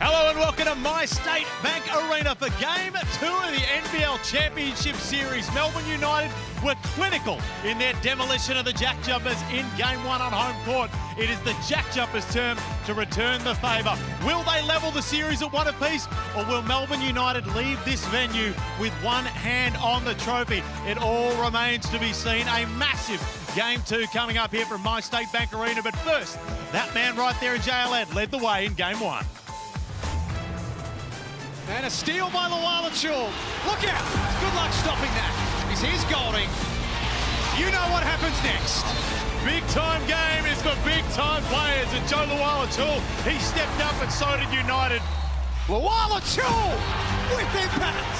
Hello and welcome to My State Bank Arena for Game 2 of the NBL Championship Series. Melbourne United were clinical in their demolition of the JackJumpers in Game 1 on home court. It is the JackJumpers' turn to return the favour. Will they level the series at one apiece, or will Melbourne United leave this venue with one hand on the trophy? It all remains to be seen. A massive Game 2 coming up here from My State Bank Arena. But first, that man right there in JLN led the way in Game 1. And a steal by Lual-Acuil. Look out! Good luck stopping that. Here's Goulding. You know what happens next. Big time game is for big time players, and Joe Lual-Acuil, he stepped up and so did United. Lual-Acuil with impact.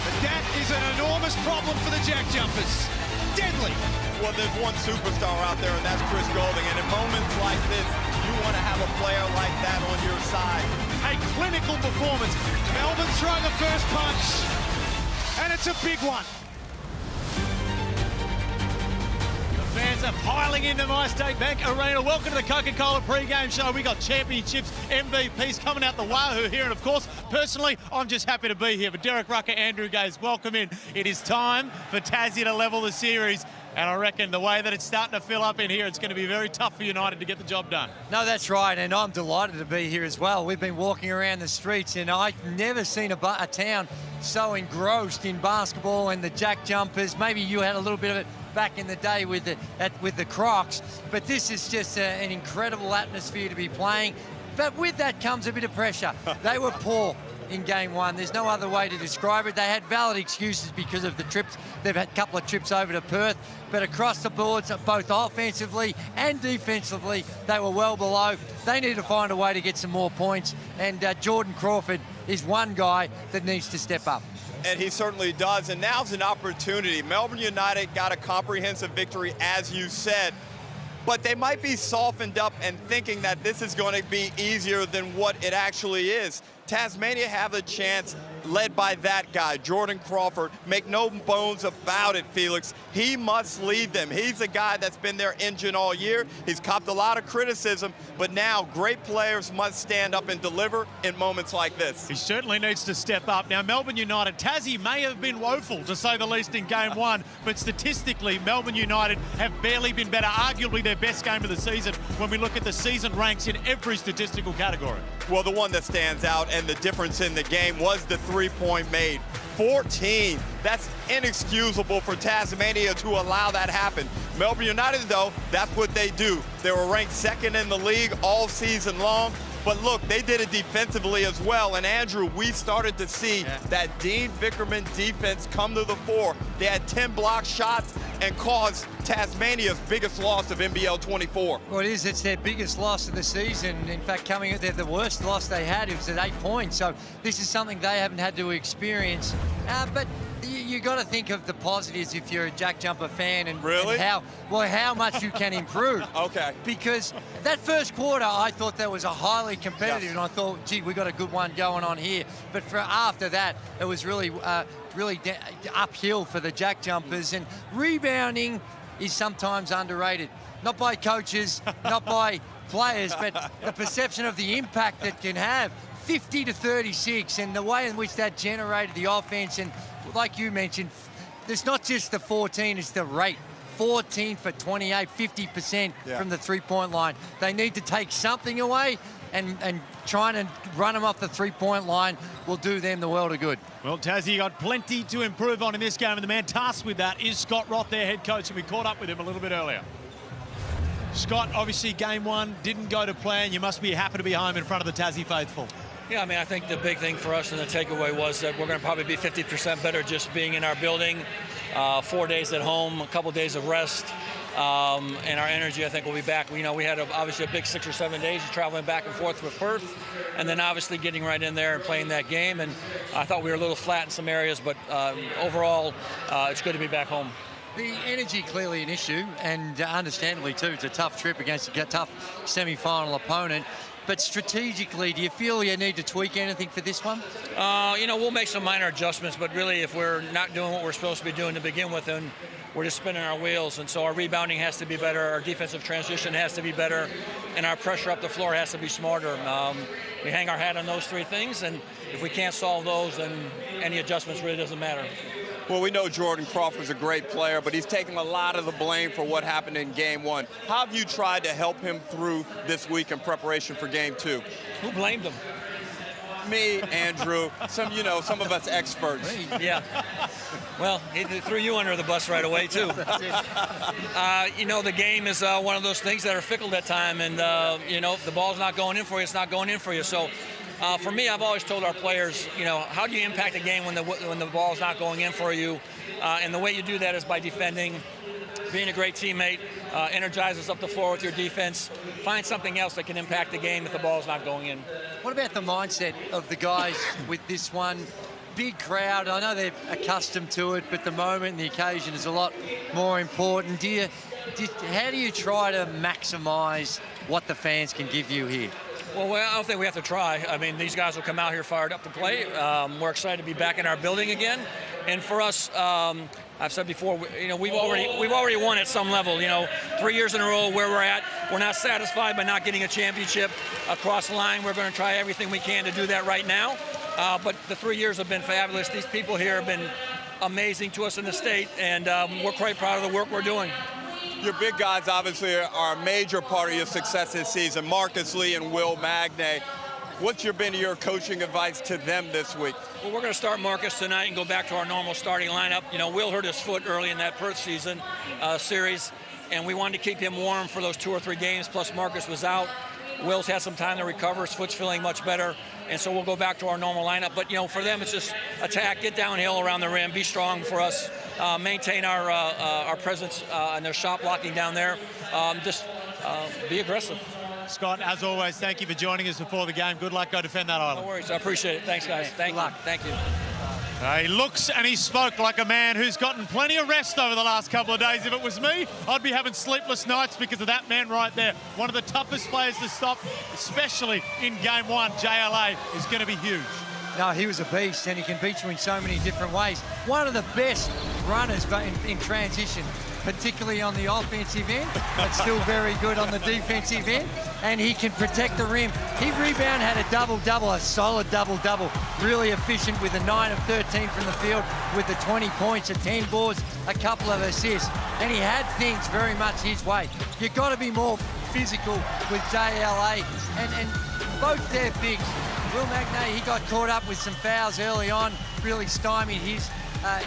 But that is an enormous problem for the JackJumpers. Deadly. Well, there's one superstar out there, and that's Chris Goulding. And in moments like this, you want to have a player like that on your side. A clinical performance. Melbourne throw the first punch, and it's a big one. The fans are piling into My State Bank Arena. Welcome to the Coca-Cola pregame show. We got championships, MVPs coming out the wahoo here, and of course, personally, I'm just happy to be here. But Derek Rucker, Andrew Gaze, welcome in. It is time for Tassie to level the series. And I reckon the way that it's starting to fill up in here, it's going to be very tough for United to get the job done. No, that's right, and I'm delighted to be here as well. We've been walking around the streets, and I've never seen a town so engrossed in basketball and the JackJumpers. Maybe you had a little bit of it back in the day with the Crocs, but this is just an incredible atmosphere to be playing. But with that comes a bit of pressure. They were poor in Game 1. There's no other way to describe it. They had valid excuses because of the trips. They've had a couple of trips over to Perth, but across the boards, both offensively and defensively, they were well below. They need to find a way to get some more points, and Jordan Crawford is one guy that needs to step up. And he certainly does, and now's an opportunity. Melbourne United got a comprehensive victory, as you said, but they might be softened up and thinking that this is going to be easier than what it actually is. Tasmania have a chance, led by that guy, Jordan Crawford. Make no bones about it, Felix. He must lead them. He's the guy that's been their engine all year. He's copped a lot of criticism, but now great players must stand up and deliver in moments like this. He certainly needs to step up. Now, Melbourne United, Tassie may have been woeful, to say the least, in Game 1, but statistically, Melbourne United have barely been better, arguably their best game of the season when we look at the season ranks in every statistical category. Well, the one that stands out and the difference in the game was the three-point made. 14. That's inexcusable for Tasmania to allow that happen. Melbourne United, though, that's what they do. They were ranked second in the league all season long. But look, they did it defensively as well. And Andrew, we started to see that Dean Vickerman defense come to the fore. They had 10 block shots and caused Tasmania's biggest loss of NBL24. Well, it is. It's their biggest loss of the season. In fact, coming at the worst loss they had, it was at 8 points. So this is something they haven't had to experience. But you got to think of the positives if you're a JackJumper fan, and, really? and how much you can improve. Okay. Because that first quarter, I thought that was a highly competitive, and I thought, gee, we got a good one going on here. But after that, it was really uphill for the JackJumpers, and rebounding is sometimes underrated. Not by coaches, not by players, but the perception of the impact that can have. 50 to 36, and the way in which that generated the offense, and like you mentioned, there's not just the 14, it's the rate. 14 for 28, 50% from the three-point line. They need to take something away, and trying to run them off the three-point line will do them the world of good. Well, Tassie got plenty to improve on in this game, and the man tasked with that is Scott Roth, their head coach, and we caught up with him a little bit earlier. Scott, obviously Game 1 didn't go to plan. You must be happy to be home in front of the Tassie faithful. Yeah, I mean, I think the big thing for us and the takeaway was that we're going to probably be 50% better just being in our building, 4 days at home, a couple days of rest, and our energy, I think, will be back. You know, we had obviously a big 6 or 7 days of traveling back and forth with Perth, and then obviously getting right in there and playing that game. And I thought we were a little flat in some areas, but overall, it's good to be back home. The energy clearly an issue, and understandably too. It's a tough trip against a tough semi-final opponent. But strategically, do you feel you need to tweak anything for this one? We'll make some minor adjustments, but really if we're not doing what we're supposed to be doing to begin with, then we're just spinning our wheels. And so our rebounding has to be better, our defensive transition has to be better, and our pressure up the floor has to be smarter. We hang our hat on those three things, and if we can't solve those, then any adjustments really doesn't matter. Well, we know Jordan Crawford's a great player, but he's taking a lot of the blame for what happened in Game 1. How have you tried to help him through this week in preparation for Game 2? Who blamed him? Me, Andrew, some of us experts. Yeah. Well, he threw you under the bus right away, too. The game is one of those things that are fickle at time, and, if the ball's not going in for you, it's not going in for you. So, for me, I've always told our players, how do you impact a game when the ball's not going in for you? And the way you do that is by defending, being a great teammate, energize us up the floor with your defense, find something else that can impact the game if the ball's not going in. What about the mindset of the guys with this one? Big crowd, I know they're accustomed to it, but the moment and the occasion is a lot more important. How do you try to maximise what the fans can give you here? Well, I don't think we have to try. I mean, these guys will come out here fired up to play. We're excited to be back in our building again. And for us, I've said before, we've already won at some level. 3 years in a row where we're at. We're not satisfied by not getting a championship across the line. We're going to try everything we can to do that right now. But the 3 years have been fabulous. These people here have been amazing to us in the state, and we're quite proud of the work we're doing. Your big guys obviously are a major part of your success this season, Marcus Lee and Will Magnay. What's been your coaching advice to them this week? Well, we're going to start Marcus tonight and go back to our normal starting lineup. Will hurt his foot early in that Perth season series, and we wanted to keep him warm for those 2 or 3 games, plus Marcus was out. Will's had some time to recover. His foot's feeling much better, and so we'll go back to our normal lineup. But, for them, it's just attack, get downhill around the rim, be strong for us, maintain our presence and their shot blocking down there. Be aggressive. Scott, as always, thank you for joining us before the game. Good luck. Go defend that island. No worries. I appreciate it. Thanks, guys. Thank you. Thank you. He looks and he spoke like a man who's gotten plenty of rest over the last couple of days. If it was me, I'd be having sleepless nights because of that man right there. One of the toughest players to stop, especially in Game 1. JLA is going to be huge. No, he was a beast, and he can beat you in so many different ways. One of the best runners in transition, particularly on the offensive end, but still very good on the defensive end, and he can protect the rim. He rebound, had a double-double, a solid double-double, really efficient with a 9 of 13 from the field, with the 20 points, a 10 boards, a couple of assists, and he had things very much his way. You've got to be more physical with JLA, and both their bigs. Will Magnay, he got caught up with some fouls early on, really stymied his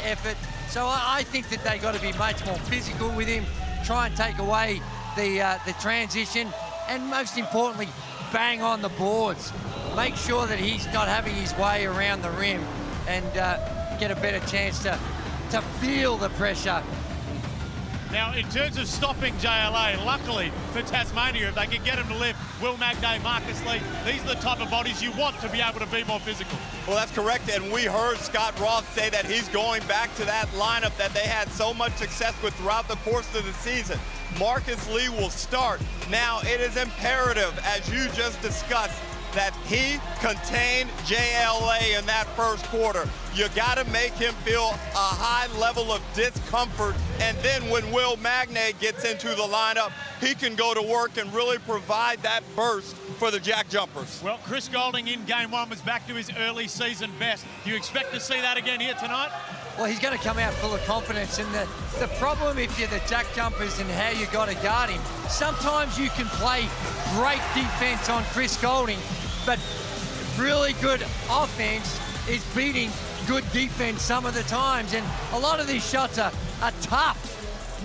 effort. So I think that they got to be much more physical with him, try and take away the transition, and most importantly, bang on the boards. Make sure that he's not having his way around the rim and get a better chance to feel the pressure. Now, in terms of stopping JLA, luckily for Tasmania, if they can get him to lift, Will Magnay, Marcus Lee, these are the type of bodies you want to be able to be more physical. Well, that's correct, and we heard Scott Roth say that he's going back to that lineup that they had so much success with throughout the course of the season. Marcus Lee will start. Now, it is imperative, as you just discussed, that he contained JLA in that first quarter. You got to make him feel a high level of discomfort, and then when Will Magnay gets into the lineup, he can go to work and really provide that burst for the JackJumpers. Well, Chris Goulding in Game 1 was back to his early season best. Do you expect to see that again here tonight? Well, he's going to come out full of confidence, and the problem if you're the JackJumpers and how you got to guard him, sometimes you can play great defense on Chris Goulding, but really good offense is beating good defense some of the times, and a lot of these shots are tough.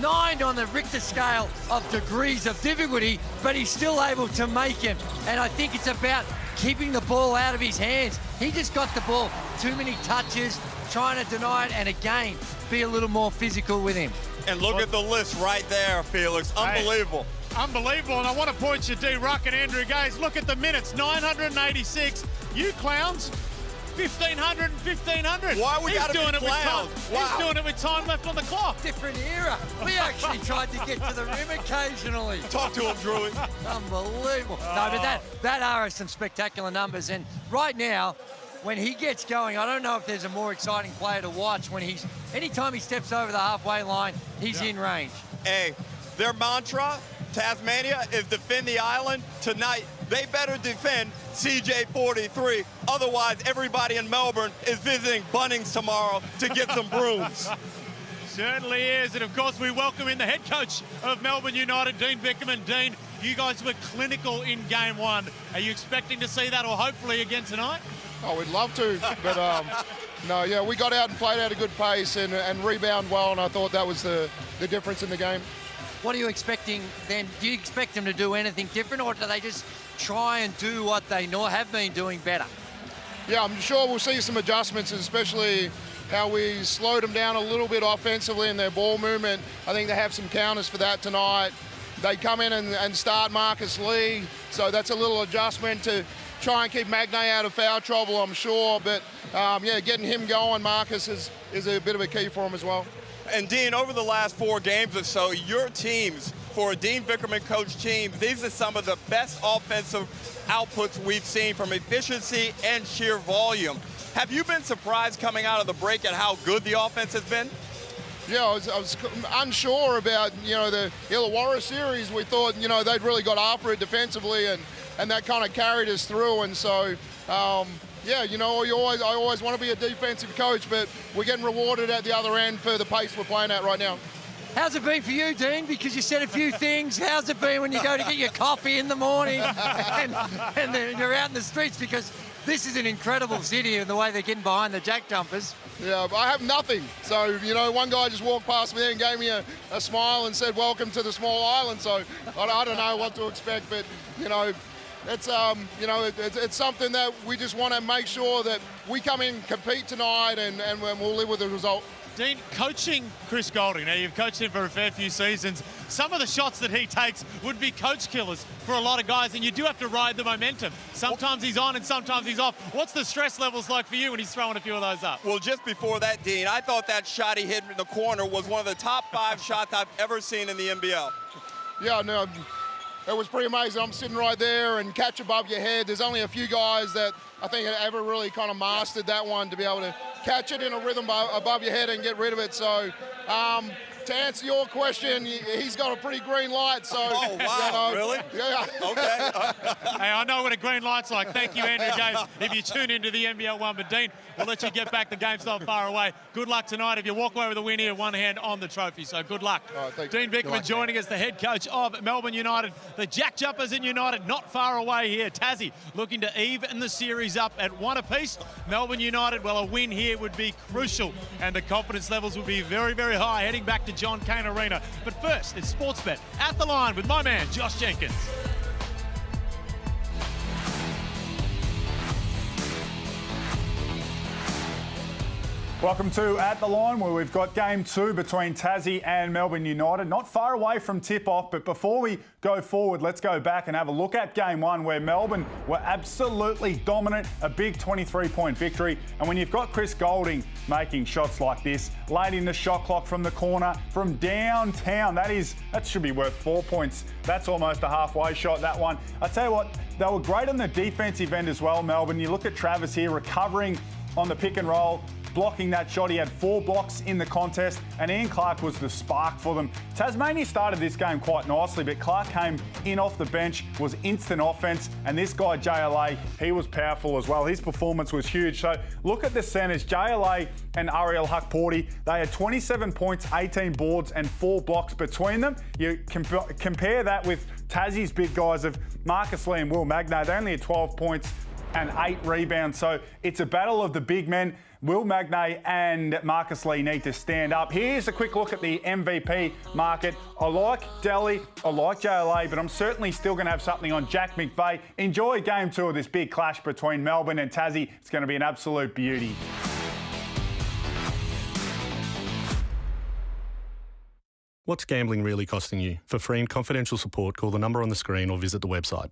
9 on the Richter scale of degrees of difficulty, but he's still able to make them, and I think it's about keeping the ball out of his hands. He just got the ball too many touches, trying to deny it, and again, be a little more physical with him. And look at the list right there, Felix. Unbelievable. Hey. Unbelievable, and I want to point you, D. Ruck and Andrew Gaze. Look at the minutes, 986. You clowns, 1,500 and 1,500. Why we gotta be doing it with time. clowns? Wow. He's doing it with time left on the clock. Different era. We actually tried to get to the rim occasionally. Talk to him, Drewy. Unbelievable. No, but that are some spectacular numbers. And right now, when he gets going, I don't know if there's a more exciting player to watch when anytime he steps over the halfway line, he's in range. Hey, their mantra, Tasmania, is defend the island. Tonight, they better defend CJ43. Otherwise, everybody in Melbourne is visiting Bunnings tomorrow to get some brooms. Certainly is. And of course, we welcome in the head coach of Melbourne United, Dean Vickerman. Dean, you guys were clinical in game one. Are you expecting to see that, or hopefully again tonight? Oh, we'd love to, but no, yeah, we got out and played at a good pace and rebound well, and I thought that was the difference in the game. What are you expecting then? Do you expect them to do anything different, or do they just try and do what they have been doing better? Yeah, I'm sure we'll see some adjustments, especially how we slowed them down a little bit offensively in their ball movement. I think they have some counters for that tonight. They come in and start Marcus Lee, so that's a little adjustment to try and keep Magnay out of foul trouble, I'm sure. But, yeah, getting him going, Marcus, is a bit of a key for him as well. And, Dean, over the last 4 games or so, your teams, for a Dean Vickerman coach team, these are some of the best offensive outputs we've seen from efficiency and sheer volume. Have you been surprised coming out of the break at how good the offense has been? Yeah, I was unsure about, the Illawarra series. We thought, they'd really got after it defensively, and that kind of carried us through. And so, yeah, I always want to be a defensive coach, but we're getting rewarded at the other end for the pace we're playing at right now. How's it been for you, Dean? Because you said a few things. How's it been when you go to get your coffee in the morning and then you're out in the streets? Because this is an incredible city and the way they're getting behind the JackJumpers. Yeah, I have nothing. So, one guy just walked past me and gave me a smile and said, welcome to the small island. So I don't know what to expect, but, it's it's something that we just want to make sure that we come in, compete tonight, and we'll live with the result. Dean, coaching Chris Goulding, now you've coached him for a fair few seasons. Some of the shots that he takes would be coach killers for a lot of guys, and you do have to ride the momentum. Sometimes he's on and sometimes he's off. What's the stress levels like for you when he's throwing a few of those up? Well, just before that, Dean, I thought that shot he hit in the corner was one of the top 5 shots I've ever seen in the NBL. Yeah, no, it was pretty amazing. I'm sitting right there and catch above your head. There's only a few guys that I think have ever really kind of mastered that one, to be able to catch it in a rhythm above your head and get rid of it. So to answer your question, he's got a pretty green light. So, oh, wow, really? Yeah. Okay. Hey, I know what a green light's like. Thank you, Andrew Gaze, if you tune into the NBL one. But, Dean, we'll let you get back. The game's not far away. Good luck tonight. If you walk away with a win here, one hand on the trophy. So good luck. Right, Dean Vickerman joining us, the head coach of Melbourne United. The JackJumpers in United not far away here. Tassie looking to even the series up at 1 apiece. Melbourne United, well, a win here would be crucial, and the confidence levels would be very, very high heading back to John Cain Arena. But first, it's Sportsbet at the line with my man, Josh Jenkins. Welcome to At The Line, where we've got Game 2 between Tassie and Melbourne United. Not far away from tip-off, but before we go forward, let's go back and have a look at Game 1, where Melbourne were absolutely dominant, a big 23-point victory. And when you've got Chris Goulding making shots like this, late in the shot clock from the corner, from downtown, that should be worth 4 points. That's almost a halfway shot, that one. I tell you what, they were great on the defensive end as well, Melbourne. You look at Travis here, recovering on the pick and roll, blocking that shot. He had 4 blocks in the contest, and Ian Clark was the spark for them. Tasmania started this game quite nicely, but Clark came in off the bench, was instant offense, and this guy, JLA, he was powerful as well. His performance was huge. So look at the centers, JLA and Ariel Huckporty. They had 27 points, 18 boards, and 4 blocks between them. You compare that with Tassie's big guys of Marcus Lee and Will Magnay. They only had 12 points and 8 rebounds. So it's a battle of the big men. Will Magnay and Marcus Lee need to stand up. Here's a quick look at the MVP market. I like Delhi, I like JLA, but I'm certainly still going to have something on Jack McVeigh. Enjoy Game 2 of this big clash between Melbourne and Tassie. It's going to be an absolute beauty. What's gambling really costing you? For free and confidential support, call the number on the screen or visit the website.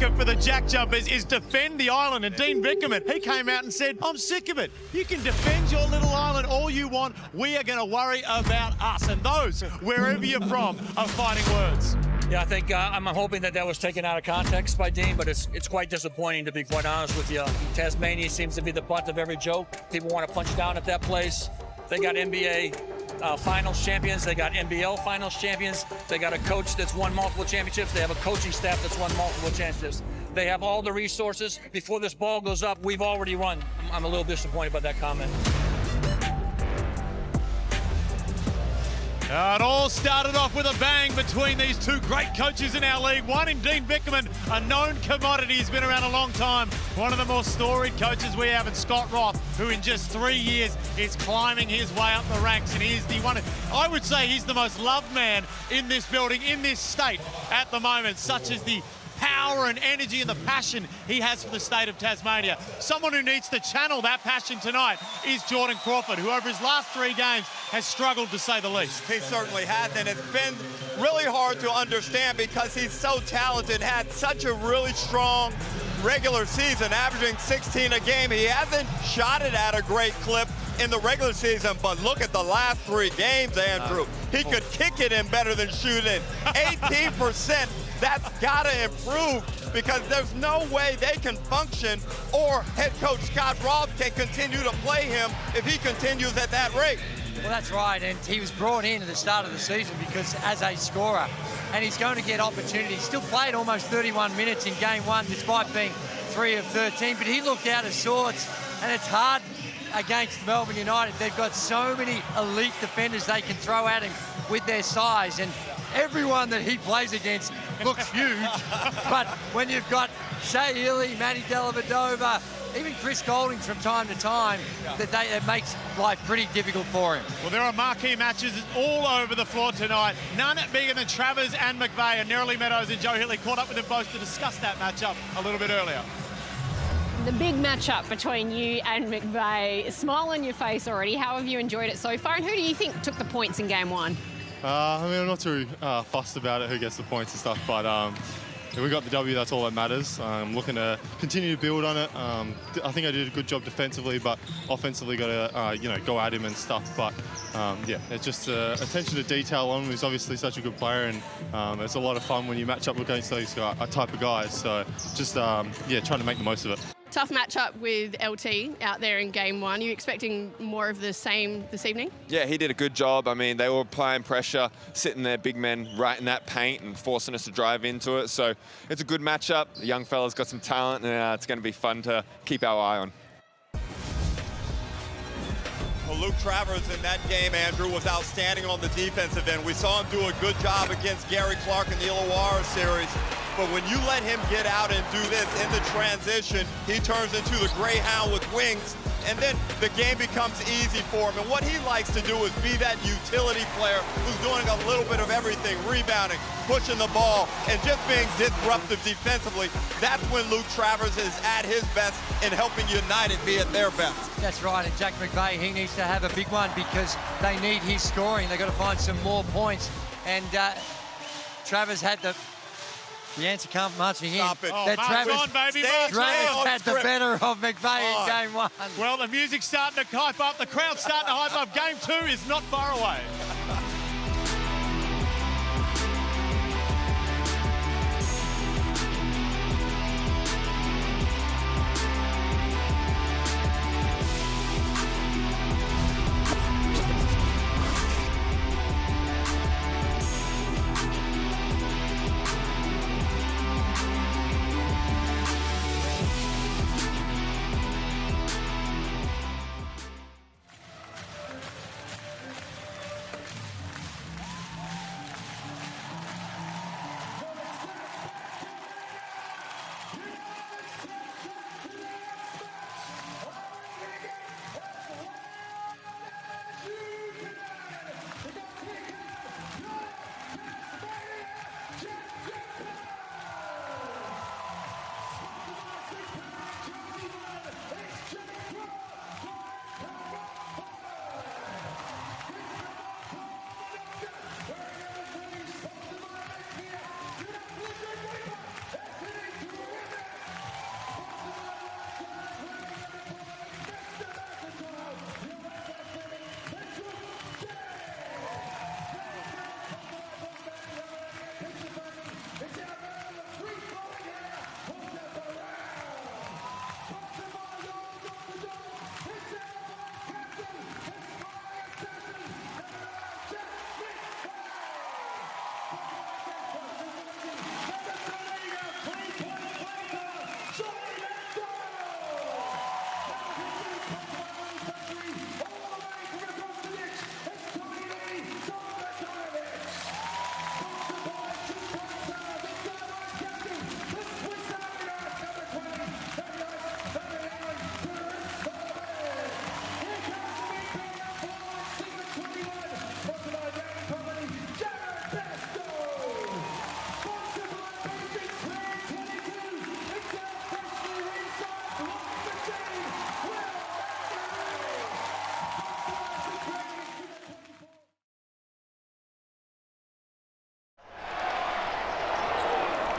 mantra for the JackJumpers is defend the island. And Dean Vickerman, he came out and said, I'm sick of it. You can defend your little island all you want. We are going to worry about us. And those, wherever you're from, are fighting words. Yeah, I think I'm hoping that was taken out of context by Dean, but it's quite disappointing, to be quite honest with you. Tasmania seems to be the butt of every joke. People want to punch down at that place. They got NBA finals champions. They got NBL finals champions. They got a coach that's won multiple championships. They have a coaching staff that's won multiple championships. They have all the resources. Before this ball goes up, we've already run. I'm a little disappointed by that comment. It all started off with a bang between these two great coaches in our league. One in Dean Vickerman, a known commodity. He's been around a long time. One of the more storied coaches we have, and Scott Roth, who in just 3 years is climbing his way up the ranks. And he's the one, I would say he's the most loved man in this building, in this state at the moment, such as the power and energy and the passion he has for the state of Tasmania. Someone who needs to channel that passion tonight is Jordan Crawford, who over his last 3 games has struggled, to say the least. He certainly has, and it's been really hard to understand because he's so talented, had such a really strong regular season, averaging 16 a game. He hasn't shot it at a great clip in the regular season, but look at the last 3 games, Andrew. He could kick it in better than shoot it. 18%. That's got to improve, because there's no way they can function, or head coach Scott Roth can continue to play him if he continues at that rate. Well, that's right, and he was brought in at the start of the season because as a scorer, and he's going to get opportunities. Still played almost 31 minutes in game 1 despite being 3 of 13, but he looked out of sorts, and it's hard against Melbourne United. They've got so many elite defenders they can throw at him with their size, and everyone that he plays against looks huge. But when you've got Shea Healy, Manny Dellavedova, even Chris Goulding from time to time, it makes life pretty difficult for him. Well, there are marquee matches all over the floor tonight. None bigger than Travers and McVeigh, and Nerily Meadows and Joe Hitley caught up with them both to discuss that matchup a little bit earlier. The big matchup between you and McVeigh. Smile on your face already. How have you enjoyed it so far, and who do you think took the points in game 1? I mean, I'm not too fussed about it, who gets the points and stuff, but we got the W, that's all that matters. I'm looking to continue to build on it. I think I did a good job defensively, but offensively got to, go at him and stuff. But yeah, it's just attention to detail on him. He's obviously such a good player, and it's a lot of fun when you match up against those type of guys. So just, yeah, trying to make the most of it. Tough matchup with LT out there in game 1. Are you expecting more of the same this evening? Yeah, he did a good job. I mean, they were applying pressure, sitting there, big men right in that paint and forcing us to drive into it. So it's a good matchup. The young fella's got some talent, and it's going to be fun to keep our eye on. Well, Luke Travers in that game, Andrew, was outstanding on the defensive end. We saw him do a good job against Gary Clark in the Illawarra series. But when you let him get out and do this in the transition, he turns into the Greyhound with wings, and then the game becomes easy for him. And what he likes to do is be that utility player who's doing a little bit of everything, rebounding, pushing the ball, and just being disruptive defensively. That's when Luke Travers is at his best in helping United be at their best. That's right, and Jack McVeigh, he needs to have a big one because they need his scoring. They've got to find some more points. And Travers had the answer can't from answering him. Stop it. Oh, That Mark's on, baby. Mark's Travers on. had the better of McVeigh in game 1. Well, the music's starting to hype up. The crowd's starting to hype up. Game 2 is not far away.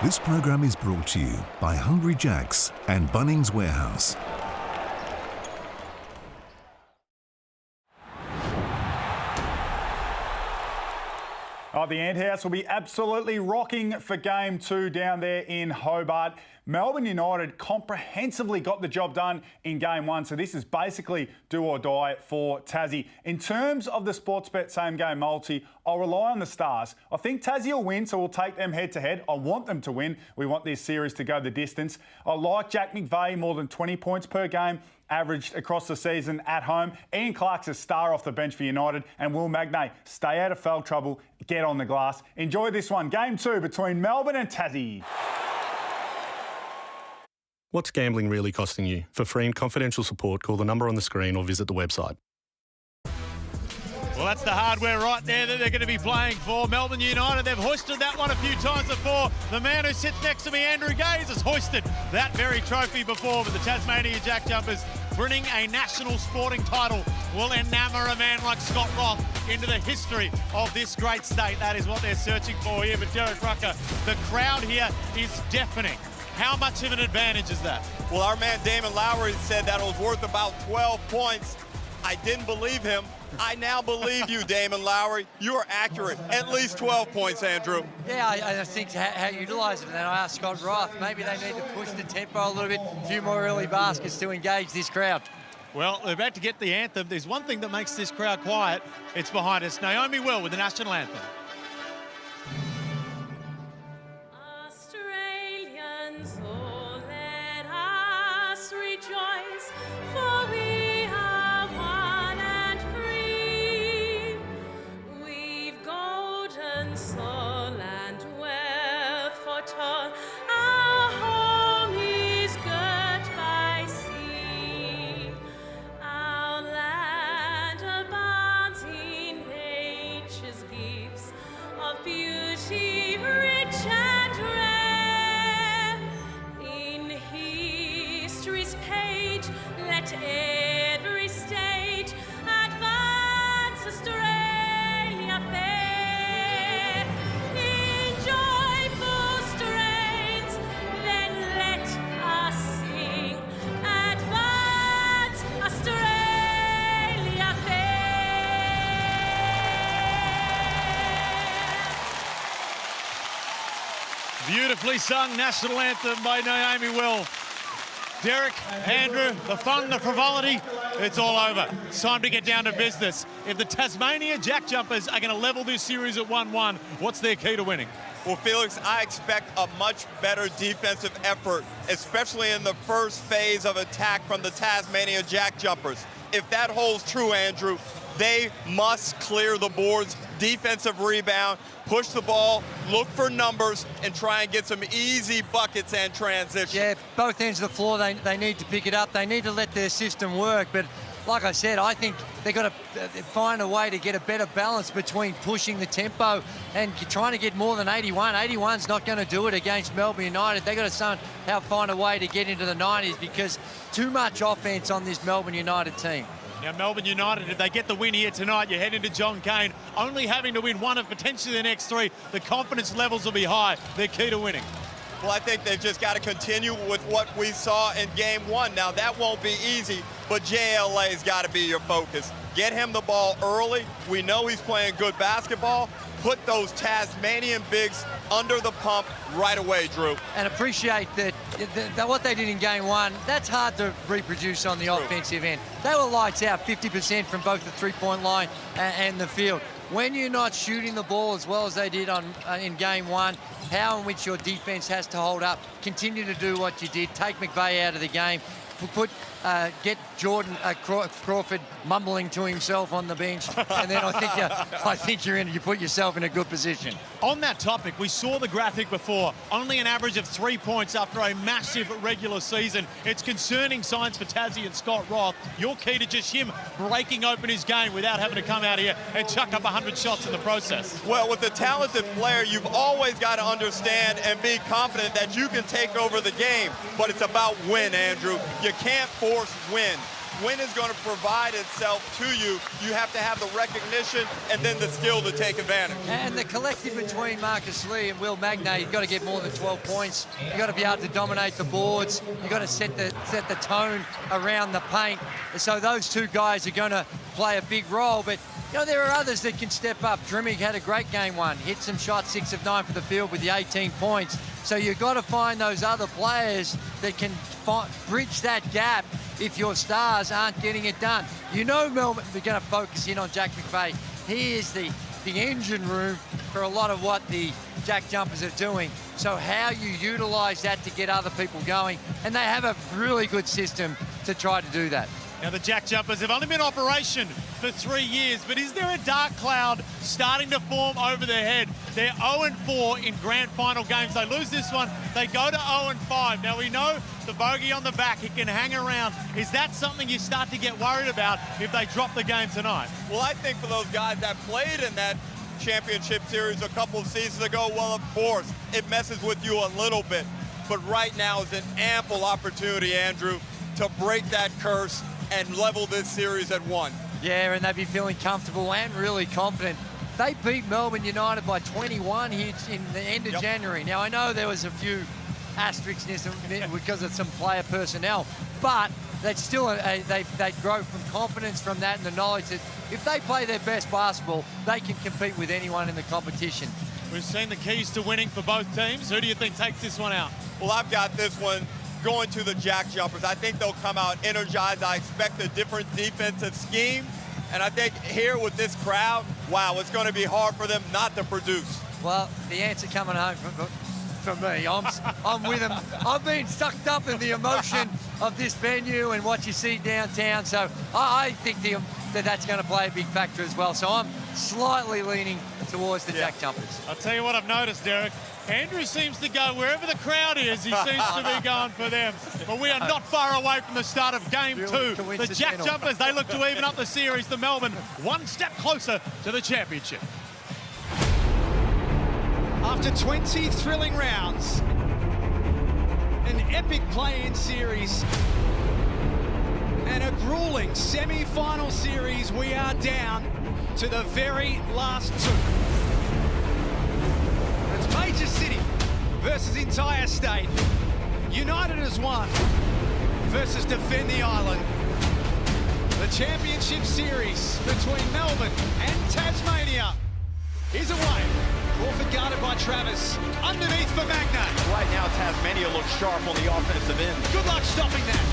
This program is brought to you by Hungry Jack's and Bunnings Warehouse. Oh, the Ant House will be absolutely rocking for Game 2 down there in Hobart. Melbourne United comprehensively got the job done in Game 1, so this is basically do or die for Tassie. In terms of the Sportsbet same game multi, I'll rely on the Stars. I think Tassie will win, so we'll take them head to head. I want them to win. We want this series to go the distance. I like Jack McVeigh more than 20 points per game averaged across the season at home. Ian Clark's a star off the bench for United, and Will Magnay, stay out of foul trouble, get on the glass. Enjoy this one. Game 2 between Melbourne and Tassie. What's gambling really costing you? For free and confidential support, call the number on the screen or visit the website. Well, that's the hardware right there that they're going to be playing for. Melbourne United, they've hoisted that one a few times before. The man who sits next to me, Andrew Gaze, has hoisted that very trophy before, but the Tasmania JackJumpers winning a national sporting title will enamour a man like Scott Roth into the history of this great state. That is what they're searching for here. But Derek Rucker, the crowd here is deafening. How much of an advantage is that? Well, our man Damon Lowry said that it was worth about 12 points. I didn't believe him. I now believe you, Damon Lowry. You are accurate. At least 12 points, Andrew. Yeah, I think how you utilise it. And then I asked Scott Roth, maybe they need to push the tempo a little bit, a few more early baskets to engage this crowd. Well, they're about to get the anthem. There's one thing that makes this crowd quiet. It's behind us. Naomi Will with the national anthem. Beautifully sung national anthem by Naomi Will. Derek, Andrew, the fun, the frivolity, it's all over. It's time to get down to business. If the Tasmania JackJumpers are going to level this series at 1-1, what's their key to winning? Well, Felix, I expect a much better defensive effort, especially in the first phase of attack from the Tasmania JackJumpers. If that holds true, Andrew, they must clear the boards, defensive rebound, push the ball, look for numbers, and try and get some easy buckets and transition. Yeah, both ends of the floor, they need to pick it up. They need to let their system work. But like I said, I think they've got to find a way to get a better balance between pushing the tempo and trying to get more than 81. 81's not going to do it against Melbourne United. They've got to somehow find a way to get into the 90s because too much offense on this Melbourne United team. Now, Melbourne United, if they get the win here tonight, you head into John Cain, only having to win one of potentially the next three. The confidence levels will be high. They're key to winning. Well, I think they've just got to continue with what we saw in Game 1. Now, that won't be easy, but JLA's got to be your focus. Get him the ball early. We know he's playing good basketball. Put those Tasmanian bigs under the pump right away, Drew. And appreciate that what they did in Game 1, that's hard to reproduce on the offensive end. They were lights out, 50% from both the three-point line and the field. When you're not shooting the ball as well as they did in Game 1, how in which your defense has to hold up, continue to do what you did, take McVeigh out of the game, get Jordan Crawford mumbling to himself on the bench, and then I think you put yourself in a good position. On that topic, we saw the graphic before. Only an average of 3 points after a massive regular season. It's concerning signs for Tassie and Scott Roth. You're key to just him breaking open his game without having to come out here and chuck up 100 shots in the process. Well, with a talented player, you've always got to understand and be confident that you can take over the game, but it's about win, Andrew. You can't force win. win is going to provide itself to you. You have to have the recognition and then the skill to take advantage. And the collective between Marcus Lee and Will Magnay, you've got to get more than 12 points. You've got to be able to dominate the boards. You've got to set the tone around the paint. So those two guys are going to play a big role. But, you know, there are others that can step up. Drimig had a great game one. Hit some shots, 6 of 9 for the field with the 18 points. So you've got to find those other players that can bridge that gap if your stars aren't getting it done. You know Melbourne are going to focus in on Jack McVeigh. He is the engine room for a lot of what the JackJumpers are doing. So how you utilise that to get other people going, and they have a really good system to try to do that. Now, the JackJumpers have only been in operation for 3 years, but is there a dark cloud starting to form over their head? They're 0-4 in grand final games. They lose this one, they go to 0-5. Now, we know the bogey on the back, it can hang around. Is that something you start to get worried about if they drop the game tonight? Well, I think for those guys that played in that championship series a couple of seasons ago, well, of course, it messes with you a little bit. But right now is an ample opportunity, Andrew, to break that curse and level this series at 1. Yeah, and they'd be feeling comfortable and really confident. They beat Melbourne United by 21 here in the end of January. Now, I know there was a few asterisks because of some player personnel, but they'd still they'd grow from confidence from that and the knowledge that if they play their best basketball, they can compete with anyone in the competition. We've seen the keys to winning for both teams. Who do you think takes this one out? Well, I've got this one going to the JackJumpers. I think they'll come out energized. I expect a different defensive scheme. And I think here with this crowd, wow, it's going to be hard for them not to produce. Well, the answer coming home from me. I'm with them. I've been sucked up in the emotion of this venue and what you see downtown. So I think that's going to play a big factor as well. So I'm slightly leaning towards the JackJumpers. I'll tell you what I've noticed, Derek. Andrew seems to go wherever the crowd is, he seems to be going for them. But we are not far away from the start of game 2. The JackJumpers, they look to even up the series. The Melbourne, one step closer to the championship. After 20 thrilling rounds, an epic play-in series, and a grueling semi-final series, we are down to the very last 2. It's Major City versus entire state. United as one versus Defend the Island. The championship series between Melbourne and Tasmania is away. Crawford guarded by Travis. Underneath for Magnay. Right now, Tasmania looks sharp on the offensive end. Good luck stopping that.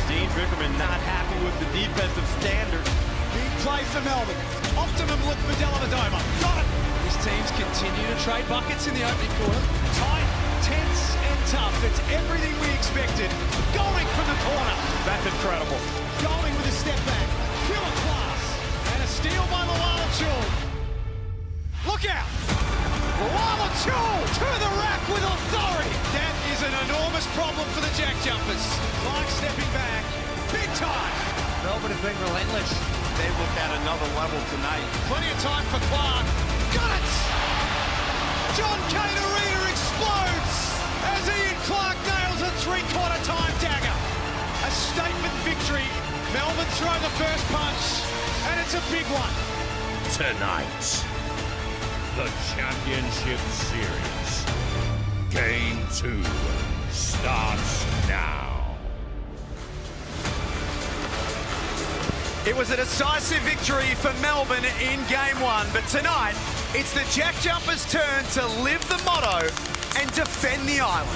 Dean Vickerman not happy with the defensive standard. Big play for Melbourne. Optimum look for Dellavedova. Got it. These teams continue to trade buckets in the opening quarter. Tight, tense, and tough. It's everything we expected. Goulding from the corner. That's incredible. Goulding with a step back. Killer class. And a steal by Lual-Acuil. Look out. Lual-Acuil to the rack with authority. That is an enormous problem for the JackJumpers. Clark stepping back. Big time. Melbourne have been relentless. They look at another level tonight. Plenty of time for Clark. Got it! John Caterina explodes as Ian Clark nails a three-quarter time dagger. A statement victory. Melbourne throw the first punch, and it's a big one. Tonight, the championship series. Game 2 starts now. It was a decisive victory for Melbourne in Game 1, but tonight, it's the JackJumpers' turn to live the motto and defend the island.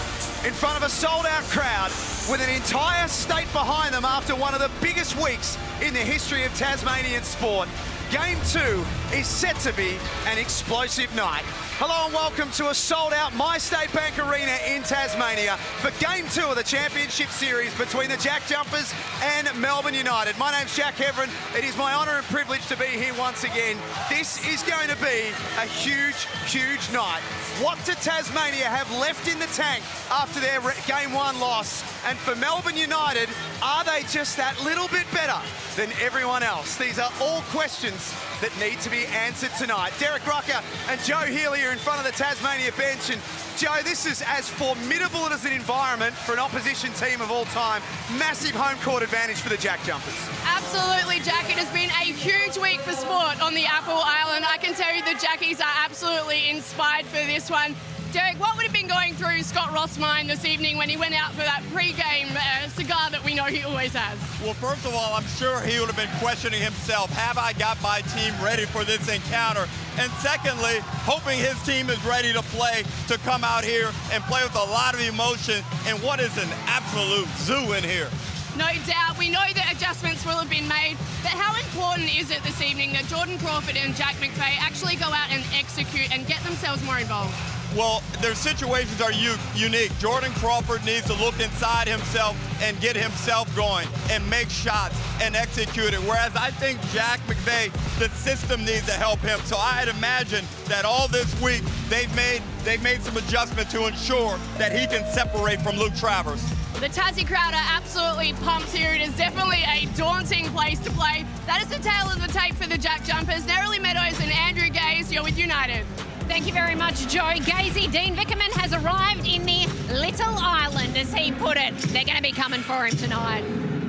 In front of a sold-out crowd, with an entire state behind them after one of the biggest weeks in the history of Tasmanian sport, Game 2 is set to be an explosive night. Hello and welcome to a sold-out MyState Bank Arena in Tasmania for Game 2 of the Championship Series between the JackJumpers and Melbourne United. My name's Jack Heverin. It is my honour and privilege to be here once again. This is going to be a huge, huge night. What do Tasmania have left in the tank after their Game 1 loss? And for Melbourne United, are they just that little bit better than everyone else? These are all questions questions that need to be answered tonight. Derek Rucker and Joe Healy are in front of the Tasmania bench. And Joe, this is as formidable as an environment for an opposition team of all time. Massive home court advantage for the JackJumpers. Absolutely, Jack. It has been a huge week for sport on the Apple Island. I can tell you the Jackies are absolutely inspired for this one. Derek, what would have been going through Scott Roth's mind this evening when he went out for that pre-game cigar that we know he always has? Well, first of all, I'm sure he would have been questioning himself. Have I got my team ready for this encounter? And secondly, hoping his team is ready to play, to come out here and play with a lot of emotion and what is an absolute zoo in here. No doubt. We know that adjustments will have been made, but how important is it this evening that Jordan Crawford and Jack McVeigh actually go out and execute and get themselves more involved? Well, their situations are unique. Jordan Crawford needs to look inside himself and get himself going and make shots and execute it. Whereas I think Jack McVeigh, the system needs to help him. So I'd imagine that all this week they've made some adjustment to ensure that he can separate from Luke Travers. The Tassie crowd are absolutely pumped here. It is definitely a daunting place to play. That is the tale of the tape for the JackJumpers. Nerily Meadows and Andrew Gaze, you're with United. Thank you very much, Joe. Gazy, Dean Vickerman has arrived in the Little Island, as he put it. They're going to be coming for him tonight.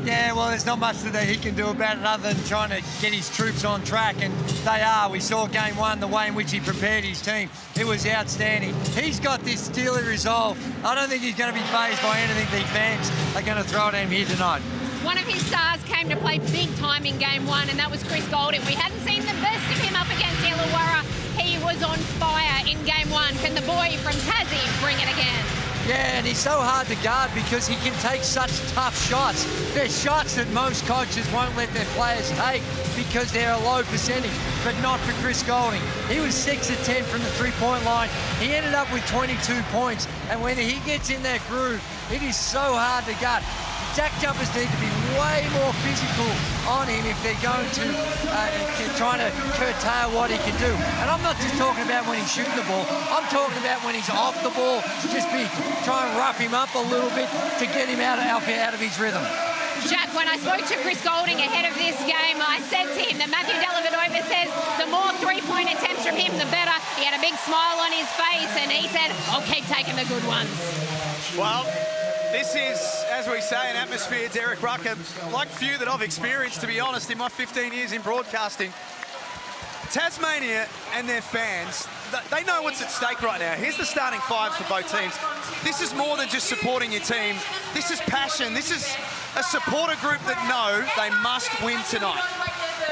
Yeah, well, there's not much that he can do about it other than trying to get his troops on track, and they are. We saw game one, the way in which he prepared his team. It was outstanding. He's got this steely resolve. I don't think he's going to be fazed by anything the fans are going to throw at him here tonight. One of his stars came to play big time in game one, and that was Chris Goulding. We hadn't seen the best of him up against Illawarra. He was on fire in game one. Can the boy from Tassie bring it again? Yeah, and he's so hard to guard because he can take such tough shots. They're shots that most coaches won't let their players take because they're a low percentage, but not for Chris Goulding. He was 6 of 10 from the three-point line. He ended up with 22 points, and when he gets in that groove, it is so hard to guard. JackJumpers need to be way more physical on him if they're going to trying to curtail what he can do. And I'm not just talking about when he's shooting the ball. I'm talking about when he's off the ball. Just try and rough him up a little bit to get him out of his rhythm. Jack, when I spoke to Chris Goulding ahead of this game, I said to him that Matthew Dellavedova says the more three-point attempts from him, the better. He had a big smile on his face, and he said, I'll keep taking the good ones. Well, this is, as we say, an atmosphere, Derek Rucker, like few that I've experienced, to be honest, in my 15 years in broadcasting. Tasmania and their fans, they know what's at stake right now. Here's the starting fives for both teams. This is more than just supporting your team. This is passion. This is a supporter group that know they must win tonight.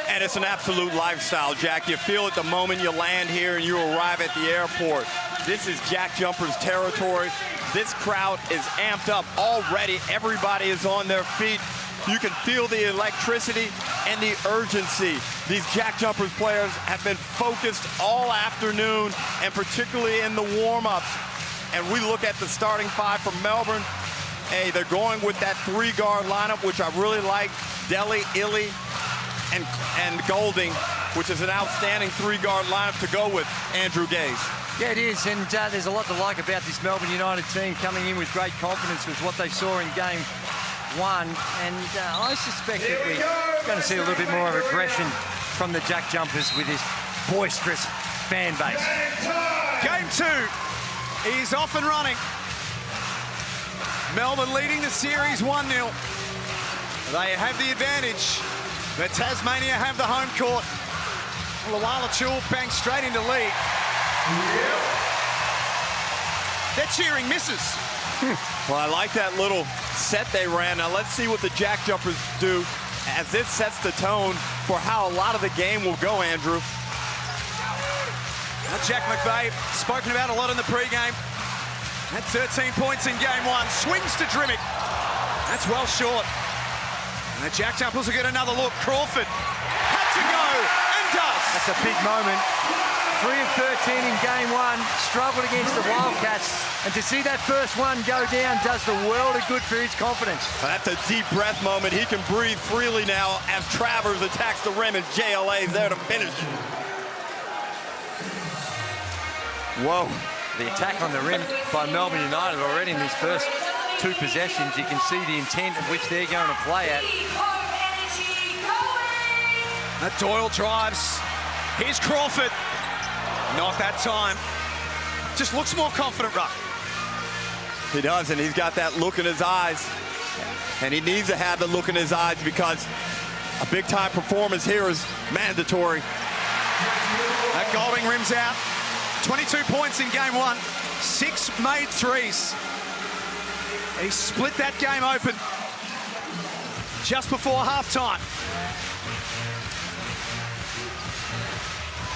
And it's an absolute lifestyle, Jack. You feel it the moment you land here and you arrive at the airport. This is JackJumpers territory. This crowd is amped up already. Everybody is on their feet. You can feel the electricity and the urgency. These JackJumpers players have been focused all afternoon, and particularly in the warm-ups. And we look at the starting five from Melbourne. Hey, they're going with that three-guard lineup, which I really like. Delly, Illy, and Goulding, which is an outstanding three-guard lineup to go with Andrew Gaze. Yeah, it is, and there's a lot to like about this Melbourne United team coming in with great confidence with what they saw in game one, and I suspect that we're going to see a little bit more of aggression from the JackJumpers with this boisterous fan base. Game two is off and running. Melbourne leading the series 1-0. They have the advantage, but Tasmania have the home court. Lual-Acuil banks straight into lead. They're cheering misses. Well, I like that little set they ran. Now let's see what the JackJumpers do as this sets the tone for how a lot of the game will go, Andrew. Now Jack McVeigh, spoken about a lot in the pregame. Had 13 points in game one. Swings to Drimmick. That's well short. And the JackJumpers will get another look. Crawford had to go and does. That's a big moment. 3 of 13 in game one, struggled against the Wildcats, and to see that first one go down does the world of good for his confidence. That's a deep breath moment. He can breathe freely now as Travers attacks the rim and JLA is there to finish it. Whoa, the attack on the rim by Melbourne United already in these first two possessions. You can see the intent of which they're going to play at. Doyle drives. Here's Crawford. Not that time. Just looks more confident, Ruck. He does, and he's got that look in his eyes. And he needs to have the look in his eyes because a big-time performance here is mandatory. That Goulding rims out. 22 points in game one. 6 made threes. He split that game open just before halftime.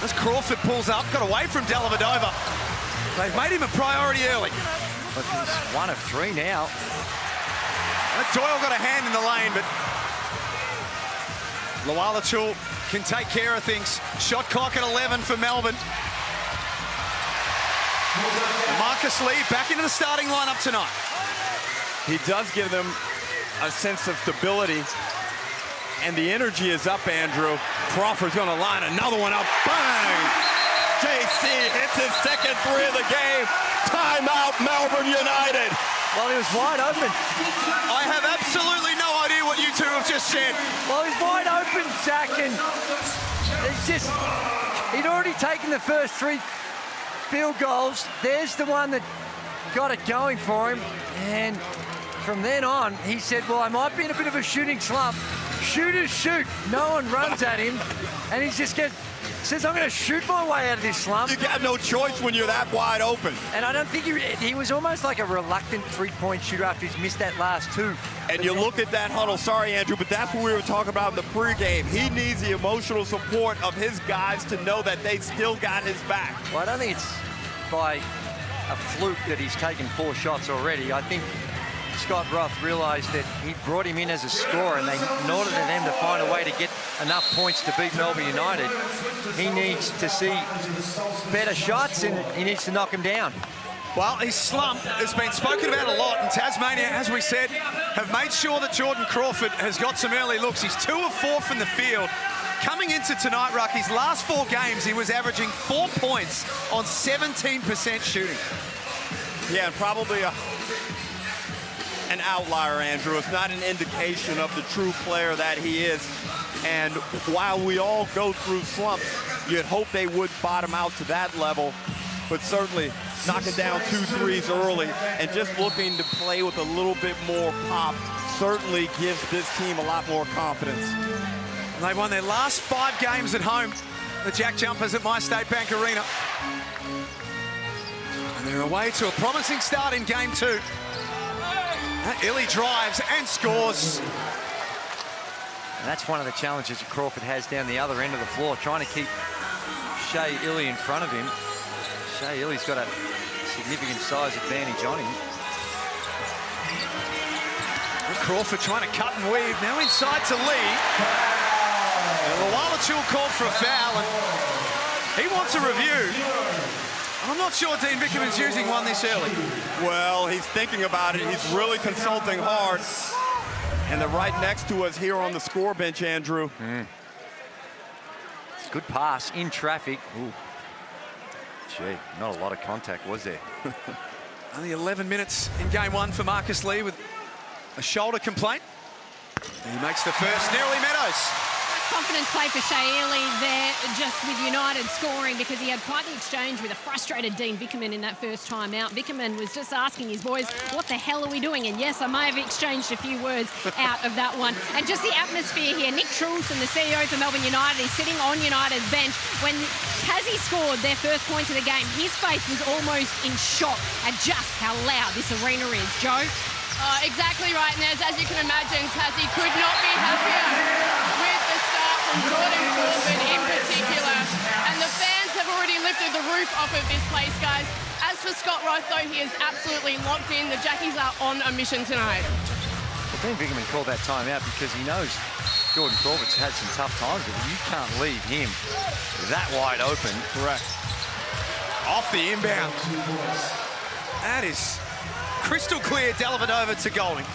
As Crawford pulls up, got away from Dellavedova. They've made him a priority early. But he's 1 of 3 now. Doyle got a hand in the lane, but Lual-Acuil can take care of things. Shot clock at 11 for Melbourne. Marcus Lee back into the starting lineup tonight. He does give them a sense of stability, and the energy is up, Andrew. Crawford's going to line another one up. Bang! JC hits his second 3 of the game. Timeout, Melbourne United. Well, he was wide open. I have absolutely no idea what you two have just said. Well, he's wide open, Jack, and he'd already taken the first 3 field goals. There's the one that got it going for him, and from then on, he said, well, I might be in a bit of a shooting slump. Shooters shoot. No one runs at him, and he just says, I'm going to shoot my way out of this slump. You got no choice when you're that wide open. And I don't think he was almost like a reluctant 3-point shooter after he's missed that last 2. And you look at that huddle, sorry, Andrew, but that's what we were talking about in the pregame. He needs the emotional support of his guys to know that they still got his back. Well, I don't think it's by a fluke that he's taken 4 shots already. I think Scott Roth realised that he brought him in as a scorer, and in order for them to find a way to get enough points to beat Melbourne United, he needs to see better shots and he needs to knock him down. Well, his slump has been spoken about a lot, and Tasmania, as we said, have made sure that Jordan Crawford has got some early looks. He's 2 of 4 from the field. Coming into tonight, Ruck, his last 4 games, he was averaging 4 points on 17% shooting. Yeah, and probably an outlier, Andrew. It's not an indication of the true player that he is. And while we all go through slumps, you'd hope they would bottom out to that level, but certainly knocking down 2 threes early and just looking to play with a little bit more pop certainly gives this team a lot more confidence. They won their last 5 games at home, the JackJumpers at My State Bank Arena. And they're away to a promising start in game 2. Illy drives and scores. And that's one of the challenges that Crawford has down the other end of the floor, trying to keep Shea Illy in front of him. Shea Illy's got a significant size advantage on him. And Crawford trying to cut and weave, now inside to Lee. And Lual-Acuil called for a foul, and he wants a review. I'm not sure Dean Vickerman's using one this early. Well, he's thinking about it. He's really consulting hard. And they're right next to us here on the score bench, Andrew. Good pass in traffic. Ooh. Gee, not a lot of contact, was there? Only 11 minutes in game 1 for Marcus Lee with a shoulder complaint. And he makes the first. Nearly Meadows. Confidence play for Shea Illy there, just with United scoring, because he had quite the exchange with a frustrated Dean Vickerman in that first time out. Vickerman was just asking his boys, what the hell are we doing? And yes, I may have exchanged a few words out of that one. And just the atmosphere here. Nick Truelson, the CEO for Melbourne United, is sitting on United's bench. When Tassie scored their first points of the game, his face was almost in shock at just how loud this arena is. Joe? Exactly right, Nez. As you can imagine, Tassie could not be happier with the start from Jordan Crawford in particular. And the fans have already lifted the roof off of this place, guys. As for Scott Roth, though, he is absolutely locked in. The Jackies are on a mission tonight. Well, Dean Vickerman called that timeout because he knows Jordan Crawford's had some tough times, but you can't leave him that wide open. Correct. Off the inbound. That is crystal clear. Dellavedova to Goulding.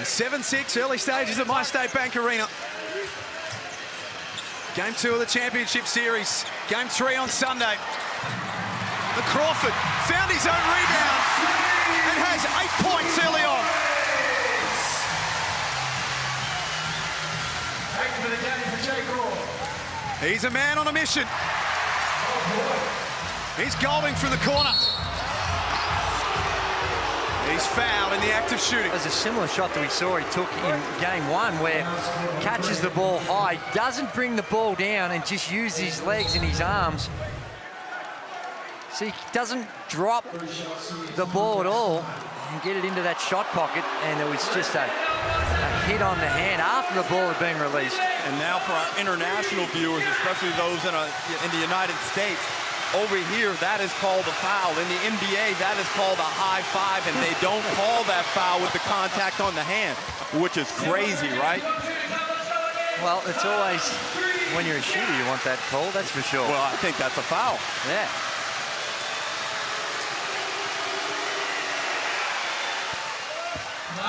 7-6, early stages at My State Bank Arena. Game 2 of the championship series. Game 3 on Sunday. The Crawford found his own rebound and has 8 points early on. He's a man on a mission. He's Goulding from the corner. He's fouled in the act of shooting. There's a similar shot that we saw he took in game one, where catches the ball high, doesn't bring the ball down and just uses his legs and his arms. So he doesn't drop the ball at all and get it into that shot pocket, and it was just a hit on the hand after the ball had been released. And now for our international viewers, especially those in the United States, over here, that is called a foul. In the NBA, that is called a high five, and they don't call that foul with the contact on the hand, which is crazy, right? Well, it's always, when you're a shooter, you want that call, that's for sure. Well, I think that's a foul. Yeah.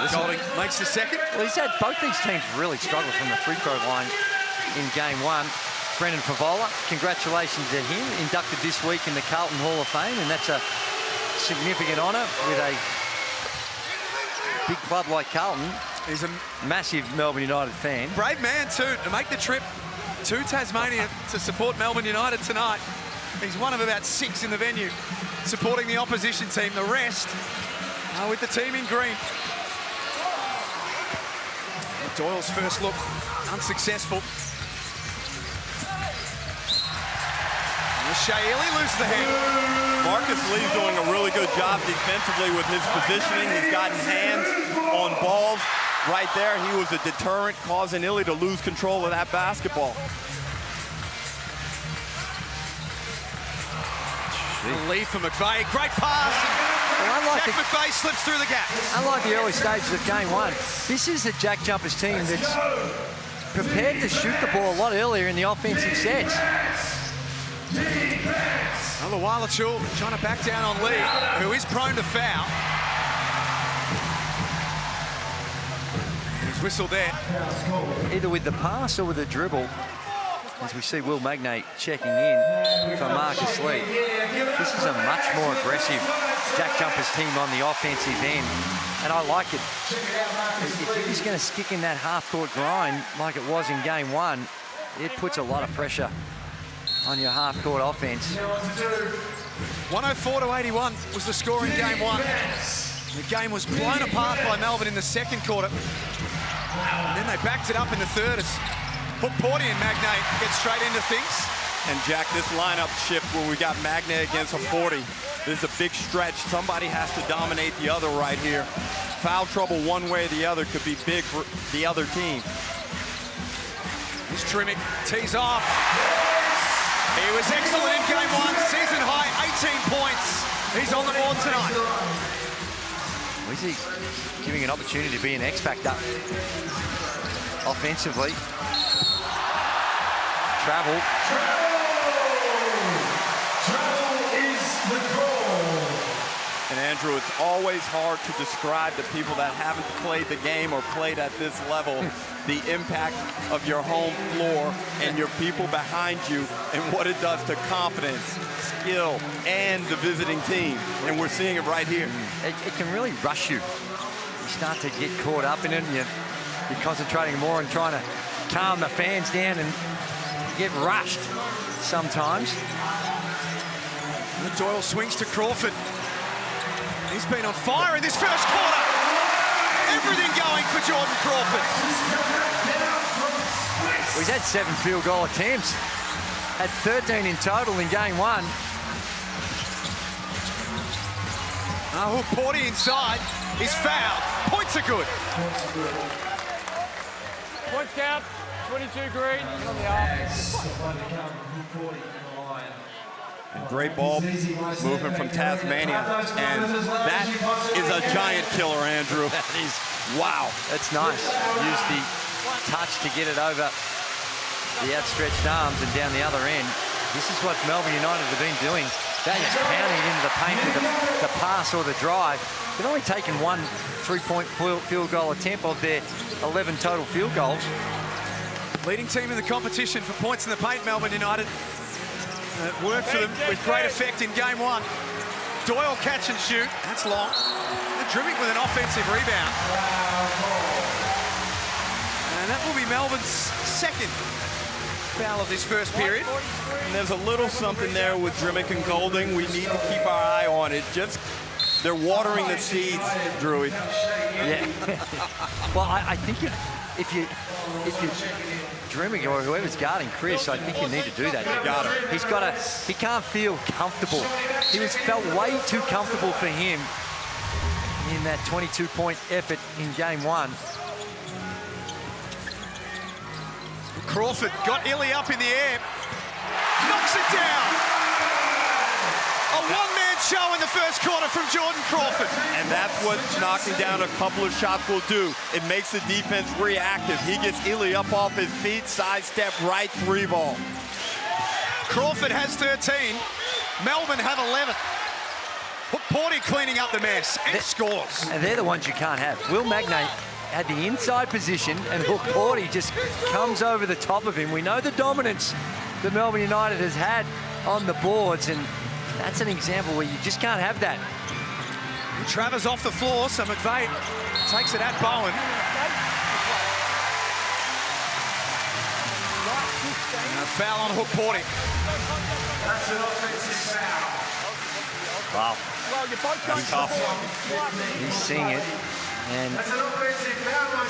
Goulding makes the second. Well, he's had both these teams really struggle from the free throw line in game one. Brendan Favola, congratulations to him, inducted this week in the Carlton Hall of Fame, and that's a significant honour with a big club like Carlton. He's a massive Melbourne United fan. Brave man, too, to make the trip to Tasmania to support Melbourne United tonight. He's one of about 6 in the venue supporting the opposition team. The rest are with the team in green. Doyle's first look unsuccessful. Shea Ely loses the hand. Marcus Lee's doing a really good job defensively with his positioning. He's gotten hands on balls. Right there, he was a deterrent, causing Ely to lose control of that basketball. Lee for McVeigh, great pass. Well, Jack McVeigh slips through the gap. Unlike the early stages of game one, this is the JackJumpers team that's prepared to shoot the ball a lot earlier in the offensive sets. Lual-Acuil trying to back down on Lee, who is prone to foul. He's whistled there. Either with the pass or with the dribble, as we see Will Magnate checking in for Marcus Lee. This is a much more aggressive JackJumpers team on the offensive end, and I like it. If you're just going to stick in that half-court grind like it was in game one, it puts a lot of pressure on your half-court offense. 104 to 81 was the score in game one. The game was blown apart by Melbourne in the second quarter. And then they backed it up in the third as Porty and Magnate get straight into things. And Jack, this lineup shift where we got Magnate against Porty, this is a big stretch. Somebody has to dominate the other right here. Foul trouble one way or the other could be big for the other team. Here's Trimmick, tees off. He was excellent in game one, season high, 18 points. He's on the board tonight. Is he giving an opportunity to be an X-factor offensively? Travel. is the goal. And Andrew, it's always hard to describe to people that haven't played the game or played at this level the impact of your home floor and your people behind you and what it does to confidence, skill, and the visiting team. And we're seeing it right here. It can really rush you. You start to get caught up in it, and you're concentrating more on trying to calm the fans down, and get rushed sometimes. And Doyle swings to Crawford. He's been on fire in this first quarter. Everything going for Jordan Crawford. Well, he's had 7 field goal attempts. Had 13 in total in game one. Porty inside. He's fouled. Points are good. Points count. 22 green on the And great ball movement from Tasmania. And that is a giant killer, Andrew. That is, wow, that's nice. Use the touch to get it over the outstretched arms and down the other end. This is what Melbourne United have been doing. They're just pounding it into the paint with the pass or the drive. They've only taken 1 3-point field goal attempt of their 11 total field goals. Leading team in the competition for points in the paint, Melbourne United. It worked for them with great effect in game one. Doyle catch and shoot. That's long. And Trimmick with an offensive rebound. And that will be Melbourne's second foul of this first period. And there's a little something there with Drimmick and Goulding. We need to keep our eye on it. They're watering the seeds, Drewy. Yeah. Well, I think if you Drimmick or whoever's guarding Chris, I think you need to do that. You got him. He can't feel comfortable. He felt way too comfortable for him in that 22-point effort in game one. Crawford got Illy up in the air, knocks it down. A one-man show in the first quarter from Jordan Crawford. And that's what knocking down a couple of shots will do. It makes the defense reactive. He gets Illy up off his feet, sidestep, right three ball. Crawford has 13. Melbourne have 11. Porty cleaning up the mess and scores. And they're the ones you can't have. Will Magnay had the inside position, and Hook Porty just comes over the top of him. We know the dominance that Melbourne United has had on the boards, and that's an example where you just can't have that. Travers off the floor, so McVeigh takes it at Bowen. And a foul on Hook Porty. That's an offensive foul. Wow. That's tough. He's seeing it. And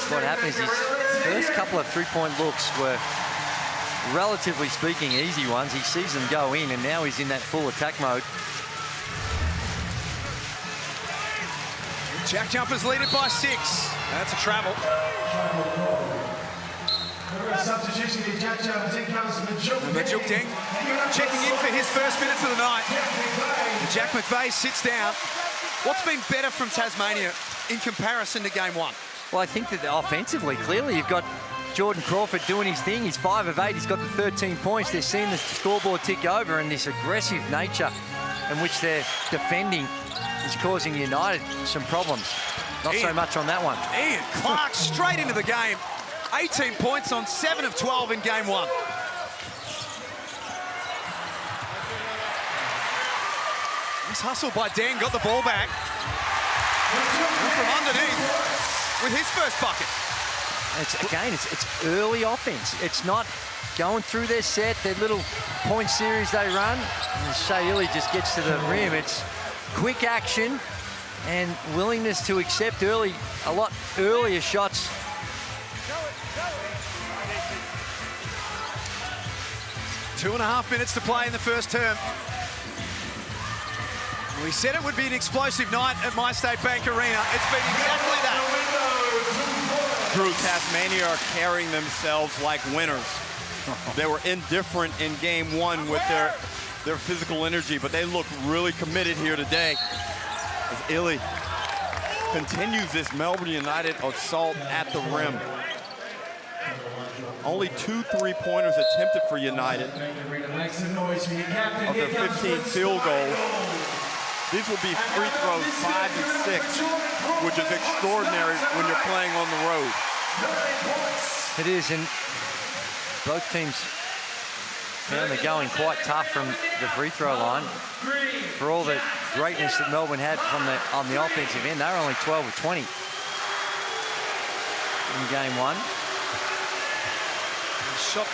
what happened is his first couple of three-point looks were, relatively speaking, easy ones. He sees them go in, and now he's in that full attack mode. JackJumpers lead it by 6. That's a travel. Substitution in JackJumpers. In comes Majuk Deng checking in for his first minutes of the night. And Jack McVeigh sits down. What's been better from Tasmania in comparison to game one? Well, I think that offensively, clearly, you've got Jordan Crawford doing his thing. He's 5 of 8. He's got the 13 points. They're seeing the scoreboard tick over, and this aggressive nature in which they're defending is causing United some problems. Not so much on that one. Ian Clark straight into the game. 18 points on 7 of 12 in game one. Nice hustle by Deng, got the ball back. And from underneath with his first bucket. It's early offense. It's not going through their set, their little point series they run. And Shea Illy just gets to the rim. It's quick action and willingness to accept a lot earlier shots. Two and a half minutes to play in the first term. We said it would be an explosive night at MyState Bank Arena. It's been exactly that. Drew, Tasmania are carrying themselves like winners. They were indifferent in game one with their physical energy, but they look really committed here today. As Illy continues this Melbourne United assault at the rim. Only 2 3-pointers attempted for United of their 15 field goals. These will be free throws 5 and 6, which is extraordinary when you're playing on the road. It is, and both teams found they're going quite tough from the free throw line. For all the greatness that Melbourne had on the offensive end, they were only 12 of 20 in game one. Shot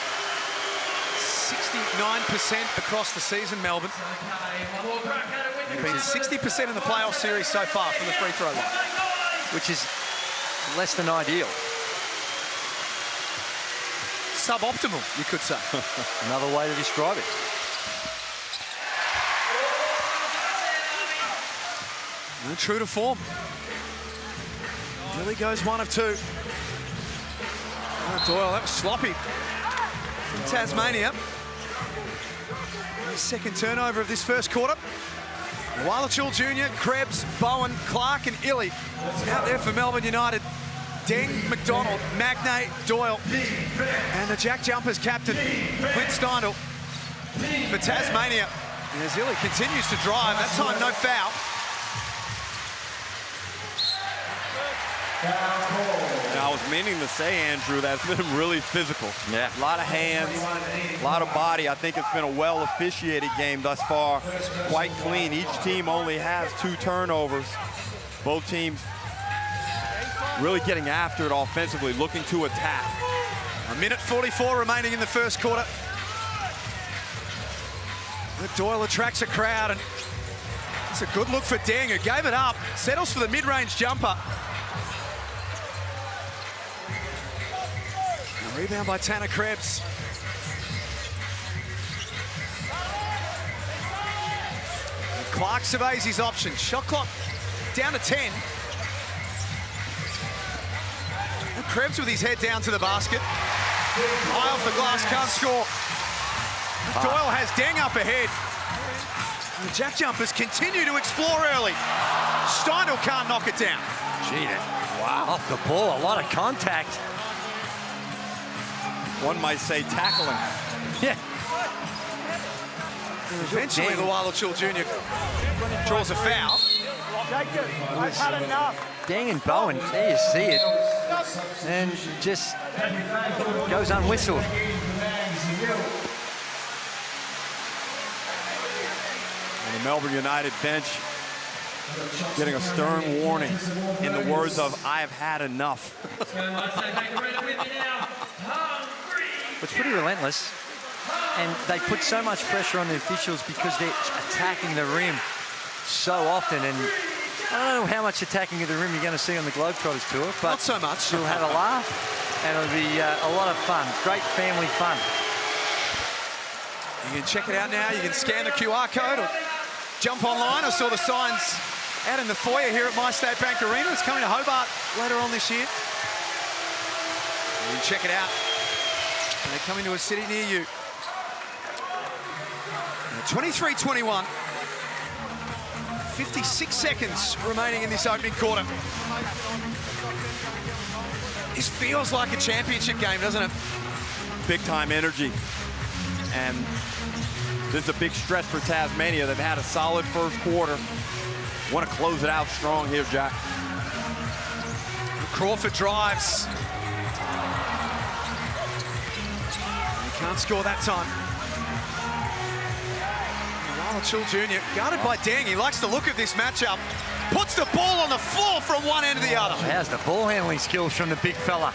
69% across the season, Melbourne. They've been 60% in the playoff series so far from the free throw line. Which is less than ideal. Suboptimal, you could say. Another way to describe it. And true to form. Really goes 1 of 2. Oh, Doyle, that was sloppy from Tasmania. The second turnover of this first quarter. Lual-Acuil Jr, Krebs, Bowen, Clark and Illy out there for Melbourne United. Deng, McDonald, Magnay, Doyle, and the JackJumpers captain, Clint Steindl for Tasmania. And as Illy continues to drive, that time no foul. Now, I was meaning to say, Andrew, that's been really physical. Yeah. A lot of hands, a lot of body. I think it's been a well-officiated game thus far. Quite clean. Each team only has 2 turnovers. Both teams really getting after it offensively, looking to attack. A minute 44 remaining in the first quarter. Doyle attracts a crowd, and it's a good look for Deng, who gave it up. Settles for the mid-range jumper. A rebound by Tanner Krebs. And Clark surveys his option. Shot clock down to 10. And Krebs with his head down to the basket. High off the glass, can't score. Doyle has Deng up ahead. The JackJumpers continue to explore early. Steindl can't knock it down. Gee, wow. Off the ball, a lot of contact. One might say tackling. Yeah. Eventually, Lual-Acuil Jr. draws a foul. I've had enough. Deng and Bowen, there you see it. And just goes unwhistled. And the Melbourne United bench getting a stern warning in the words of, I have had enough. It's pretty relentless. And they put so much pressure on the officials because they're attacking the rim so often. And I don't know how much attacking of the rim you're going to see on the Globetrotters tour, but not so much. You'll have a laugh, and it'll be a lot of fun. Great family fun. You can check it out now. You can scan the QR code or jump online. I saw the signs out in the foyer here at MyState Bank Arena. It's coming to Hobart later on this year. You can check it out. They're coming to a city near you. 23-21. 56 seconds remaining in this opening quarter. This feels like a championship game, doesn't it? Big time energy. And this is a big stretch for Tasmania. They've had a solid first quarter. Want to close it out strong here, Jack. Crawford drives. He can't score that time. Lual-Acuil Jr. guarded by Deng. He likes the look of this matchup. Puts the ball on the floor from one end to the other. How's the ball handling skills from the big fella?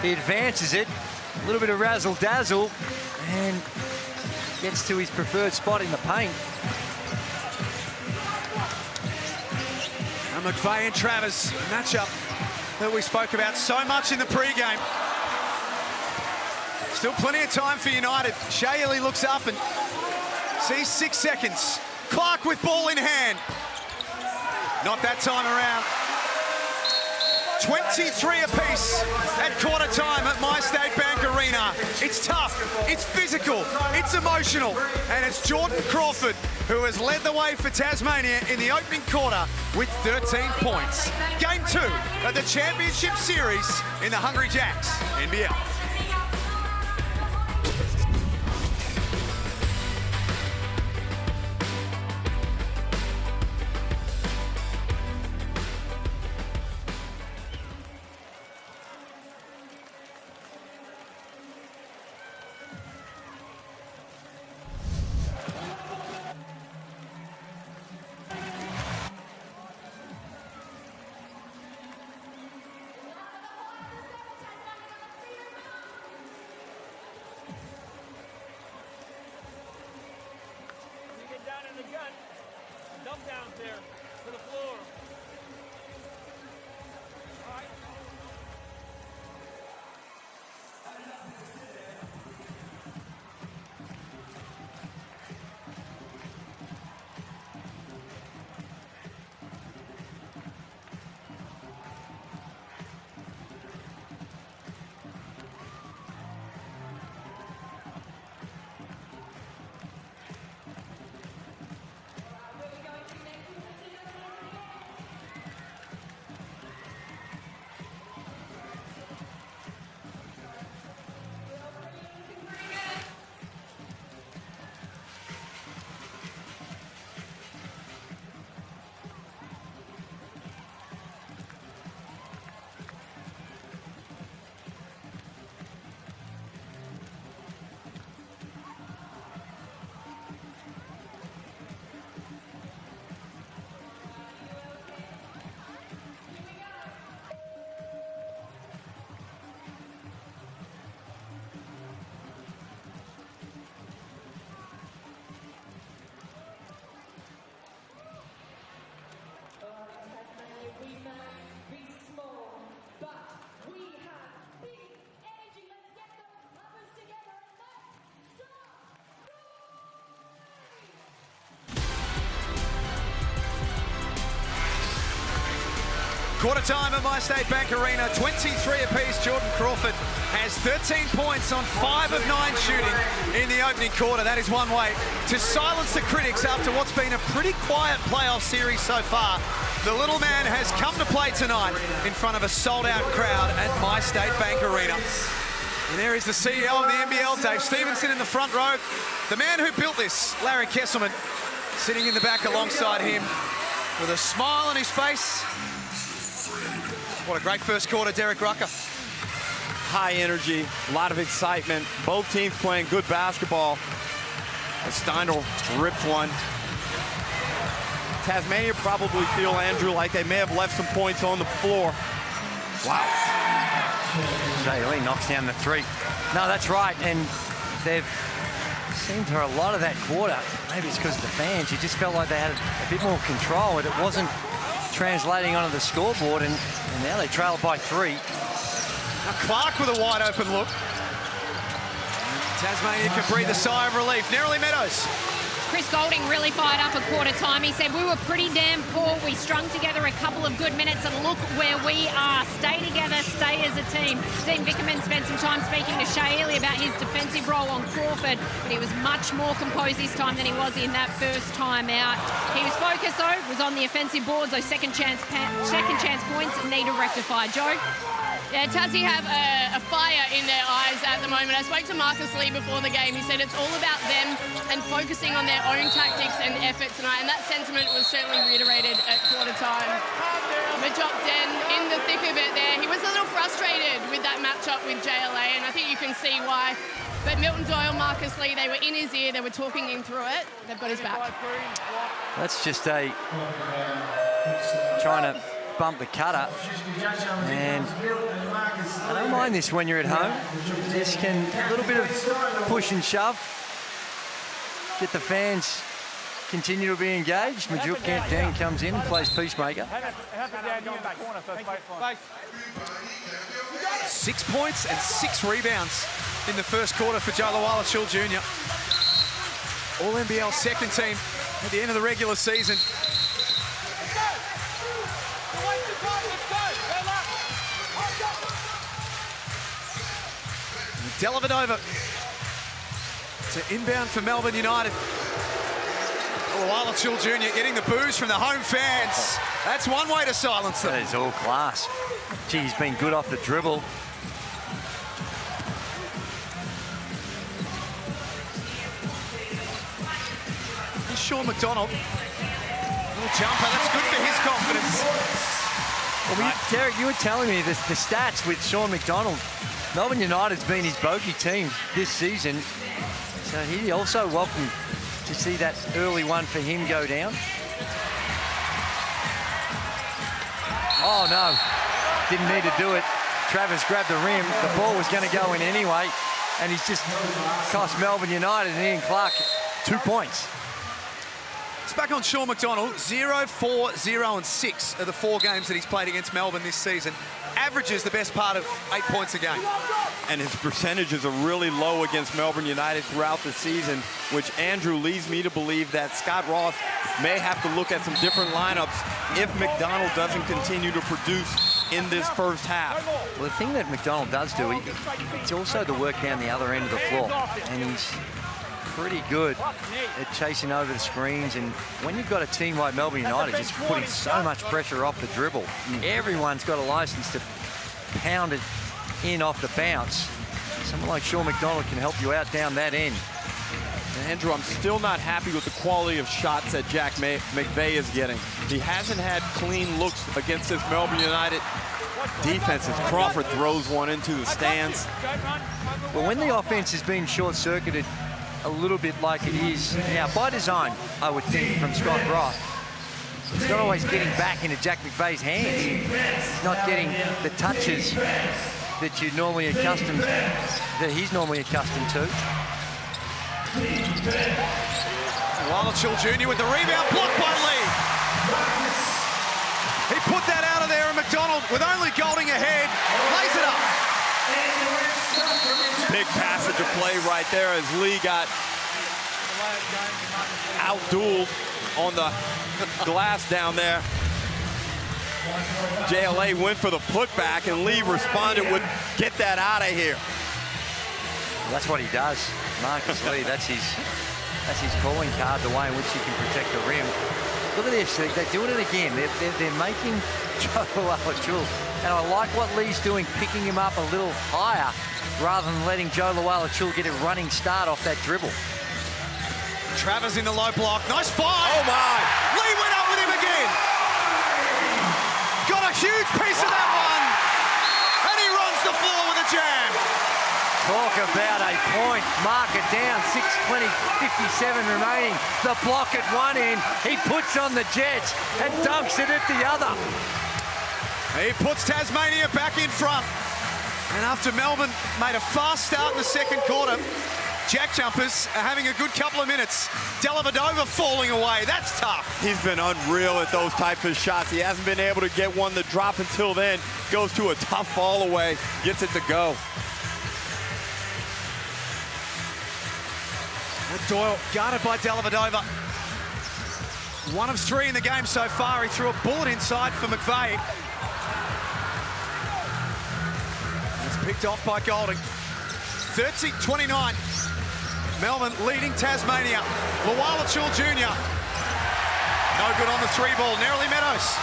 He advances it. A little bit of razzle-dazzle. And gets to his preferred spot in the paint. And McVeigh and Travers, a matchup that we spoke about so much in the pre-game. Still plenty of time for United. Shaylee looks up and sees 6 seconds. Clark with ball in hand. Not that time around. 23 apiece at quarter time at MyState Bank Arena. It's tough, it's physical, it's emotional, and it's Jordan Crawford who has led the way for Tasmania in the opening quarter with 13 points. Game 2 of the Championship Series in the Hungry Jacks NBL. Quarter time at My State Bank Arena, 23 apiece. Jordan Crawford has 13 points on 5 of 9 shooting in the opening quarter. That is one way to silence the critics after what's been a pretty quiet playoff series so far. The little man has come to play tonight in front of a sold-out crowd at My State Bank Arena. And there is the CEO of the NBL, Dave Stevenson, in the front row. The man who built this, Larry Kesselman, sitting in the back alongside him with a smile on his face. What a great first quarter, Derek Rucker. High energy, a lot of excitement. Both teams playing good basketball. Steindl ripped one. Tasmania probably feel, Andrew, like they may have left some points on the floor. Wow. Lee knocks down the three. No, that's right. And they've seemed for a lot of that quarter, maybe it's because of the fans, you just felt like they had a bit more control and it wasn't translating onto the scoreboard, and now they trail by 3. Now Clark with a wide open look. Tasmania can breathe a sigh of relief. Nerily Meadows. Chris Goulding really fired up at quarter time. He said, we were pretty damn poor. We strung together a couple of good minutes and look where we are. Stay together, stay as a team. Dean Vickerman spent some time speaking to Shea Ely about his defensive role on Crawford, but he was much more composed this time than he was in that first time out. He was focused, though, was on the offensive boards. Those second chance points need to rectify. Joe? Yeah, Tassie have a fire in their eyes at the moment. I spoke to Marcus Lee before the game. He said it's all about them and focusing on their own tactics and effort tonight, and that sentiment was certainly reiterated at quarter time. Majop Den in the thick of it there. He was a little frustrated with that matchup with JLA, and I think you can see why. But Milton Doyle, Marcus Lee, they were in his ear. They were talking him through it. They've got his back. That's just trying to bump the cutter, and I don't mind this when you're at home. This can, a little bit of push and shove, get the fans continue to be engaged. Majuk Dan comes in and plays peacemaker. 6 points and 6 rebounds in the first quarter for Joe Lual-Acuil Jr. All NBL second team at the end of the regular season. Dellavedova to inbound for Melbourne United. Lual-Acuil Jr. getting the boos from the home fans. That's one way to silence them. That is all class. Gee, he's been good off the dribble. And Sean McDonald. Little jumper, that's good for his confidence. Well, Derek, you were telling me the stats with Sean McDonald. Melbourne United's been his bogey team this season, so he also welcomed to see that early one for him go down. Oh, no. Didn't need to do it. Travis grabbed the rim. The ball was going to go in anyway, and he's just cost Melbourne United and Ian Clark 2 points. It's back on Sean McDonald. 0, 4, 0, and 6 are the 4 games that he's played against Melbourne this season. Averages the best part of 8 points a game. And his percentages are really low against Melbourne United throughout the season, which, Andrew, leads me to believe that Scott Roth may have to look at some different lineups if McDonald doesn't continue to produce in this first half. Well, the thing that McDonald does do, it's also the work down the other end of the floor, and he's pretty good at chasing over the screens. And when you've got a team like Melbourne United just putting so much pressure off the dribble, everyone's got a license to pound it in off the bounce. Someone like Sean McDonald can help you out down that end. Andrew, I'm still not happy with the quality of shots that Jack McVeigh is getting. He hasn't had clean looks against this Melbourne United defense as Crawford throws one into the stands. Well, when the offense has been short-circuited a little bit like it is now, by design, I would think, from Scott Roth, it's not always getting back into Jack McVeigh's hands. He's not getting the touches that you're normally accustomed, that he's normally accustomed to. Lual-Acuil Jr. with the rebound, blocked by Lee. He put that out of there, and McDonald, with only Goulding ahead, lays it up. Big passage of play right there as Lee got out-dueled on the glass down there. JLA went for the putback, and Lee responded with, get that out of here. Well, that's what he does, Marcus Lee. That's his calling card, the way in which he can protect the rim. Look at this, they're doing it again. They're making Joe Lual-Acuil, and I like what Lee's doing, picking him up a little higher rather than letting Joe Lual-Acuil get a running start off that dribble. Travers in the low block. Nice fire. Oh, my. Lee went up with him again. Got a huge piece of that one. And he runs the floor with a jam. Talk about a point. Mark it down. 6:20, 57 remaining. The block at one end. He puts on the Jets and dunks it at the other. He puts Tasmania back in front. And after Melbourne made a fast start in the second quarter, JackJumpers are having a good couple of minutes. Dellavedova falling away. That's tough. He's been unreal at those types of shots. He hasn't been able to get one to drop until then. Goes to a tough fall away. Gets it to go. Doyle guarded by Dellavedova. 1 of 3 in the game so far. He threw a bullet inside for McVeigh. It's picked off by Goulding. 30-29. Melbourne leading Tasmania. Lual-Acuil Jr. No good on the 3 ball. Narrowly Meadows.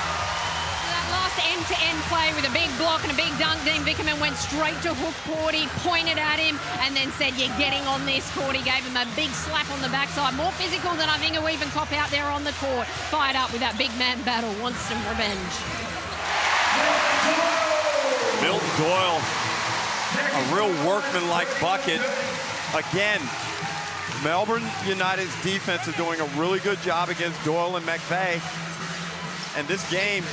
That last end-to-end play with a big block and a big dunk. Dean Vickerman went straight to hook court. He pointed at him and then said, you're getting on this court. He gave him a big slap on the backside. More physical than I think he'll even cop out there on the court. Fired up with that big man battle. Wants some revenge. Milton Doyle, a real workman-like bucket. Again, Melbourne United's defense is doing a really good job against Doyle and McVeigh. And this game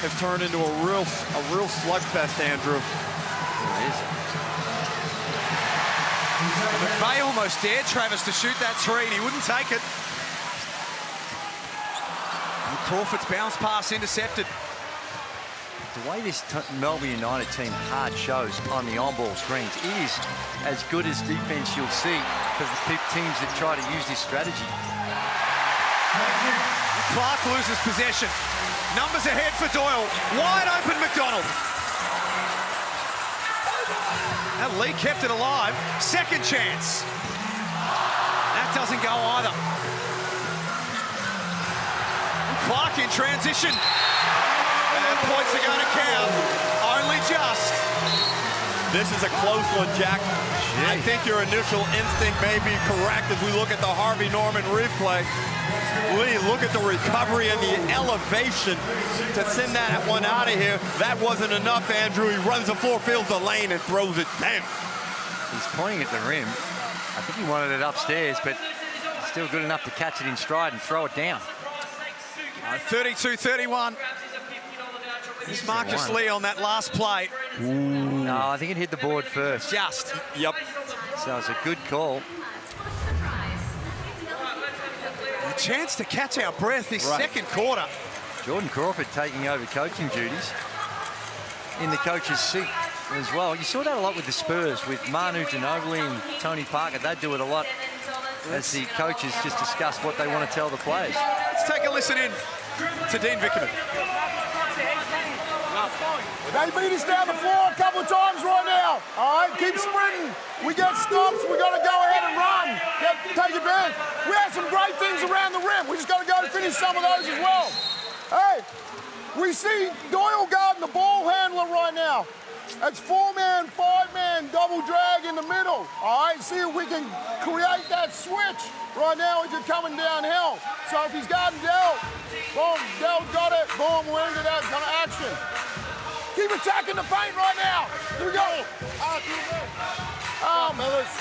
has turned into a real slugfest, Andrew. It is. McVeigh almost dared Travers to shoot that 3 and he wouldn't take it. And Crawford's bounce pass intercepted. The way this Melbourne United team hard shows on the on-ball screens, it is as good as defense you'll see for the teams that try to use this strategy. Clark loses possession. Numbers ahead for Doyle. Wide open McDonald. And Lee kept it alive. Second chance. That doesn't go either. Clark in transition. And points are going to count. Only just. This is a close one, Jack. I think your initial instinct may be correct as we look at the Harvey Norman replay. Lee, look at the recovery and the elevation to send that one out of here. That wasn't enough, Andrew. He runs the floor, fills the lane, and throws it down. He's pointing at the rim. I think he wanted it upstairs, but still good enough to catch it in stride and throw it down. 32-31. It's Marcus Lee on that last play. No, I think it hit the board first. Just. Yep. So it's a good call. A chance to catch our breath this second quarter. Jordan Crawford taking over coaching duties in the coach's seat as well. You saw that a lot with the Spurs, with Manu Ginobili and Tony Parker. They do it a lot as the coaches just discuss what they want to tell the players. Let's take a listen in to Dean Vickerman. They beat us down the floor a couple of times right now. All right, keep sprinting. We get stops. We got to go ahead and run. Take advantage. We had some great things around the rim. We just got to go and finish some of those as well. Hey, we see Doyle guarding the ball handler right now. It's 4-man, 5-man, double drag in the middle. All right, see if we can create that switch right now as you're coming downhill. So if he's guarding Dell, boom, Dell got it, boom, we're into that kind of action. Keep attacking the paint right now. Here we go.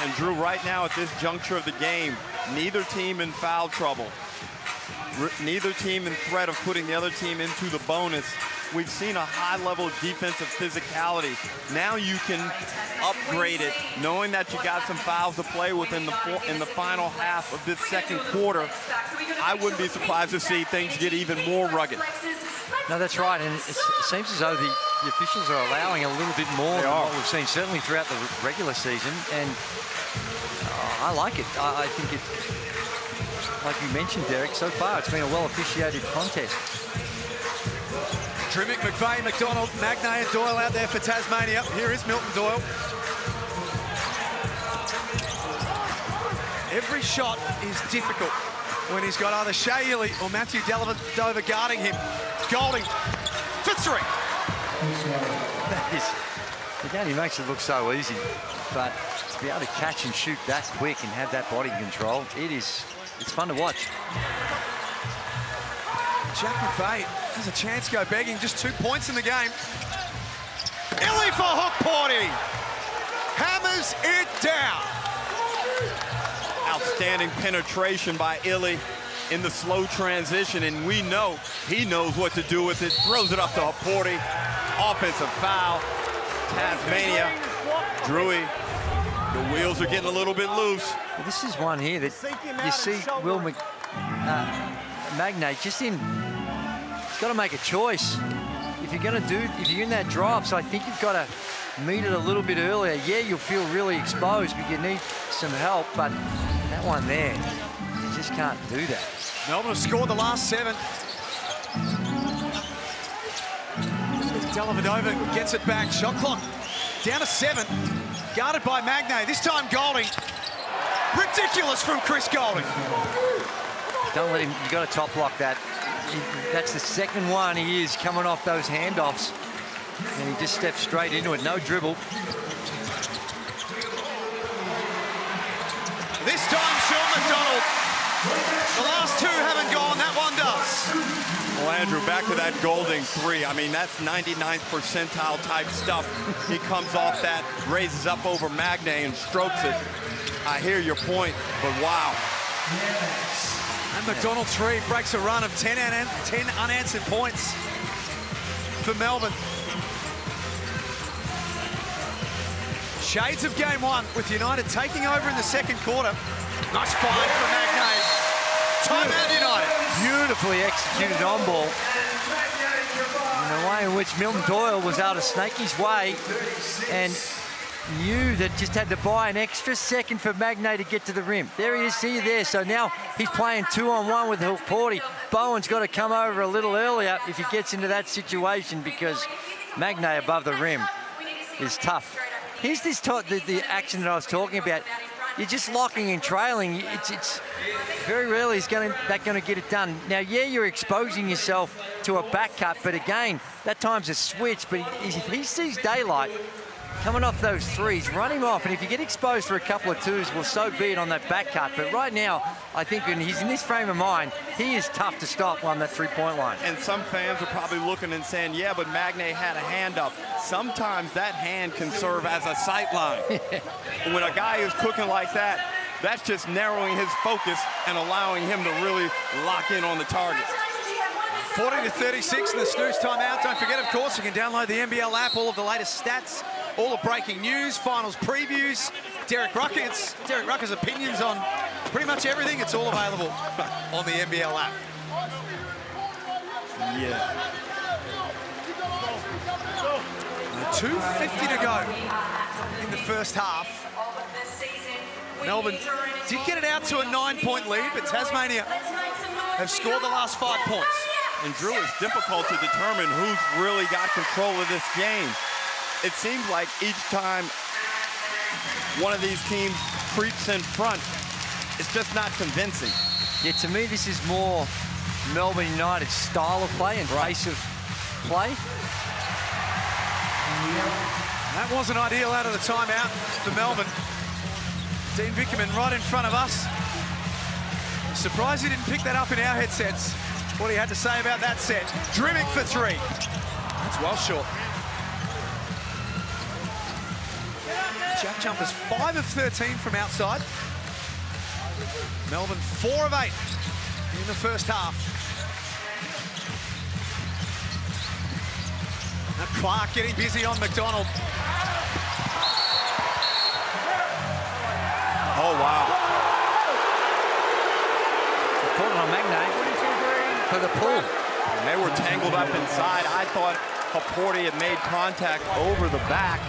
And Drew, right now at this juncture of the game, neither team in foul trouble. Neither team in threat of putting the other team into the bonus. We've seen a high level of defensive physicality. Now you can upgrade it, knowing that you got some fouls to play with in the final half of this second quarter. I wouldn't be surprised to see things get even more rugged. No, that's right, and it seems as though the officials are allowing a little bit more than what we've seen, certainly throughout the regular season, and I like it. I think it, like you mentioned, Derek, so far it's been a well-officiated contest. Trimmick, McVeigh, McDonald, Magnay and Doyle out there for Tasmania. Here is Milton Doyle. Every shot is difficult when he's got either Shea Ely or Matthew Dellavedova guarding him. Goulding for three. Again, he makes it look so easy, but to be able to catch and shoot that quick and have that body control, it's fun to watch. Jack McVeigh has a chance to go begging, just 2 points in the game. Ely for hook party. Hammers it down. Outstanding penetration by Ely in the slow transition, and we know he knows what to do with it. Throws it up to Haporti. Offensive foul. Tasmania. Drewy. The wheels are getting a little bit loose. Well, this is one here that you see Will Magnay just in. He's got to make a choice. If you're in that drive, so I think you've got to meet it a little bit earlier. Yeah, you'll feel really exposed, but you need some help. But that one there, you just can't do that. Melbourne have scored the last 7. Dellavedova gets it back. Shot clock down to 7. Guarded by Magnay. This time Goulding. Ridiculous from Chris Goulding. Don't let him. You got to top block that. That's the second one he is coming off those handoffs, and he just steps straight into it. No dribble. This time, Sean McDonald. The last 2 haven't gone. That one does. Well, Andrew, back to that Goulding 3. I mean, that's 99th percentile type stuff. He comes off that, raises up over Magnay and strokes it. I hear your point, but wow. And McDonald 3 breaks a run of 10 unanswered points for Melbourne. Shades of game 1 with United taking over in the second quarter. Nice find from Magnay. Timeout United. Beautifully executed on ball. In a way in which Milton Doyle was able to snake his way and knew that just had to buy an extra second for Magnay to get to the rim. There he is, see you there. So now he's playing 2-on-1 with Haporti. Bowen's got to come over a little earlier if he gets into that situation, because Magnay above the rim is tough. Here's this the action that I was talking about. You're just locking and trailing. It's very rarely is going to get it done. Now, yeah, you're exposing yourself to a back cut, but again, that time's a switch. But if he sees daylight coming off those threes, run him off. And if you get exposed for a couple of twos, well, so be it on that back cut. But right now, I think when he's in this frame of mind, he is tough to stop on that three-point line. And some fans are probably looking and saying, yeah, but Magnay had a hand up. Sometimes that hand can serve as a sight line. When a guy is cooking like that, that's just narrowing his focus and allowing him to really lock in on the target. 40-36 in the snooze timeout. Don't forget, of course, you can download the NBL app, all of the latest stats, all the breaking news, finals previews, Derek Rucker's opinions on pretty much everything. It's all available on the NBL app. Yeah. 2:50 to go in the first half. Melbourne did get it out to a 9-point lead, but Tasmania have scored the last 5 points. And Drew, it's difficult to determine who's really got control of this game. It seems like each time one of these teams creeps in front, it's just not convincing. Yeah, to me, this is more Melbourne United's style of play and pace of play. That wasn't ideal out of the timeout for Melbourne. Dean Vickerman right in front of us. Surprised he didn't pick that up in our headsets. What he had to say about that set. Drimmick for 3. That's well short. JackJumpers 5 of 13 from outside. Melbourne 4 of 8 in the first half. Now Clark getting busy on McDonald. Oh, wow. Caught on Magnay for the pull. And they were tangled up inside. I thought Haporti had made contact over the back.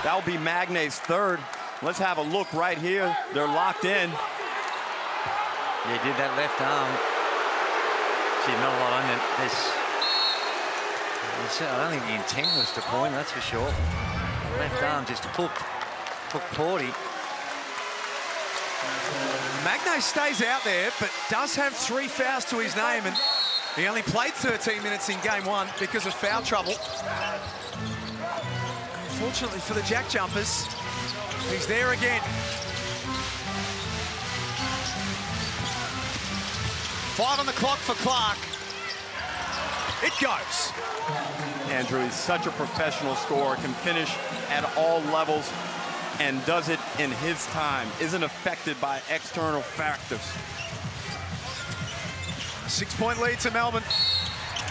That'll be Magnay's 3rd. Let's have a look right here. They're locked in. Yeah, did that left arm. Gee, not a lot on it. I don't think the intent was to point, that's for sure. Left arm just hooked Porty. Magnay stays out there, but does have 3 fouls to his name, and he only played 13 minutes in game 1 because of foul trouble. Unfortunately for the JackJumpers, he's there again. 5 on the clock for Clark. It goes. Andrew, he's such a professional scorer, can finish at all levels and does it in his time, isn't affected by external factors. 6-point lead to Melbourne.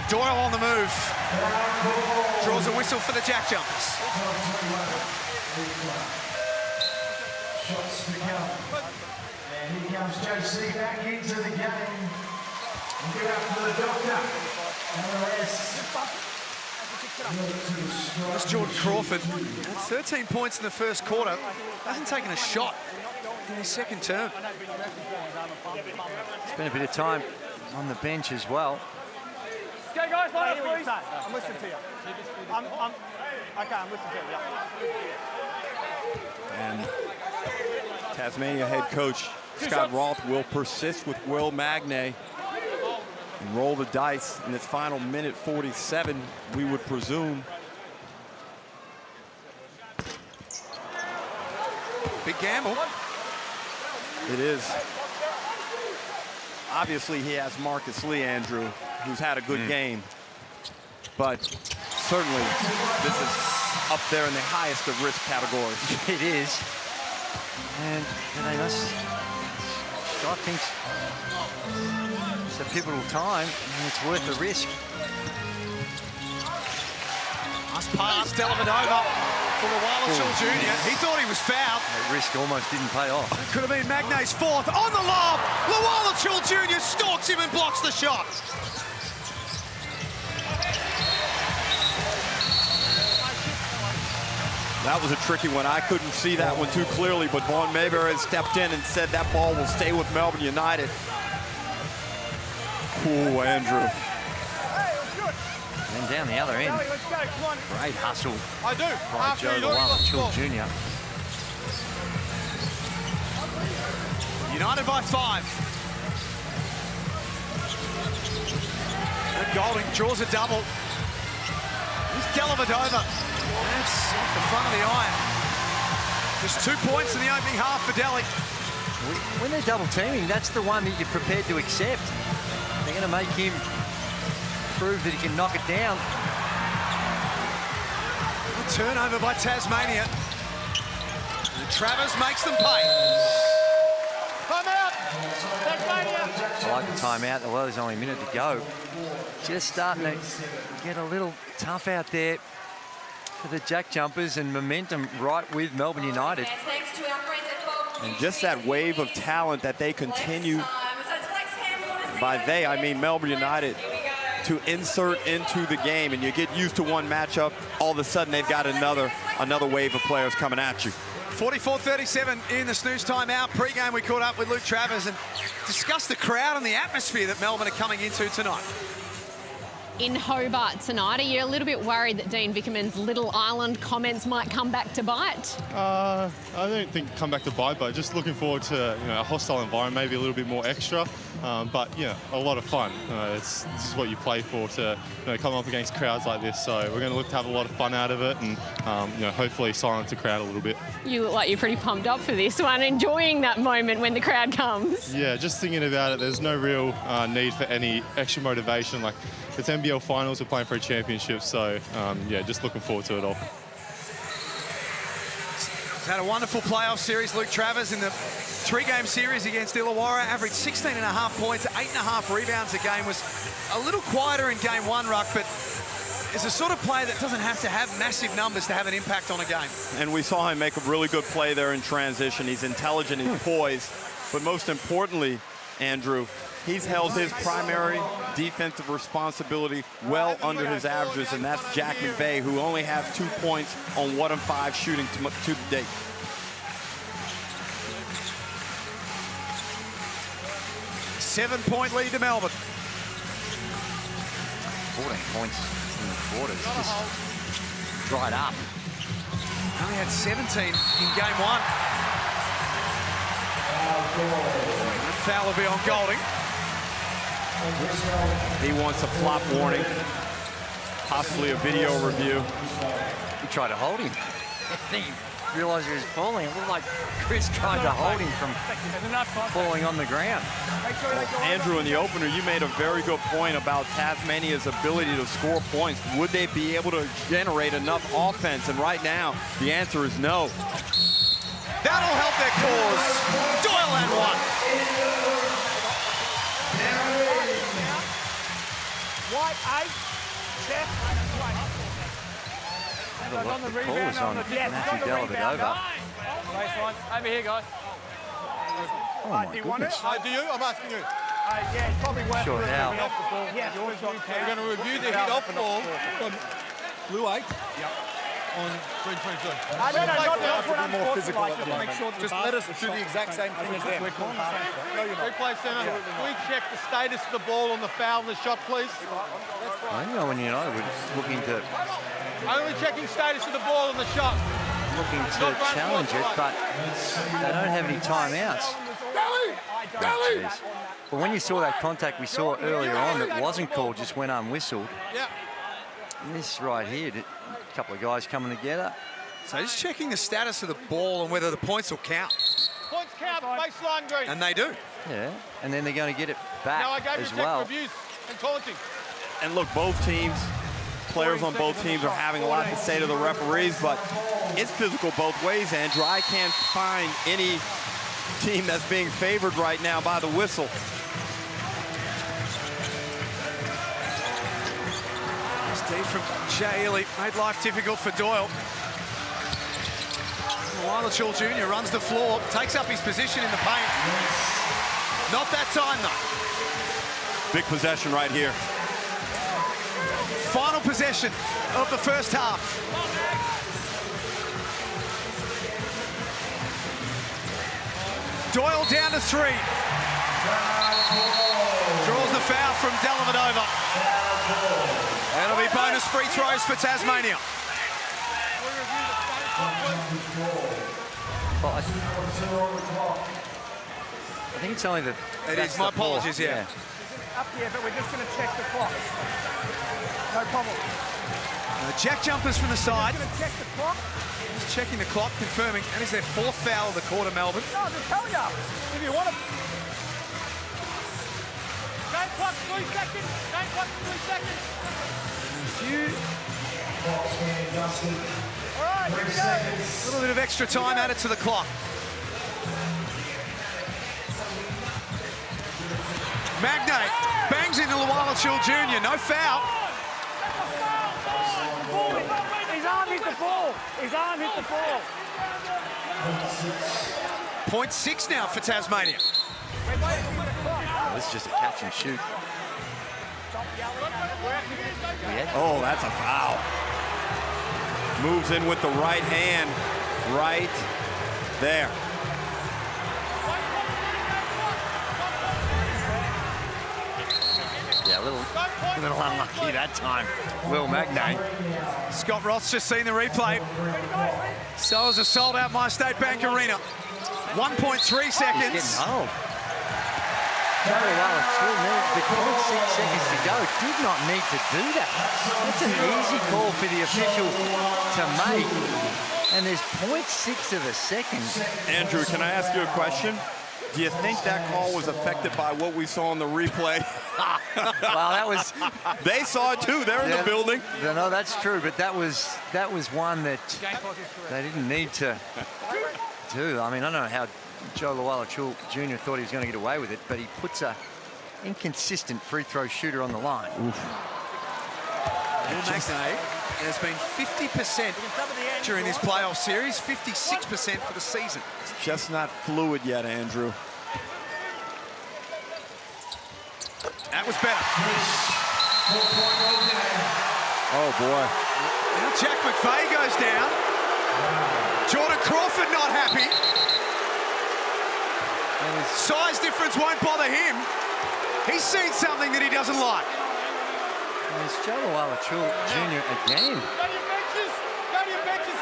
Doyle on the move. Draws a whistle for the JackJumpers. Shots to come. And here comes JC back into the game. And get up to the doctor. And the rest. That's Jordan Crawford. That's 13 points in the first quarter. Hasn't taken a shot in his second term. Spent a bit of time on the bench as well. Okay, guys, line up, please. I'm listening to you. I'm listening to you, yeah. And Tasmania head coach Scott Roth will persist with Will Magnay and roll the dice in its final minute 47, we would presume. Big gamble. It is. Obviously, he has Marcus Lee, Andrew, who's had a good game. But certainly, this is up there in the highest of risk categories. It is. And they must, Scott thinks it's a pivotal time and it's worth the risk. Nice pass, Dellavedova for Lual-Acuil Jr. He thought he was fouled. That risk almost didn't pay off. It could have been Magnay's 4th. On the lob, Lual-Acuil Jr. stalks him and blocks the shot. That was a tricky one. I couldn't see that one too clearly, but Vaughn Mayberry has stepped in and said that ball will stay with Melbourne United. Ooh, Andrew. And down the other end. Great hustle by Joe Lual-Acuil Jr. United by 5. And Goulding draws a double. Here's Dellavedova. That's off the front of the iron. Just 2 points in the opening half for Delhi. When they're double teaming, that's the one that you're prepared to accept. They're going to make him prove that he can knock it down. A turnover by Tasmania. And Travers makes them pay. Come out! Tasmania! I like the timeout, although there's only a minute to go. Just starting to get a little tough out there for the JackJumpers, and momentum right with Melbourne United. And just that wave of talent that they continue, by they, I mean Melbourne United, to insert into the game. And you get used to one matchup, all of a sudden they've got another wave of players coming at you. 44-37 in the snooze timeout. Pre-game, we caught up with Luke Travers and discussed the crowd and the atmosphere that Melbourne are coming into tonight. In Hobart tonight, are you a little bit worried that Dean Vickerman's Little Island comments might come back to bite? I don't think come back to bite, but just looking forward to a hostile environment, maybe a little bit more extra, but a lot of fun. This is what you play for, to come up against crowds like this. So we're going to look to have a lot of fun out of it, and hopefully silence the crowd a little bit. You look like you're pretty pumped up for this one, enjoying that moment when the crowd comes. Yeah, just thinking about it. There's no real need for any extra motivation. Like, it's NBL finals, we're playing for a championship, so just looking forward to it all. He's had a wonderful playoff series, Luke Travers, in the 3-game series against Illawarra, averaged 16.5 points, 8.5 rebounds a game. Was a little quieter in game 1, Ruck, but is the sort of player that doesn't have to have massive numbers to have an impact on a game. And we saw him make a really good play there in transition. He's intelligent, he's poised, but most importantly, Andrew, he's held his primary defensive responsibility well under his averages, and that's Jack McVeigh, who only has 2 points on 1 of 5 shooting to date. Seven-point lead to Melbourne. 14 points in the quarters. Just dried up. Only had 17 in game one. Foul will be on Goulding. He wants a flop warning, possibly a video review. He tried to hold him. I think he realised he was falling. It looked like Chris tried to hold him from falling on the ground. Andrew, in the opener, you made a very good point about Tasmania's ability to score points. Would they be able to generate enough offense? And right now, the answer is no. That'll help their cause. Doyle and one. White 8, Jeff. On the rebound on Matthew Dellavedova. Over here, guys. Oh my goodness. Do you? I'm asking you. Yeah, it's probably worth Sure, how? off the ball. Yeah, we're going to review the hit off ball from Blue 8. Yep. On 322. Be more physical at the moment. Just let us do the exact same thing as them. Replay center. We check the status of the ball on the foul and the shot, please. I know when United were just looking to checking status of the ball and the shot. Looking to challenge it, but they don't have any timeouts. Jeez. But when you saw that contact we saw earlier on that wasn't called, just went unwhistled. Yeah. And this right here, a couple of guys coming together. So just checking the status of the ball and whether the points will count. Points count, baseline green. And they do. Yeah, and then they're going to get it back as well. Reviews and taunting. And look, both teams, players on both teams are having a lot to say to the referees, but it's physical both ways, Andrew. I can't find any team that's being favored right now by the whistle. Steve from Jay Ely made life difficult for Doyle. Lual-Acuil Jr. runs the floor, takes up his position in the paint. Not that time, though. Big possession right here. Final possession of the first half. Doyle down to 3. Draws the foul from Dellavedova. That'll be bonus free throws for Tasmania. I think it's only the... It is, my apologies, yeah. Up here, but we're just going to check the clock. No problem. JackJumpers from the side. We're going to check the clock. Just checking the clock, confirming. That is their 4th foul of the quarter, Melbourne. No, I'm just telling you. If you want to... Game clock, 3 seconds. Game clock, 3 seconds. A few... All right, here we go. A little bit of extra time added to the clock. Magnate bangs into Lual-Acuil Jr. No foul. His arm hit the ball. His arm hit the ball. Point 6 now for Tasmania. This is just a catch and shoot. Oh, that's a foul. Moves in with the right hand, right there. Yeah, a little unlucky that time. Will Magnate. Scott Roth's just seen the replay. So is a sold-out My State Bank Arena. 1.3 seconds. He's getting home. Very well, the 0.6 seconds to go. Did not need to do that. That's an easy call for the official to make. And there's 0.6 of a second. Andrew, can I ask you a question? Do you think that call was affected by what we saw in the replay? Well, that was... They saw it too. They're in the building. No, that's true. But that was one that they didn't need to do. I mean, I don't know how Joe Lual-Acuil Jr. thought he was going to get away with it, but he puts a inconsistent free throw shooter on the line. Magnate has been 50% during this playoff series, 56% for the season. It's just not fluid yet, Andrew. That was better. Oh, boy. Now Jack McVeigh goes down. Jordan Crawford not happy. Size difference won't bother him. He's seen something that he doesn't like. And it's Lual-Acuil Jr. again. Go to your benches! Go to your benches!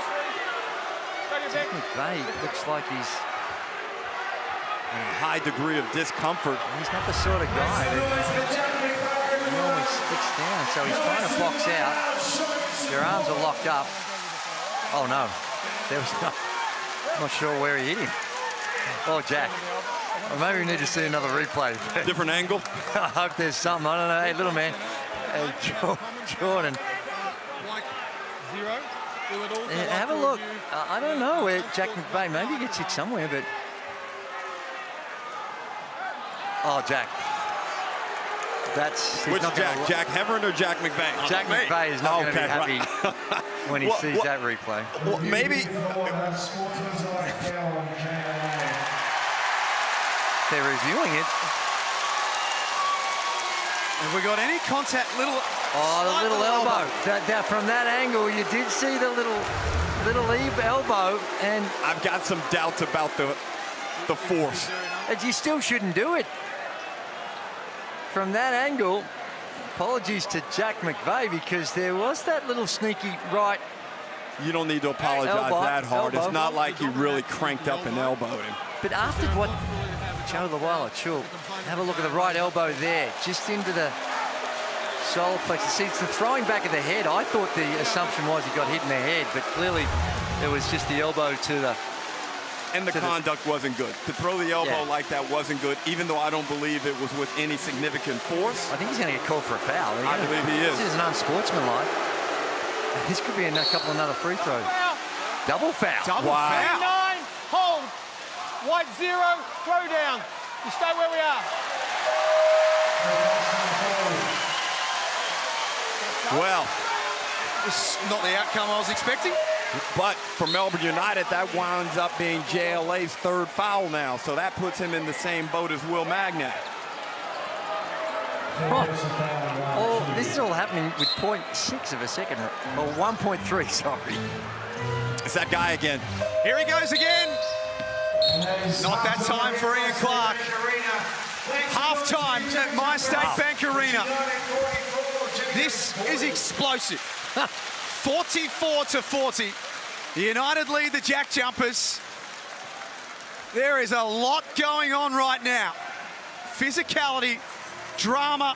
Go to your benches! McVeigh looks like he's in a high degree of discomfort. He's not the sort of guy that normally sticks down, so he's trying to box out. Their arms are locked up. Oh no, there was no, I'm not sure where he hit him. Oh, Jack. Well, maybe we need to see another replay. Different angle? I hope there's something. I don't know. Hey, little man. Hey, Jordan. Zero. Have a look. I don't know where Jack McVeigh, maybe he gets hit somewhere, but... Oh, Jack. That's... Which Jack? Jack Heverin or Jack McVeigh? Jack McVeigh is not going to be happy when he sees that replay. Well, maybe... They're reviewing it. Have we got any contact? Oh, the little elbow. From that angle, you did see the little elbow, and I've got some doubts about the force. And you still shouldn't do it. From that angle, apologies to Jack McVeigh, because there was that little sneaky right. You don't need to apologize that hard. It's not like he really cranked up and elbowed him. But after what Joe Lual-Acuil, have a look at the right elbow there, just into the solar plexus. See, it's the throwing back of the head. I thought the assumption was he got hit in the head, but clearly it was just the elbow to the... And the conduct wasn't good. To throw the elbow like that wasn't good, even though I don't believe it was with any significant force. I think he's going to get called for a foul. I believe he is. This is an unsportsmanlike. This could be a couple of another free throws. Double foul. Double foul. 9, hold. White 0, throw down. You stay where we are. Well, this is not the outcome I was expecting. But for Melbourne United, that winds up being JLA's third foul now. So that puts him in the same boat as Will Magnay. Oh, this is all happening with 0.6 of a second. Or 1.3, sorry. It's that guy again. Here he goes again. Not that time for Ian Clark. Half-time at My State Bank Arena. This is explosive. 44-40. The United lead the JackJumpers. There is a lot going on right now. Physicality, drama.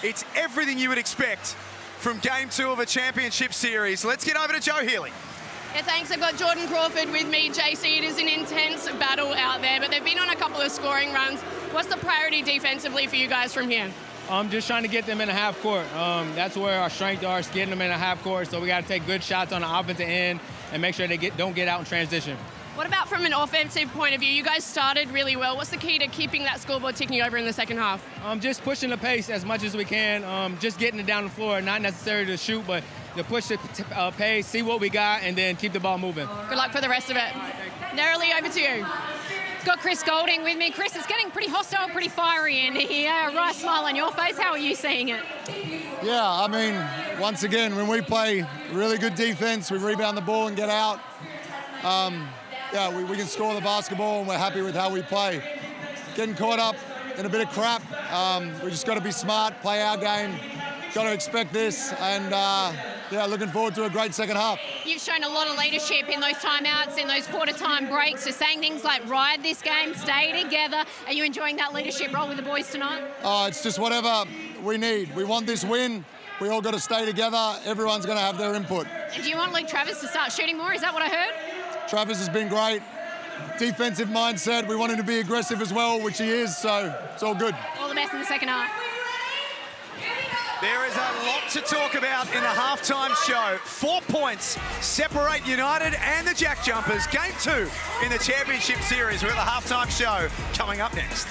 It's everything you would expect from Game 2 of a championship series. Let's get over to Joe Healy. Yeah, thanks. I've got Jordan Crawford with me. JC, it is an intense battle out there, but they've been on a couple of scoring runs. What's the priority defensively for you guys from here? Just trying to get them in the half court. That's where our strength are, getting them in the half court. So we got to take good shots on the offensive end and make sure they don't get out in transition. What about from an offensive point of view? You guys started really well. What's the key to keeping that scoreboard ticking over in the second half? Just pushing the pace as much as we can. Just getting it down the floor, not necessarily to shoot, but to push the pace, see what we got, and then keep the ball moving. Good luck for the rest of it. Narrowly, over to you. Got Chris Goulding with me. Chris, it's getting pretty hostile, pretty fiery in here. A right smile on your face. How are you seeing it? Yeah, I mean, once again, when we play really good defense, we rebound the ball and get out. Yeah, we can score the basketball, and we're happy with how we play. Getting caught up in a bit of crap. We just got to be smart, play our game. Got to expect this, and yeah, looking forward to a great second half. You've shown a lot of leadership in those timeouts, in those quarter-time breaks, just saying things like ride this game, stay together. Are you enjoying that leadership role with the boys tonight? It's just whatever we need. We want this win. We all got to stay together. Everyone's going to have their input. And do you want Luke Travis to start shooting more? Is that what I heard? Travis has been great. Defensive mindset. We want him to be aggressive as well, which he is, so it's all good. All the best in the second half. There is a lot to talk about in the halftime show. 4 points separate United and the JackJumpers. Game 2 in the championship series. We're at the halftime show coming up next.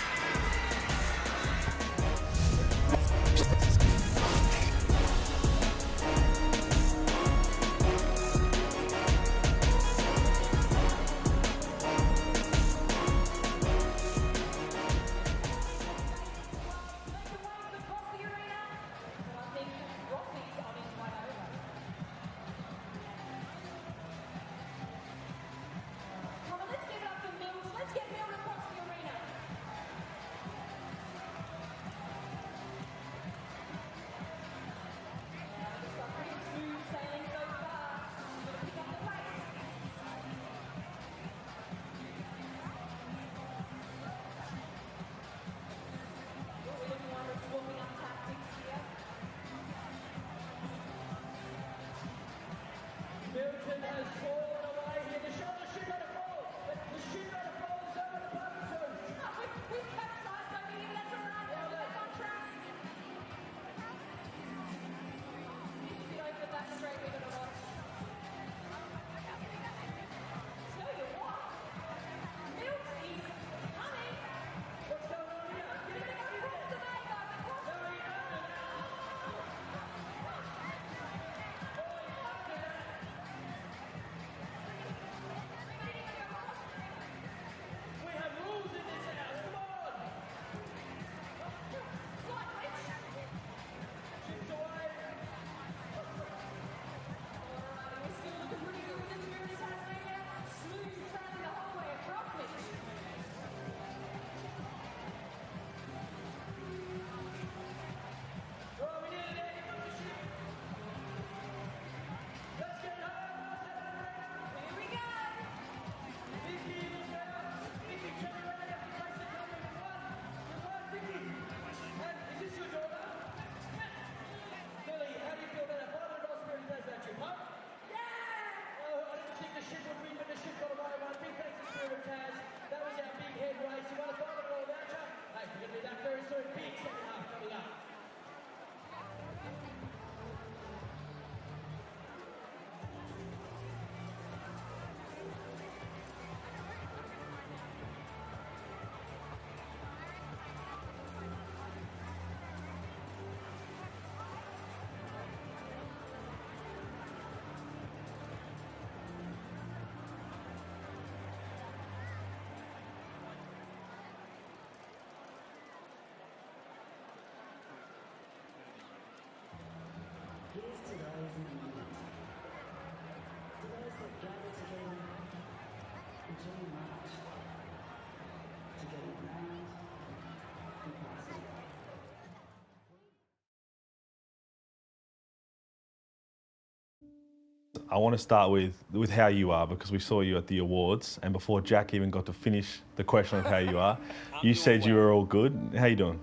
I want to start with how you are, because we saw you at the awards, and before Jack even got to finish the question of how you are, you said you were all good. How you doing?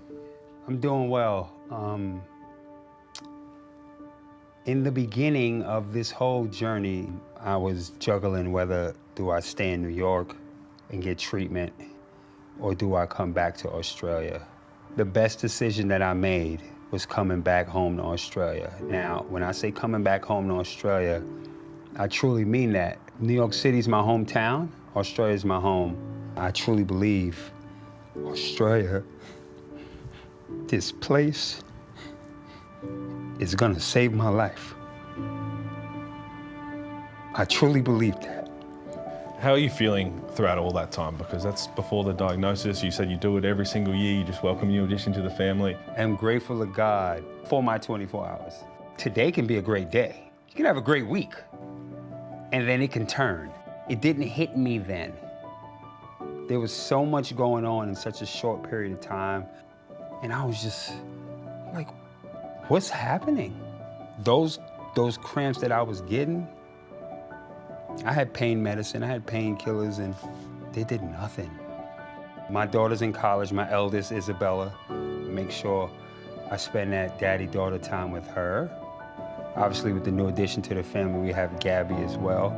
I'm doing well. In the beginning of this whole journey, I was juggling whether do I stay in New York and get treatment, or do I come back to Australia? The best decision that I made was coming back home to Australia. Now, when I say coming back home to Australia, I truly mean that. New York City's my hometown, Australia's my home. I truly believe Australia, this place, is gonna save my life. I truly believe that. How are you feeling throughout all that time? Because that's before the diagnosis. You said you do it every single year. You just welcome new addition to the family. I'm grateful to God for my 24 hours. Today can be a great day. You can have a great week, and then it can turn. It didn't hit me then. There was so much going on in such a short period of time, and I was just like, what's happening? Those cramps that I was getting, I had pain medicine, I had painkillers, and they did nothing. My daughter's in college, my eldest, Isabella. Make sure I spend that daddy-daughter time with her. Obviously, with the new addition to the family, we have Gabby as well.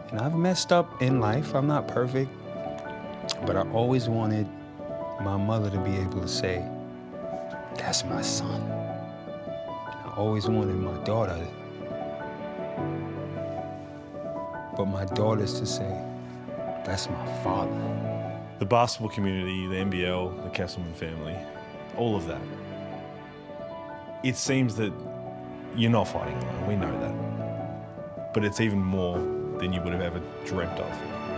And I've messed up in life, I'm not perfect, but I always wanted my mother to be able to say, that's my son. I always wanted my daughter, but my daughters to say, that's my father. The basketball community, the NBL, the Kesselman family, all of that. It seems that you're not fighting alone, we know that. But it's even more than you would have ever dreamt of.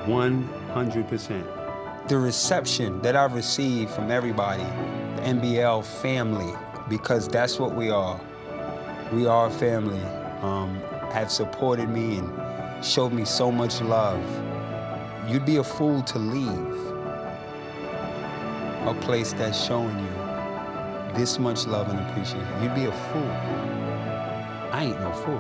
100%. The reception that I've received from everybody, the NBL family, because that's what we are. We are a family, have supported me and showed me so much love. You'd be a fool to leave a place that's showing you this much love and appreciation. You'd be a fool. I ain't no fool.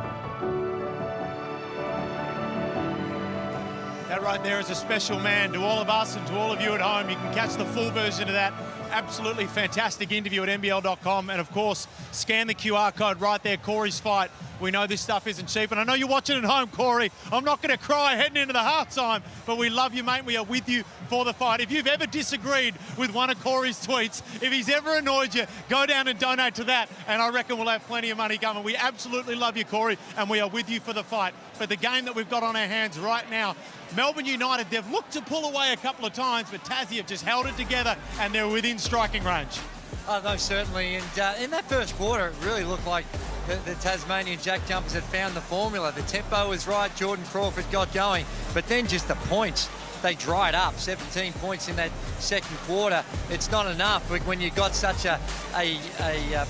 That right there is a special man to all of us and to all of you at home. You can catch the full version of that absolutely fantastic interview at NBL.com. And of course, scan the QR code right there, Corey's fight. We know this stuff isn't cheap. And I know you're watching at home, Corey. I'm not going to cry heading into the halftime, but we love you, mate. We are with you for the fight. If you've ever disagreed with one of Corey's tweets, if he's ever annoyed you, go down and donate to that. And I reckon we'll have plenty of money coming. We absolutely love you, Corey, and we are with you for the fight. But the game that we've got on our hands right now, Melbourne United, they've looked to pull away a couple of times, but Tassie have just held it together and they're within striking range. Oh, no, certainly. And in that first quarter, it really looked like the Tasmanian JackJumpers had found the formula. The tempo was right, Jordan Crawford got going, but then just the points, they dried up. 17 points in that second quarter. It's not enough when you've got such a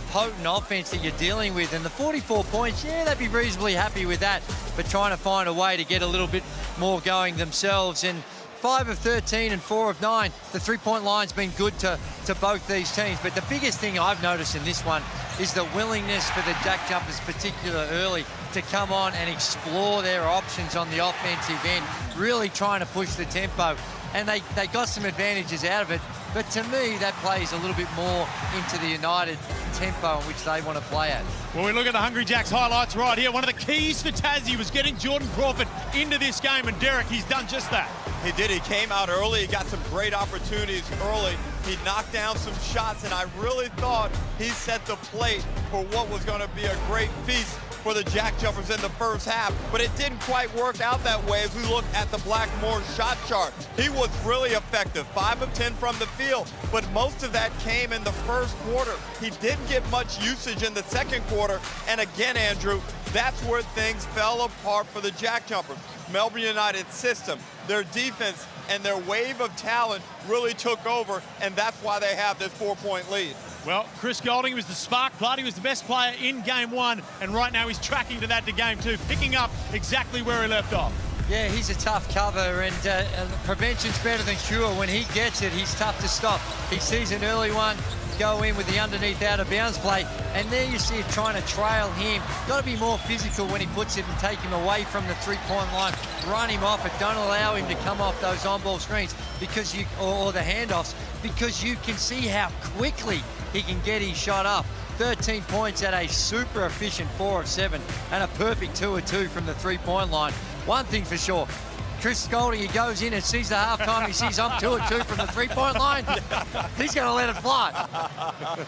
potent offense that you're dealing with. And the 44 points, yeah, they'd be reasonably happy with that, but trying to find a way to get a little bit more going themselves. And 5 of 13 and 4 of 9. The three-point line's been good to both these teams. But the biggest thing I've noticed in this one is the willingness for the JackJumpers, particularly early, to come on and explore their options on the offensive end, really trying to push the tempo. And they got some advantages out of it. But to me, that plays a little bit more into the United tempo in which they want to play at. Well, we look at the Hungry Jacks highlights right here. One of the keys for Tassie was getting Jordan Crawford into this game, and Derek, he's done just that. He did. He came out early. He got some great opportunities early. He knocked down some shots, and I really thought he set the plate for what was going to be a great feast for the JackJumpers in the first half, but it didn't quite work out that way as we look at the Blackmore shot chart. He was really effective, 5 of 10 from the field, but most of that came in the first quarter. He didn't get much usage in the second quarter, and again, Andrew, that's where things fell apart for the JackJumpers. Melbourne United's system, their defense, and their wave of talent really took over, and that's why they have this 4-point lead. Well, Chris Goulding was the spark plug. He was the best player in game one, and right now he's tracking to that to game two, picking up exactly where he left off. Yeah, he's a tough cover, and prevention's better than cure. When he gets it, he's tough to stop. He sees an early one, go in with the underneath out of bounds play, and there you see it trying to trail him. Got to be more physical when he puts it and take him away from the three-point line. Run him off it. Don't allow him to come off those on-ball screens because or the handoffs, because you can see how quickly he can get his shot up. 13 points at a super efficient 4 of 7 and a perfect 2 of 2 from the three-point line. One thing for sure, Chris Goulding, he goes in and sees the halftime, he sees I'm 2 of 2 from the three-point line. He's going to let it fly.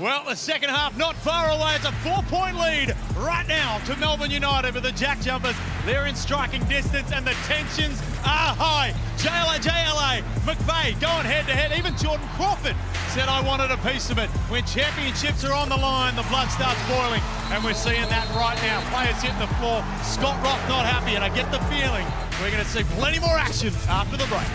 Well, the second half not far away. It's a 4-point lead right now to Melbourne United with the JackJumpers. They're in striking distance and the tensions are high. JLA, McVeigh going head-to-head. Even Jordan Crawford said, I wanted a piece of it. When championships are on the line, the blood starts boiling, and we're seeing that right now. Players hitting the floor. Scott Roth not happy, and I get the feeling we're going to see plenty more action after the break.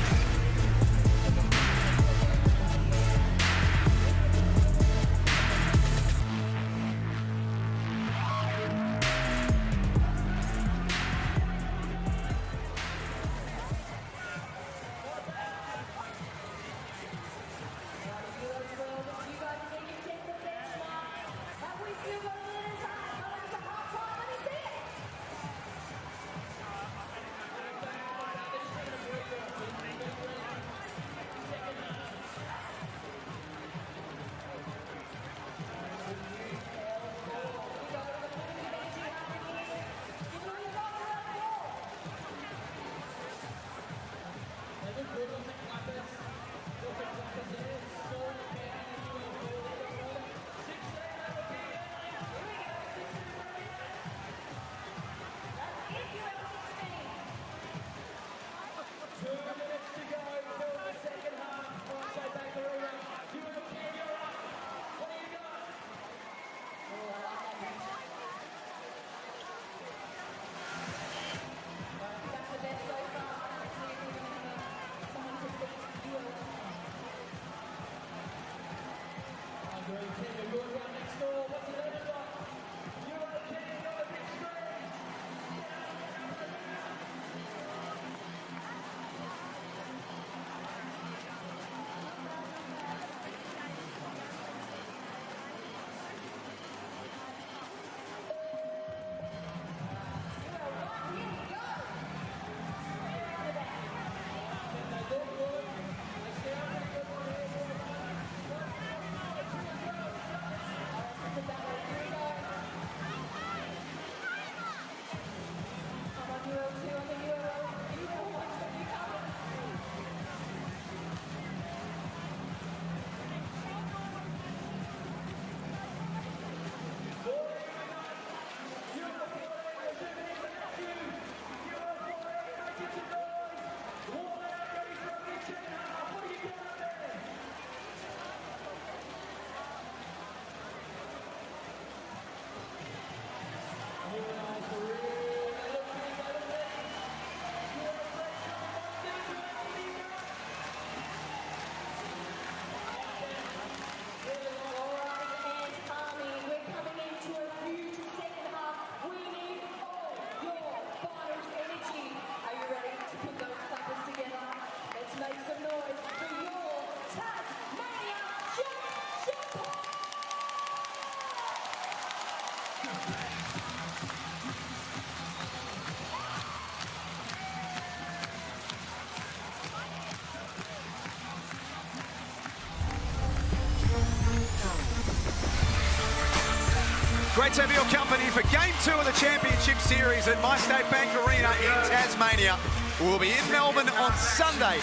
Great to have your company for Game 2 of the Championship Series at MyState Bank Arena in Tasmania. We'll be in Melbourne on Sunday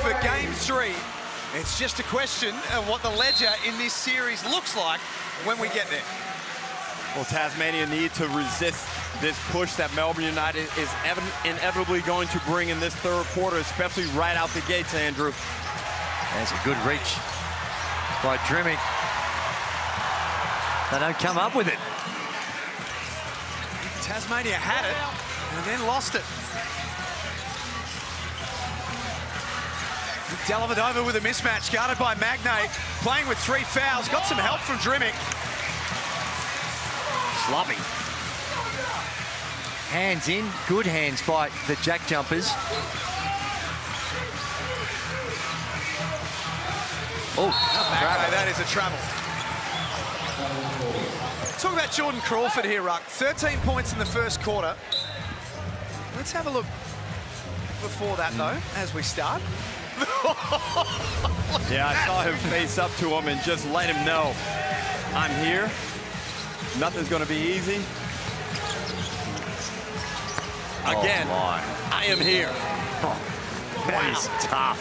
for Game 3. It's just a question of what the ledger in this series looks like when we get there. Well, Tasmania need to resist this push that Melbourne United is inevitably going to bring in this third quarter, especially right out the gates, Andrew. There's a good reach by Drimmick. They don't come up with it. Tasmania had it and then lost it. Dellavedova with a mismatch, guarded by Magnate, playing with 3 fouls. Got some help from Drimmick. Sloppy. Hands in, good hands by the JackJumpers. Oh, that is a travel. Talk about Jordan Crawford here, Ruck. 13 points in the first quarter. Let's have a look before that, though, as we start. Yeah, I saw him face up to him and just let him know, I'm here. Nothing's going to be easy. Again, I am here. That is tough.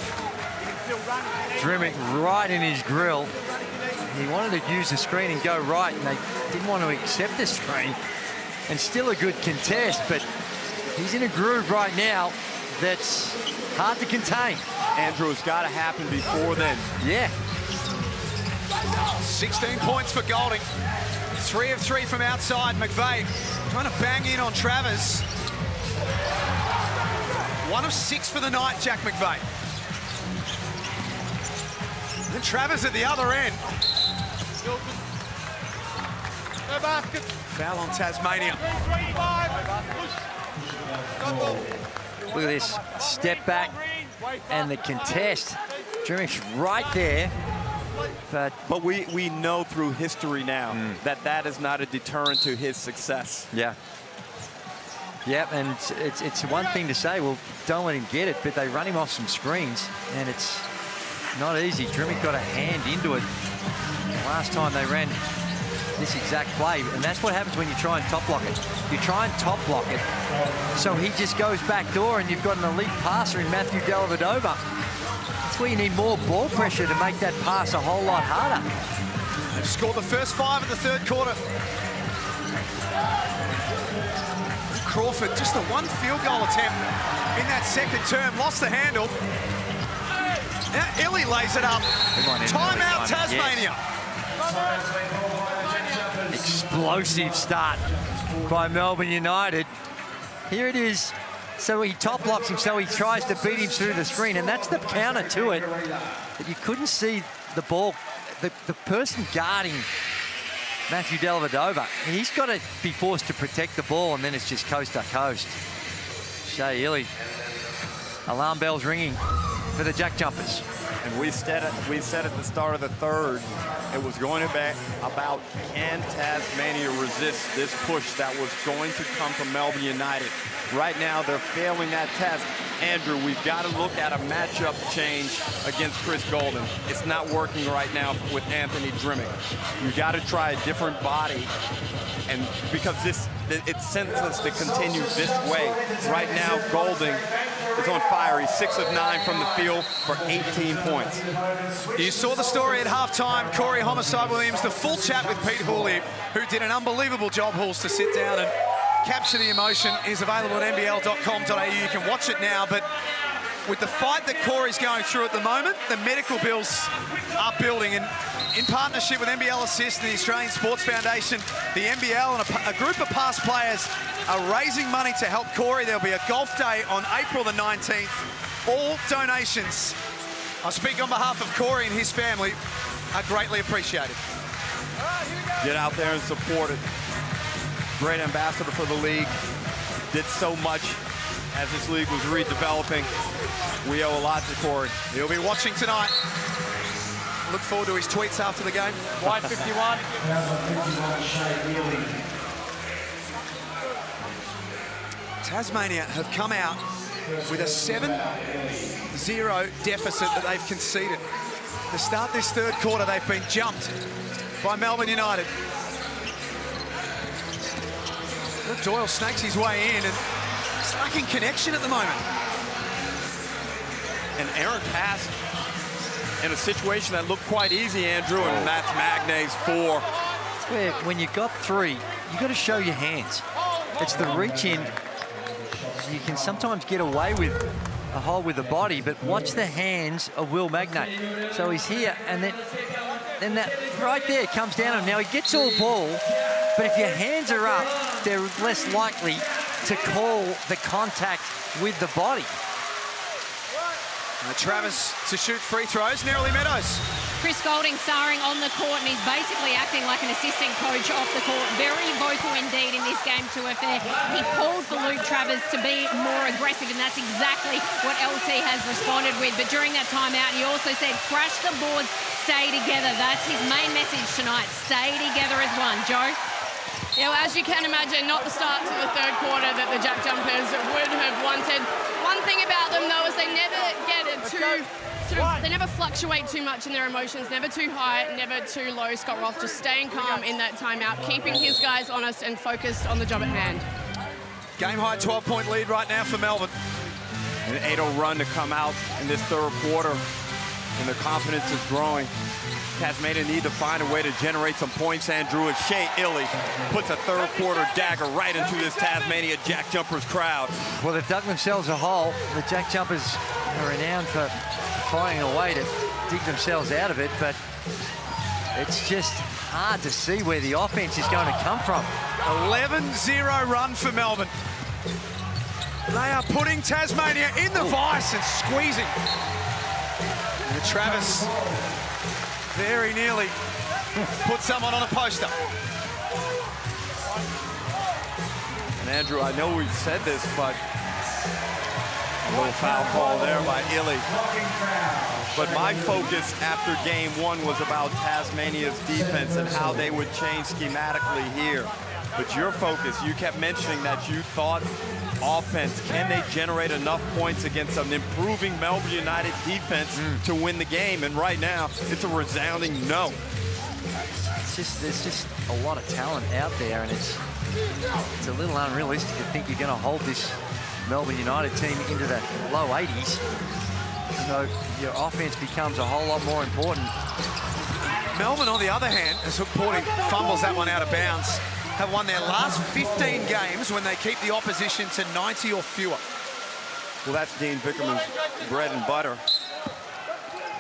Drimmick right in his grill. He wanted to use the screen and go right, and they didn't want to accept the screen. And still a good contest, but he's in a groove right now that's hard to contain. Andrew, it's got to happen before then. Yeah. 16 points for Goulding. 3 of 3 from outside. McVeigh trying to bang in on Travers. 1 of 6 for the night, Jack McVeigh. And Travers at the other end. No basket. Foul on Tasmania. Look at this. Step back and the contest. Drimmick's right there. But we know through history now that is not a deterrent to his success. Yeah. Yeah, and it's one thing to say, well, don't let him get it, but they run him off some screens, and it's not easy. Drimmick got a hand into it last time they ran this exact play, and that's what happens when you try and top block it. You try and top block it, so he just goes back door, and you've got an elite passer in Matthew Dellavedova. That's where you need more ball pressure to make that pass a whole lot harder. They've scored the first 5 of the third quarter. Crawford, just a 1 field goal attempt in that second term, lost the handle. Now Illy lays it up. Timeout, Tasmania. Yes. Explosive start by Melbourne United. Here it is. So he top blocks him, so he tries to beat him through the screen, and that's the counter to it. But you couldn't see the ball. The person guarding Matthew Dellavedova, he's got to be forced to protect the ball, and then it's just coast to coast. Shea Illy. Alarm bells ringing for the JackJumpers. And we said at the start of the third, it was going to be about can Tasmania resist this push that was going to come from Melbourne United. Right now, they're failing that test. Andrew, we've got to look at a matchup change against Chris Goulding. It's not working right now with Anthony Drimmick. You've got to try a different body, and because it's senseless to continue this way. Right now, Goulding is on fire. He's 6 of 9 from the field for 18 points. You saw the story at halftime. Corey Homicide Williams, the full chat with Pete Hooley, who did an unbelievable job, Halls, to sit down and capture the emotion, is available at NBL.com.au. You can watch it now, but with the fight that Corey's going through at the moment, the medical bills are building, and in partnership with NBL Assist and the Australian Sports Foundation, the NBL and a group of past players are raising money to help Corey. There'll be a golf day on April the 19th. All donations, I speak on behalf of Corey and his family, are greatly appreciated. Get out there and support it. Great ambassador for the league. Did so much as this league was redeveloping. We owe a lot to Corey. He'll be watching tonight. Look forward to his tweets after the game. White 51. Tasmania have come out with a 7-0 deficit that they've conceded. To start this third quarter, they've been jumped by Melbourne United. Doyle snakes his way in, and it's lacking connection at the moment. And Aaron passed in a situation that looked quite easy, Andrew, and that's Magnay's 4. It's where when you got 3, you got to show your hands. It's the reach in. You can sometimes get away with a hold with the body, but watch the hands of Will Magnay. So he's here, and then that right there comes down, and now he gets all ball. But if your hands are up, they're less likely to call the contact with the body. Travers to shoot free throws. Nerily Meadows Chris Goulding starring on the court, and he's basically acting like an assistant coach off the court. Very vocal indeed in this game to affair. He called for Luke Travers to be more aggressive, and that's exactly what LT has responded with. But during that timeout, he also said, crash the boards, stay together. That's his main message tonight. Stay together as one. Joe? Yeah, well, as you can imagine, not the start to the third quarter that the JackJumpers would have wanted. One thing about them, though, is they never get it they never fluctuate too much in their emotions, never too high, never too low. Scott Roth just staying calm in that timeout, keeping his guys honest and focused on the job at hand. Game-high 12-point lead right now for Melbourne. An 8-0 run to come out in this third quarter, and their confidence is growing. Tasmania need to find a way to generate some points, Andrew, and Shea Illy puts a third quarter dagger right into this Tasmania JackJumpers crowd. Well, they've dug themselves a hole. The JackJumpers are renowned for finding a way to dig themselves out of it, but it's just hard to see where the offense is going to come from. 11-0 run for Melbourne. They are putting Tasmania in the vice and squeezing. And Travis very nearly put someone on a poster. And Andrew, I know we've said this, but a little foul call there by Illy. But my focus after game one was about Tasmania's defense and how they would change schematically here. But your focus, you kept mentioning that you thought offense, can they generate enough points against an improving Melbourne United defense to win the game? And right now, it's a resounding no. There's just a lot of talent out there, and it's a little unrealistic to think you're going to hold this Melbourne United team into the low 80s. So your offense becomes a whole lot more important. Melbourne, on the other hand, as Porting fumbles that one out of bounds, have won their last 15 games when they keep the opposition to 90 or fewer. Well, that's Dean Vickerman's bread and butter.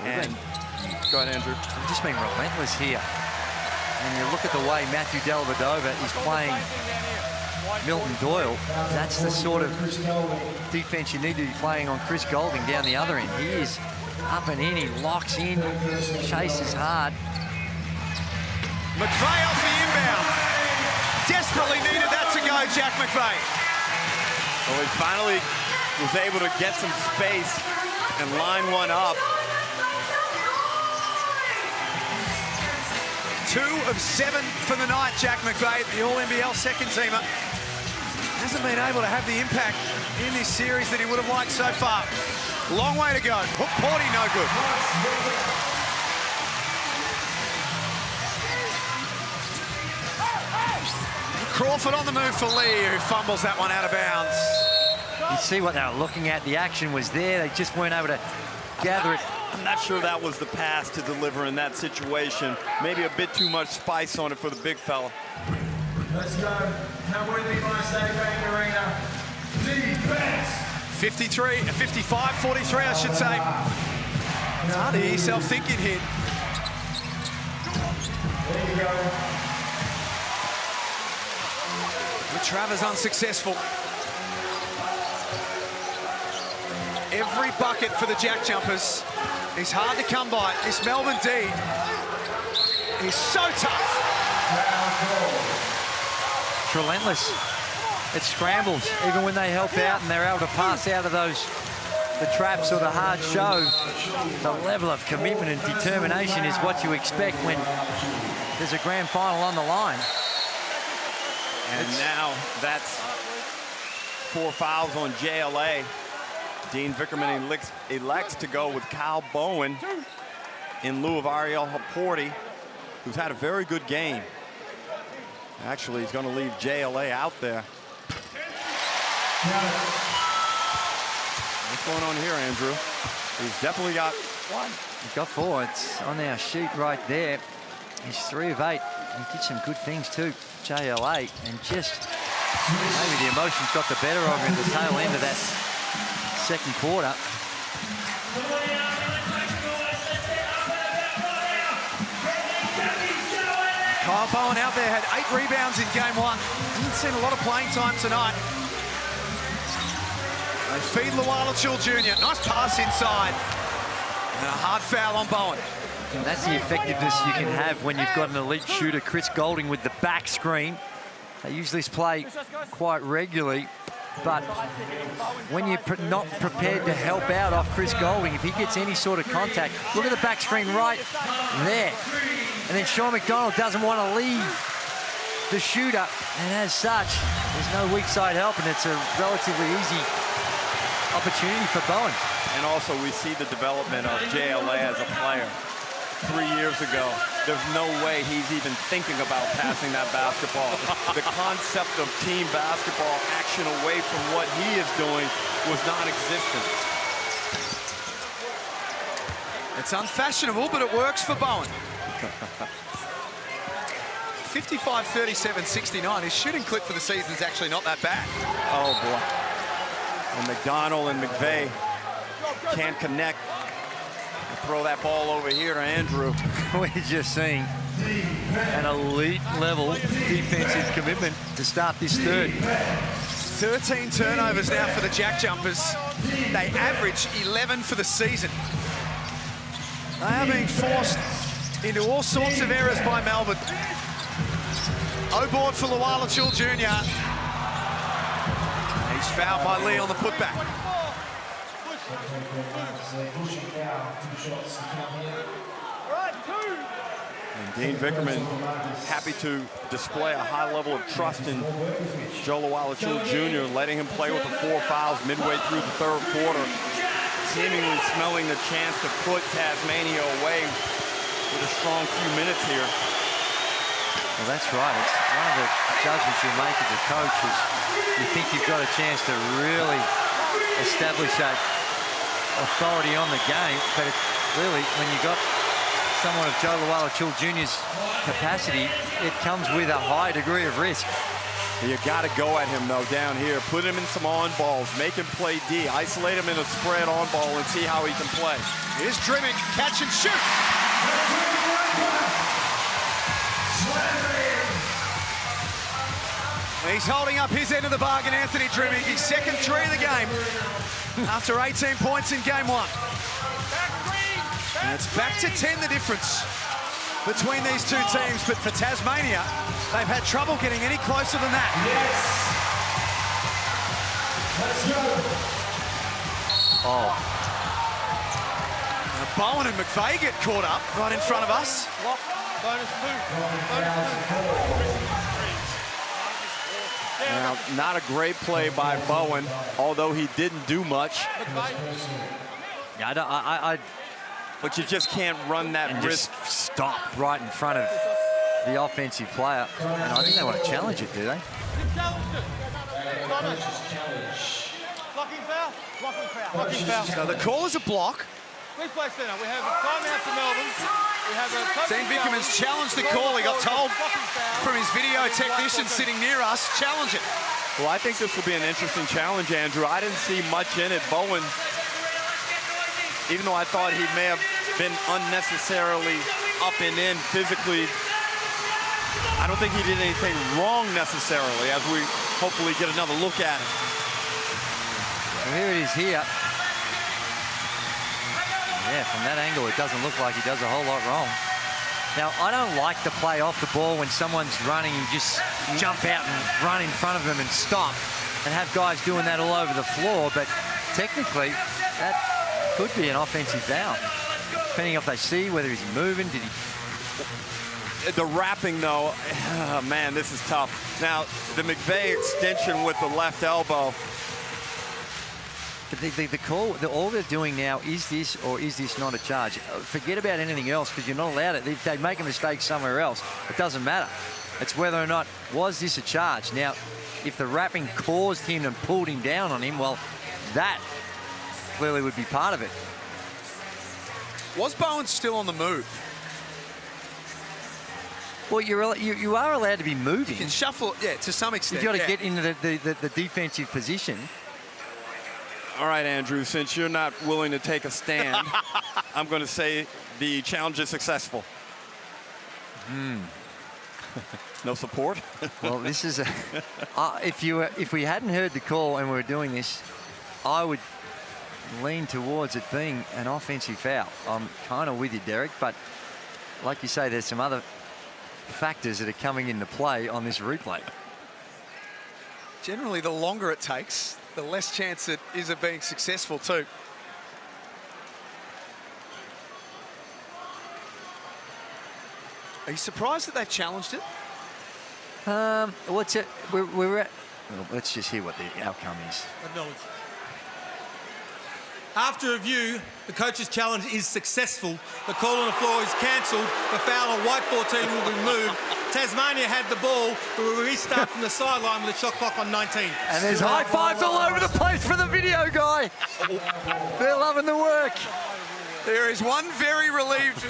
And go ahead, Andrew. They've just been relentless here. And you look at the way Matthew Dellavedova is playing Milton Doyle. That's the sort of defense you need to be playing on Chris Goulding down the other end. He is up and in, he locks in, chases hard. McVeigh off the inbound. Desperately needed that to go, Jack McVeigh. Well, he finally was able to get some space and line one up. 2 of 7 for the night, Jack McVeigh, the All-NBL second teamer. Hasn't been able to have the impact in this series that he would have liked so far. Long way to go. Hook Porty, no good. Crawford on the move for Lee, who fumbles that one out of bounds. You see what they were looking at. The action was there. They just weren't able to gather it. I'm not sure that was the pass to deliver in that situation. Maybe a bit too much spice on it for the big fella. Let's go. Number in the State Bank Arena. Defense. 55-43, I should say. It's hard to hear yourself thinking here. There you go. Travers unsuccessful. Every bucket for the JackJumpers is hard to come by. This Melbourne D is so tough. It's relentless. It scrambles, even when they help out and they're able to pass out of the traps or the hard show. The level of commitment and determination is what you expect when there's a grand final on the line. And now that's 4 fouls on JLA. Dean Vickerman elects to go with Kyle Bowen in lieu of Ariel Haporti, who's had a very good game. Actually, he's going to leave JLA out there. What's going on here, Andrew? He's definitely got one. He's got 4. It's on our sheet right there. He's 3 of 8. He did some good things too, JLA, and just maybe the emotions got the better of him at the tail end of that second quarter. Kyle Bowen out there had 8 rebounds in game 1. Hasn't seen a lot of playing time tonight. They feed Lual-Acuil Jr. Nice pass inside. And a hard foul on Bowen. And that's the effectiveness you can have when you've got an elite shooter, Chris Goulding, with the back screen. They use this play quite regularly, but when you're not prepared to help out off Chris Goulding, if he gets any sort of contact, look at the back screen right there. And then Sean McDonald doesn't want to leave the shooter, and as such, there's no weak side help, and it's a relatively easy opportunity for Bowen. And also, we see the development of JLA as a player. 3 years ago, there's no way he's even thinking about passing that basketball. The concept of team basketball, action away from what he is doing, was non-existent. It's unfashionable, but it works for Bowen. 55, 37, 69. His shooting clip for the season is actually not that bad. Oh, boy. And McDonald and McVeigh can't connect. Throw that ball over here to Andrew. We're just seeing an elite level defensive commitment to start this third. 13 turnovers now for the JackJumpers. They average 11 for the season. They are being forced into all sorts of errors by Melbourne. O-board for Lual-Acuil Jr. He's fouled by Lee on the putback. And Dean Vickerman happy to display a high level of trust in Joe Lual-Acuil Jr., letting him play with the 4 fouls midway through the third quarter, seemingly smelling the chance to put Tasmania away with a strong few minutes here. Well, that's right. It's one of the judgments you make as a coach is you think you've got a chance to really establish that authority on the game, but it's really, when you got someone of Joe Lual-Acuil Jr.'s capacity, it comes with a high degree of risk. You got to go at him, though, down here. Put him in some on-balls. Make him play D. Isolate him in a spread on-ball and see how he can play. Here's Drimmick. Catch and shoot. He's holding up his end of the bargain, Anthony Drimmick. His second three of the game after 18 points in game one. And it's back to 10, the difference between these two teams. But for Tasmania, they've had trouble getting any closer than that. Yes. Let's go. Oh. Now Bowen and McVeigh get caught up right in front of us. Bonus two. Now, not a great play by Bowen, although he didn't do much. Yeah, but you just can't run that and risk. Just stop right in front of the offensive player. And I think they want to challenge it, do they? Blocking foul. Blocking foul. Blocking foul. So the call is a block. Please play center. We have a timeout for Melbourne. We have a Dean Vickerman's challenged the call. He got told from his video technician sitting near us, challenge it. Well, I think this will be an interesting challenge, Andrew. I didn't see much in it. Bowen, even though I thought he may have been unnecessarily up and in physically, I don't think he did anything wrong necessarily, as we hopefully get another look at it. Well, here it is here. Yeah, from that angle, it doesn't look like he does a whole lot wrong. Now, I don't like to play off the ball when someone's running and just jump out and run in front of them and stop and have guys doing that all over the floor, but technically, that could be an offensive foul. Depending if they see whether he's moving, did he... The wrapping, though, man, this is tough. Now, the McVeigh extension with the left elbow. The call, all they're doing now, is this or is this not a charge? Forget about anything else, because you're not allowed it. If they make a mistake somewhere else, it doesn't matter. It's whether or not, was this a charge? Now, if the wrapping caused him and pulled him down on him, well, that clearly would be part of it. Was Bowen still on the move? Well, you are allowed to be moving. You can shuffle, yeah, to some extent. You've got to get into the defensive position. All right, Andrew, since you're not willing to take a stand, I'm going to say the challenge is successful. No support? Well, this is a... if we hadn't heard the call and we were doing this, I would lean towards it being an offensive foul. I'm kind of with you, Derek, but like you say, there's some other factors that are coming into play on this replay. Generally, the longer it takes, the less chance it is of being successful too. Are you surprised that they've challenged it? What's it? We're at. Well, let's just hear what the outcome is. Acknowledge. After review, the coach's challenge is successful. The call on the floor is cancelled. The foul on white 14 will be moved. Tasmania had the ball. We will restart from the sideline with the shot clock on 19. And there's high fives all over the place for the video guy. They're loving the work. There is one very relieved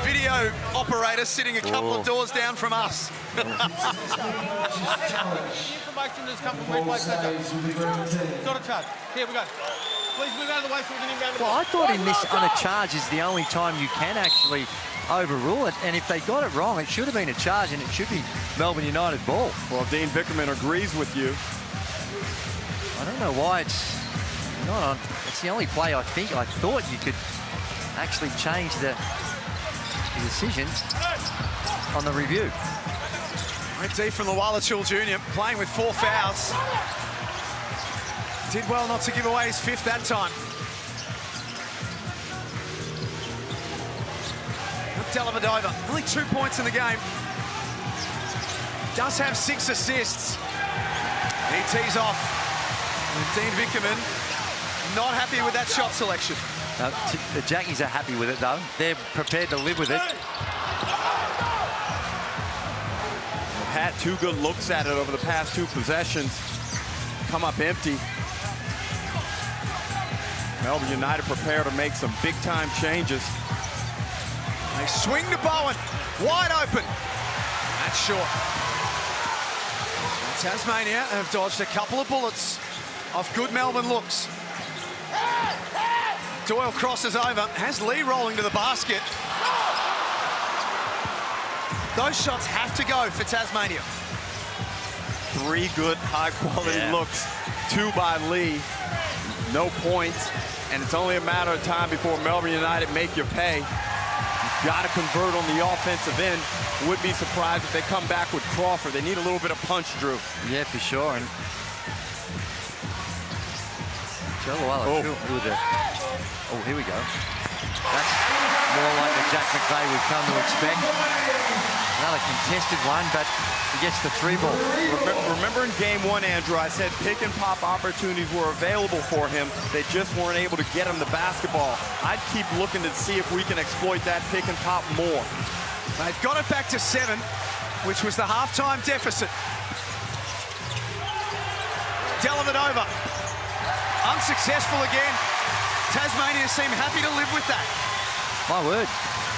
video operator sitting a couple of doors down from us. The information has come from replay center. It's not a charge. Here we go. Please move out of the way so we can inbound the ball. Well, I thought in this on a charge is the only time you can actually overrule it. And if they got it wrong, it should have been a charge and it should be Melbourne United ball. Well, Dean Vickerman agrees with you. I don't know why it's not on. It's the only play I thought you could actually change the decision on the review. Great D from Lual-Acuil Jr. playing with 4 fouls. Did well not to give away his 5th that time. Dellavedova, only 2 points in the game. Does have 6 assists. He tees off. Dean Vickerman not happy with that shot selection. The Jackies are happy with it, though. They're prepared to live with it. They've had 2 good looks at it over the past 2 possessions. Come up empty. Melbourne United prepare to make some big-time changes. They swing to Bowen, wide open. That's short. And Tasmania have dodged a couple of bullets off good Melbourne looks. Doyle crosses over, has Lee rolling to the basket. Those shots have to go for Tasmania. 3 good, high-quality looks. 2 by Lee. No points. And it's only a matter of time before Melbourne United make you pay. You've got to convert on the offensive end. Would be surprised if they come back with Crawford. They need a little bit of punch, Drew. Yeah, for sure. And oh, here we go. That's more like the Jack McVeigh we've come to expect. Another contested one, but he gets the 3 ball. Remember in game 1, Andrew, I said pick and pop opportunities were available for him. They just weren't able to get him the basketball. I'd keep looking to see if we can exploit that pick and pop more. They've got it back to 7, which was the halftime deficit. Dellavedova, unsuccessful again. Tasmania seem happy to live with that. My word,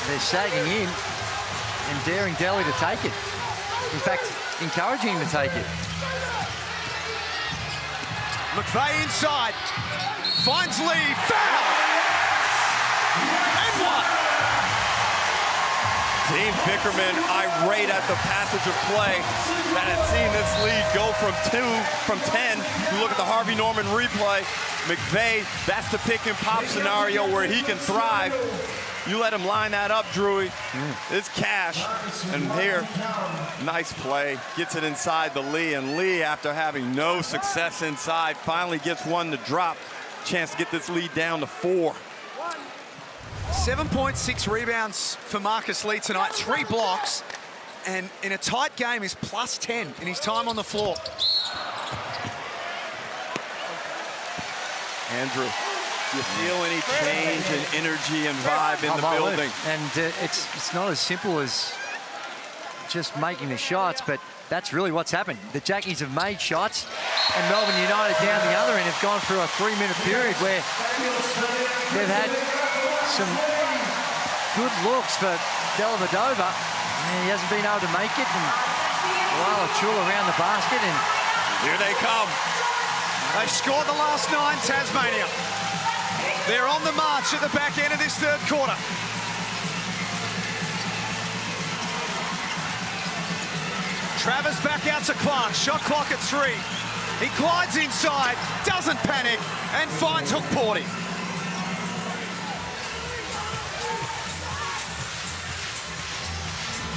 they're sagging in and daring Delhi to take it. In fact, encouraging him to take it. McVeigh inside, finds Lee, foul! And one! Dean Vickerman irate at the passage of play that had seen this lead go from 10. You look at the Harvey Norman replay, McVeigh, that's the pick and pop scenario where he can thrive. You let him line that up, Drewy. It's cash. And here, nice play. Gets it inside the Lee. And Lee, after having no success inside, finally gets one to drop. Chance to get this lead down to 4. 7.6 rebounds for Marcus Lee tonight. 3 blocks. And in a tight game, he's plus 10 in his time on the floor. Andrew, do you feel any change in energy and vibe in the building? And it's not as simple as just making the shots, but that's really what's happened. The Jackies have made shots, and Melbourne United down the other end have gone through a 3-minute period where they've had some good looks for Dellavedova. He hasn't been able to make it, and Lual-Acuil around the basket, and here they come. They've scored the last 9, Tasmania. They're on the march at the back end of this 3rd quarter. Travers back out to Clark, shot clock at 3. He glides inside, doesn't panic, and finds Hookporty.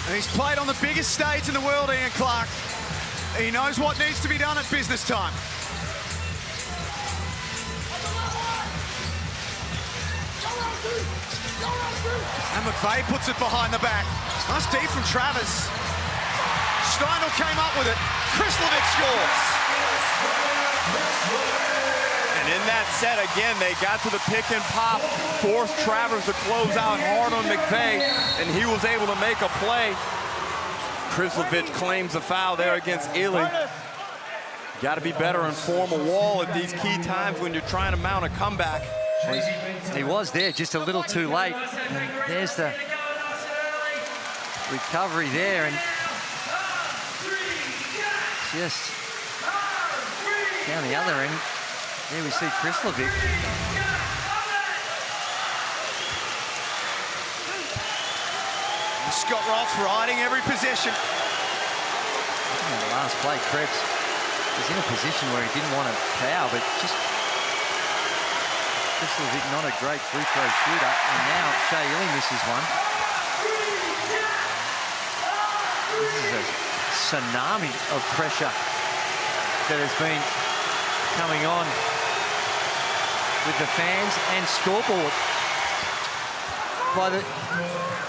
And he's played on the biggest stage in the world, Ian Clark. He knows what needs to be done at business time. And McVeigh puts it behind the back. Nice deep from Travers. Steindl came up with it. Krislovic scores. And in that set, again, they got to the pick and pop, forced Travers to close out hard on McVeigh, and he was able to make a play. Krislovic claims a foul there against Ely. Got to be better and form a wall at these key times when you're trying to mount a comeback. He was there just a little too late. And there's the recovery there. And just down the other end, there we see Krislovic. Scott Roth riding every possession. In the last play, Krebs was in a position where he didn't want to foul, but just Krislovic, not a great free throw shooter. And now Shea Ely misses one. This is a tsunami of pressure that has been coming on with the fans and scoreboard by the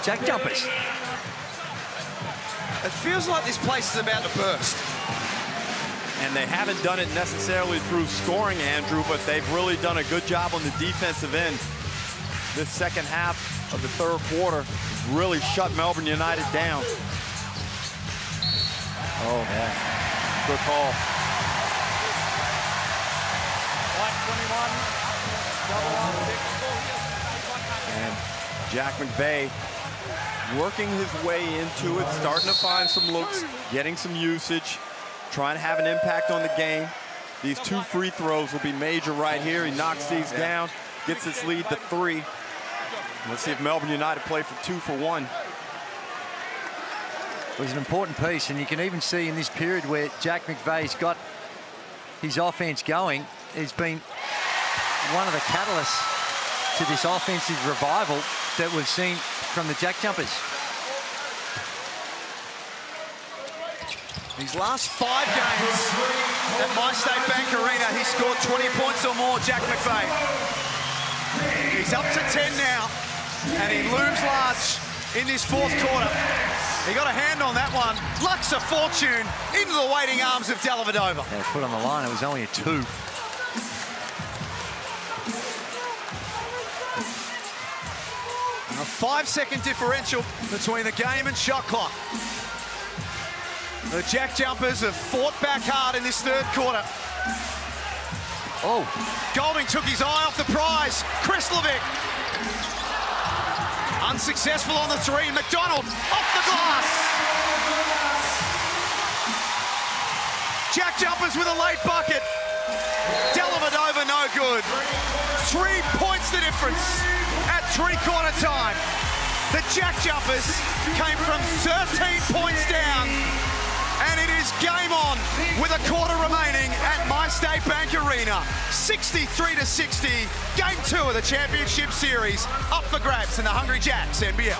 JackJumpers. It feels like this place is about to burst. And they haven't done it necessarily through scoring, Andrew, but they've really done a good job on the defensive end. This second half of the third quarter really shut Melbourne United down. Oh, yeah. Good call. And Jack McVeigh working his way into it, starting to find some looks, getting some usage, trying to have an impact on the game. These two free throws will be major right here. He knocks these down, gets his lead to 3. Let's see if Melbourne United play for 2 for 1. It was an important piece, and you can even see in this period where Jack McVeigh's got his offense going, he's been one of the catalysts to this offensive revival that we've seen from the JackJumpers. These last 5 games at MyState Bank Arena, he scored 20 points or more, Jack McVeigh. He's up to 10 now, and he looms large in this fourth quarter. He got a hand on that one. Lux a fortune into the waiting arms of Dellavedova. Yeah, foot on the line, it was only a 2. A 5-second differential between the game and shot clock. The JackJumpers have fought back hard in this third quarter. Oh. Goulding took his eye off the prize. Krislovic. Unsuccessful on the 3. McDonald off the glass. JackJumpers with a late bucket. Dellavedova no good. 3 points the difference at three-quarter time. The JackJumpers came from 13 points down, and it is game on with a quarter remaining at MyState Bank Arena. 63-60, game 2 of the championship series, up for grabs in the Hungry Jacks NBL.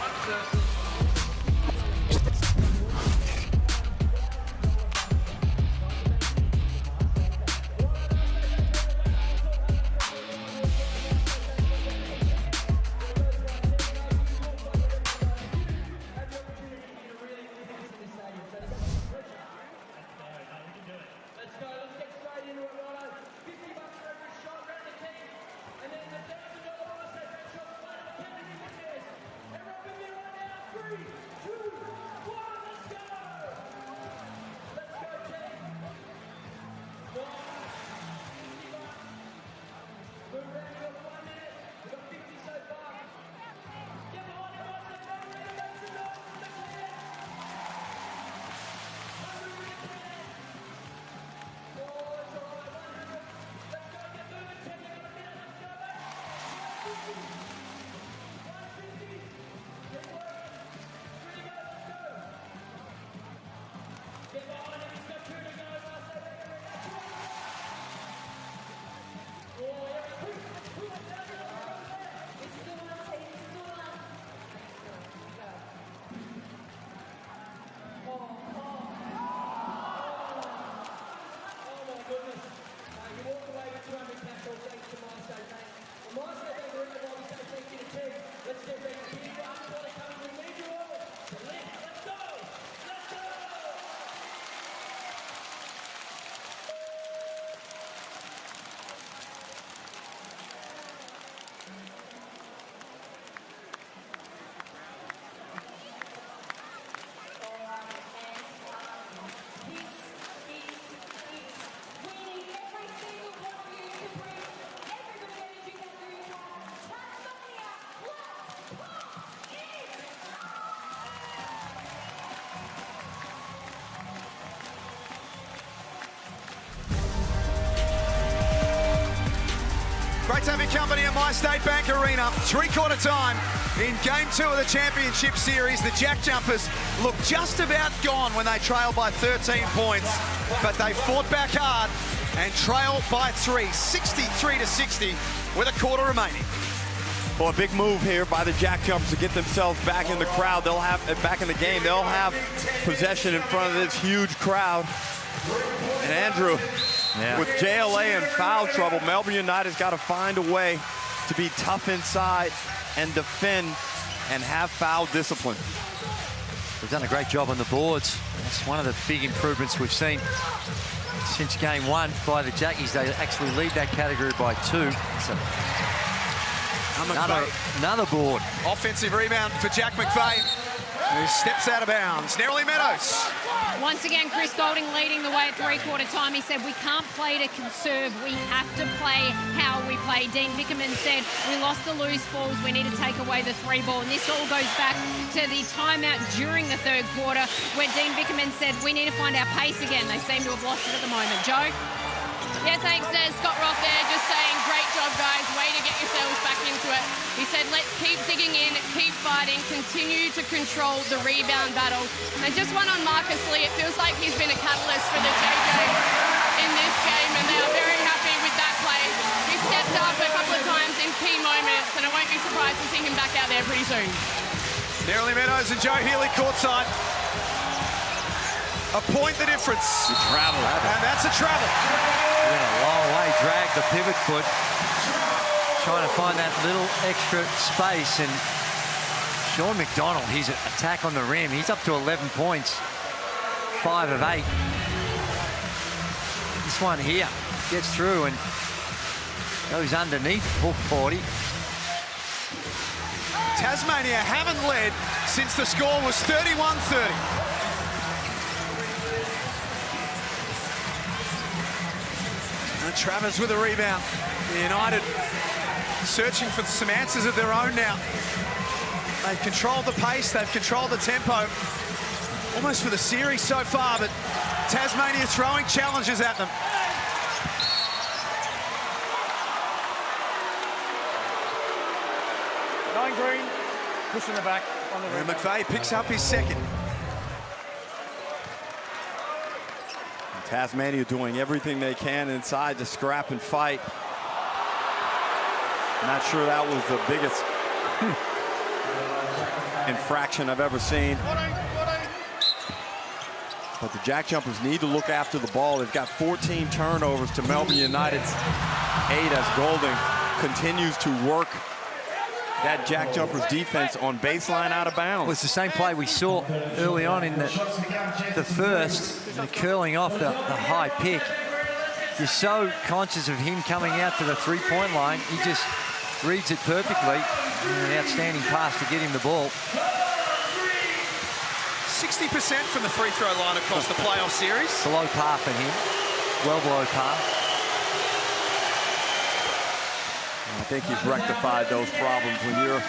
Great to have your company at My State Bank Arena. Three-quarter time in Game 2 of the Championship Series. The Jack Jumpers look just about gone when they trailed by 13 points, but they fought back hard and trailed by 3, 63-60 with a quarter remaining. Well, a big move here by the Jack Jumpers to get themselves back in the crowd. They'll have back in the game. They'll have possession in front of this huge crowd. And Andrew, with JLA in foul trouble, Melbourne United's got to find a way to be tough inside and defend and have foul discipline. They've done a great job on the boards. That's one of the big improvements we've seen since game 1 by the Jackies. They actually lead that category by 2. So another board. Offensive rebound for Jack McVeigh, who steps out of bounds. Nerily Meadows. Once again, Chris Goulding leading the way at three-quarter time. He said, we can't play to conserve. We have to play how we play. Dean Vickerman said, we lost the loose balls. We need to take away the 3-ball. And this all goes back to the timeout during the third quarter where Dean Vickerman said, we need to find our pace again. They seem to have lost it at the moment. Joe? Yeah, thanks, Scott Roth there, just saying, great job, guys. Way to get yourselves back into it. He said, let's keep digging in, keep fighting, continue to control the rebound battle. And just one on Marcus Lee. It feels like he's been a catalyst for the JJs in this game, and they are very happy with that play. He stepped up a couple of times in key moments, and I won't be surprised to see him back out there pretty soon. Nerily Meadows and Joe Healy courtside. A point the difference. Travel. And that's a travel. Went a long way, dragged the pivot foot, trying to find that little extra space. And Sean McDonald, his attack on the rim, he's up to 11 points, 5 of 8. This one here gets through and goes underneath full 40. Tasmania haven't led since the score was 31-30. Travers with a rebound. United searching for some answers of their own now. They've controlled the pace, they've controlled the tempo, almost for the series so far, but Tasmania throwing challenges at them. Nine green, push in the back on the rim. McVeigh picks up his second. Tasmania doing everything they can inside to scrap and fight. Not sure that was the biggest infraction I've ever seen. But the Jack Jumpers need to look after the ball. They've got 14 turnovers to Melbourne United's 8 as Goulding continues to work that Jack Jumpers defense on baseline out of bounds. Well, it's the same play we saw early on in the first, the curling off the high pick. You're so conscious of him coming out to the three-point line. He just reads it perfectly. An outstanding pass to get him the ball. 60% from the free throw line across the playoff series. Below par for him. Well below par. I think he's rectified those problems. When you're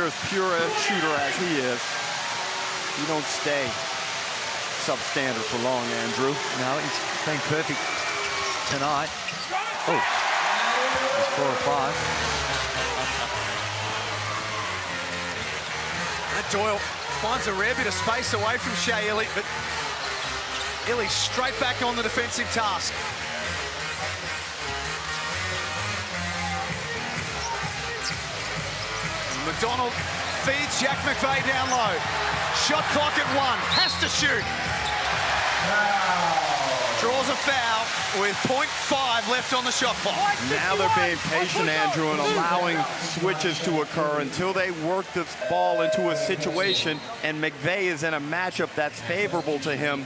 as pure a shooter as he is, you don't stay substandard for long, Andrew. No, he's been perfect tonight. Oh, it's 4 or 5. And Doyle finds a rare bit of space away from Shea Illy, but Illy straight back on the defensive task. McDonald feeds Jack McVeigh down low. Shot clock at 1, has to shoot. Draws a foul with .5 left on the shot clock. Now they're being patient, Andrew, and allowing switches to occur until they work this ball into a situation, and McVeigh is in a matchup that's favorable to him.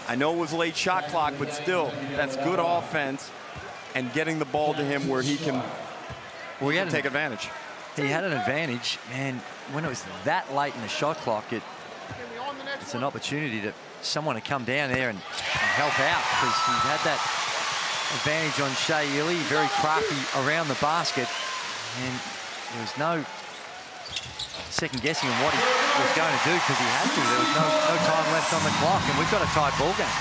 I know it was late shot clock, but still, that's good offense and getting the ball to him where he can take advantage. He had an advantage, and when it was that late in the shot clock, it's an opportunity to someone to come down there and help out, because he had that advantage on Shea Illy, very crafty around the basket, and there was no second guessing on what he was going to do, because he had to. There was no time left on the clock, and we've got a tight ball game.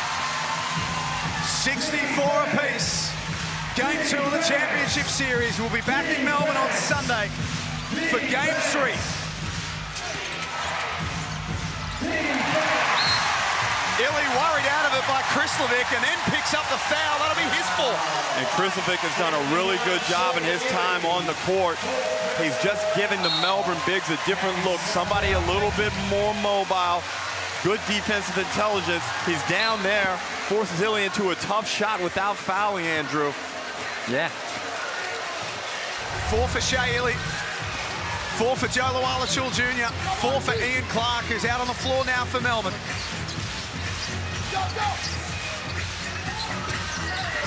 64 apiece. Game 2 of the Championship Series. We'll be back in Melbourne on Sunday for Game 3. Illy worried out of it by Krislovic and then picks up the foul. That'll be his fault. And Krislovic has done a really good job in his time on the court. He's just giving the Melbourne bigs a different look. Somebody a little bit more mobile. Good defensive intelligence. He's down there, forces Illy into a tough shot without fouling, Andrew. Yeah. 4 for Shea Illy. 4 for Joe Lual-Acuil Jr. 4 for Ian Clark, who's out on the floor now for Melbourne.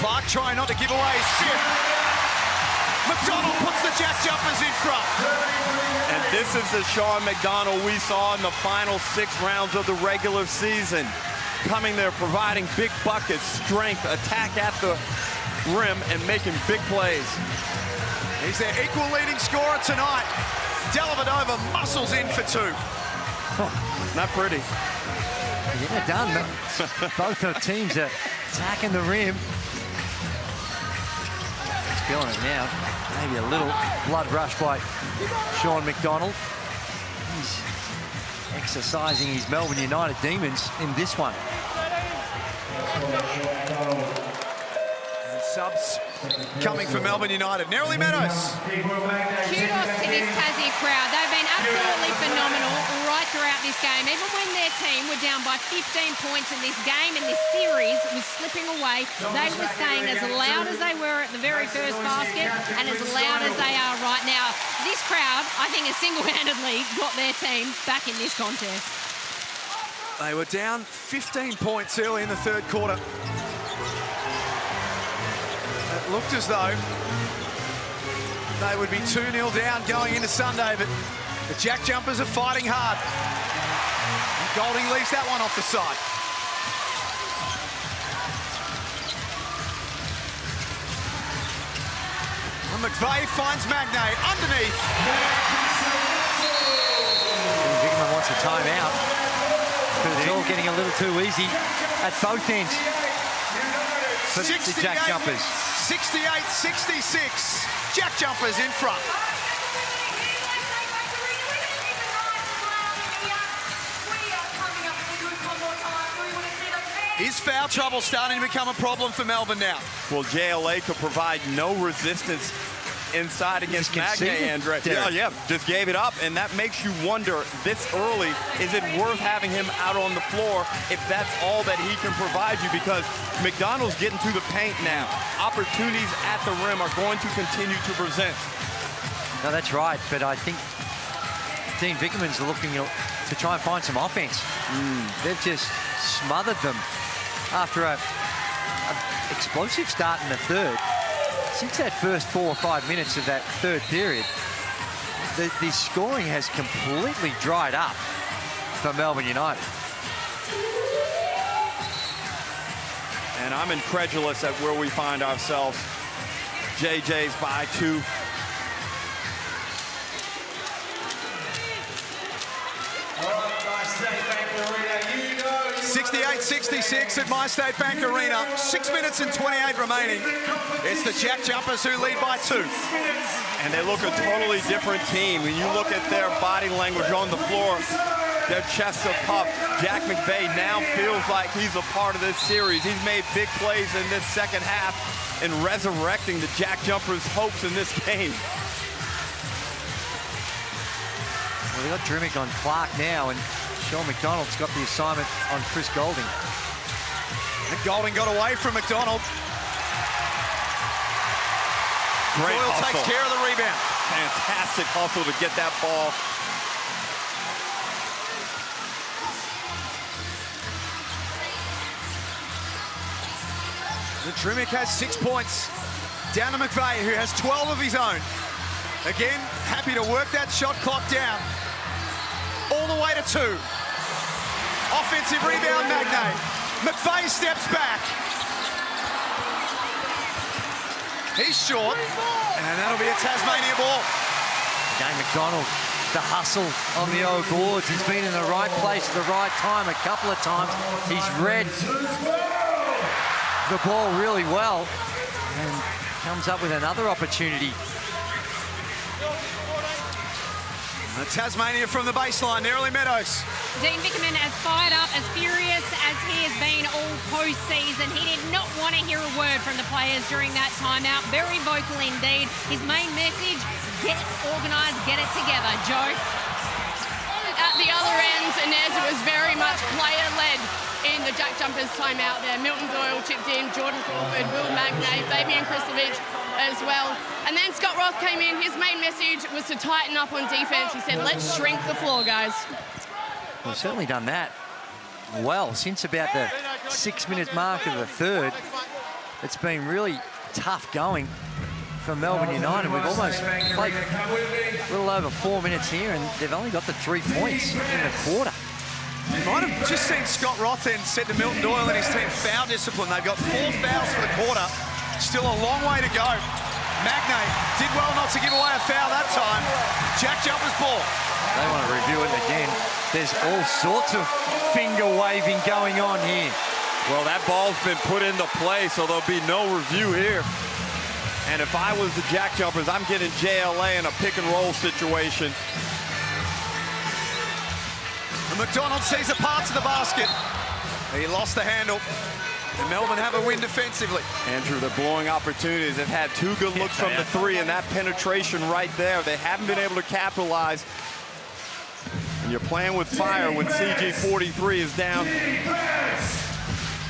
Clark trying not to give away his skip. McDonald puts the JackJumpers in front. And this is the Sean McDonald we saw in the final 6 rounds of the regular season. Coming there, providing big buckets, strength, attack at the rim, and making big plays. He's their equal leading scorer tonight. Dellavedova muscles in for 2. Not pretty. Getting it done. Both the teams are attacking the rim. He's feeling it now. Maybe a little blood rush by Sean McDonald. He's exercising his Melbourne United demons in this one. And subs coming for Melbourne United. Nerily Meadows. Kudos to this Tassie crowd. They've been absolutely phenomenal right throughout this game. Even when their team were down by 15 points in this game and this series was slipping away, they were staying as loud as they were at the very first basket and as loud as they are right now. This crowd, I think, has single-handedly got their team back in this contest. They were down 15 points early in the third quarter. It looked as though they would be 2-0 down going into Sunday, but the JackJumpers are fighting hard. And Goulding leaves that one off the side. And McVeigh finds Magnay underneath. Vickerman wants a timeout, but it's all getting a little too easy at both ends for the JackJumpers. 68-66. JackJumpers in front. Is foul trouble starting to become a problem for Melbourne now? Well, JLA could provide no resistance inside against Magnay, Andre. Yeah, just gave it up, and that makes you wonder this early, is it worth having him out on the floor if that's all that he can provide you? Because McDonald's getting to the paint now. Opportunities at the rim are going to continue to present. No, that's right, but I think Dean Vickerman's looking to try and find some offense. They've just smothered them after an explosive start in the third. Since that first 4 or 5 minutes of that third period, the scoring has completely dried up for Melbourne United. And I'm incredulous at where we find ourselves. JJ's by 2. .66 at My State Bank Arena. 6 minutes and 28 remaining. It's the JackJumpers who lead by 2. And they look a totally different team. When you look at their body language on the floor, their chests are puffed. Jack McVeigh now feels like he's a part of this series. He's made big plays in this second half and resurrecting the JackJumpers' hopes in this game. Well, they got Drimmick on Clark now, and Sean McDonald's got the assignment on Chris Goulding. And Goulding got away from McDonald. Great Doyle hustle. takes care of the rebound. Fantastic hustle to get that ball. The Drimmick has 6 points. Down to McVeigh, who has 12 of his own. Again, happy to work that shot clock down. All the way to 2. Offensive rebound, Magnay. McVeigh steps back. He's short, and that'll be a Tasmania ball. Again, McDonald, the hustle on the old boards. He's been in the right place at the right time a couple of times. He's read the ball really well. And comes up with another opportunity. Tasmania from the baseline, Nerily Meadows. Dean Vickerman as fired up, as furious as he has been all postseason. He did not want to hear a word from the players during that timeout. Very vocal indeed. His main message, get organised, get it together. Joe? At the other end, Inez, it was very much player-led in the JackJumpers timeout there. Milton Doyle chipped in, Jordan Crawford, Will Magnay, Fabian Kristovic as well. And then Scott Roth came in. His main message was to tighten up on defense. He said, let's shrink the floor, guys. We've certainly done that well since about the 6-minute mark of the third. It's been really tough going for Melbourne United. We've almost played a little over 4 minutes here, and they've only got the 3 points in the quarter. You might have just seen Scott Roth then said to Milton Doyle and his team, foul discipline. They've got 4 fouls for the quarter. Still a long way to go. Magnay did well not to give away a foul that time. JackJumpers ball. They want to review it again. There's all sorts of finger waving going on here. Well, that ball's been put into play, so there'll be no review here. And if I was the JackJumpers, I'm getting JLA in a pick and roll situation. And McDonald sees a pass to the basket. He lost the handle. And Melbourne have a win defensively. Andrew, they're blowing opportunities. They've had 2 good looks from the 3, and that penetration right there, they haven't been able to capitalize. And you're playing with fire when CG43 is down.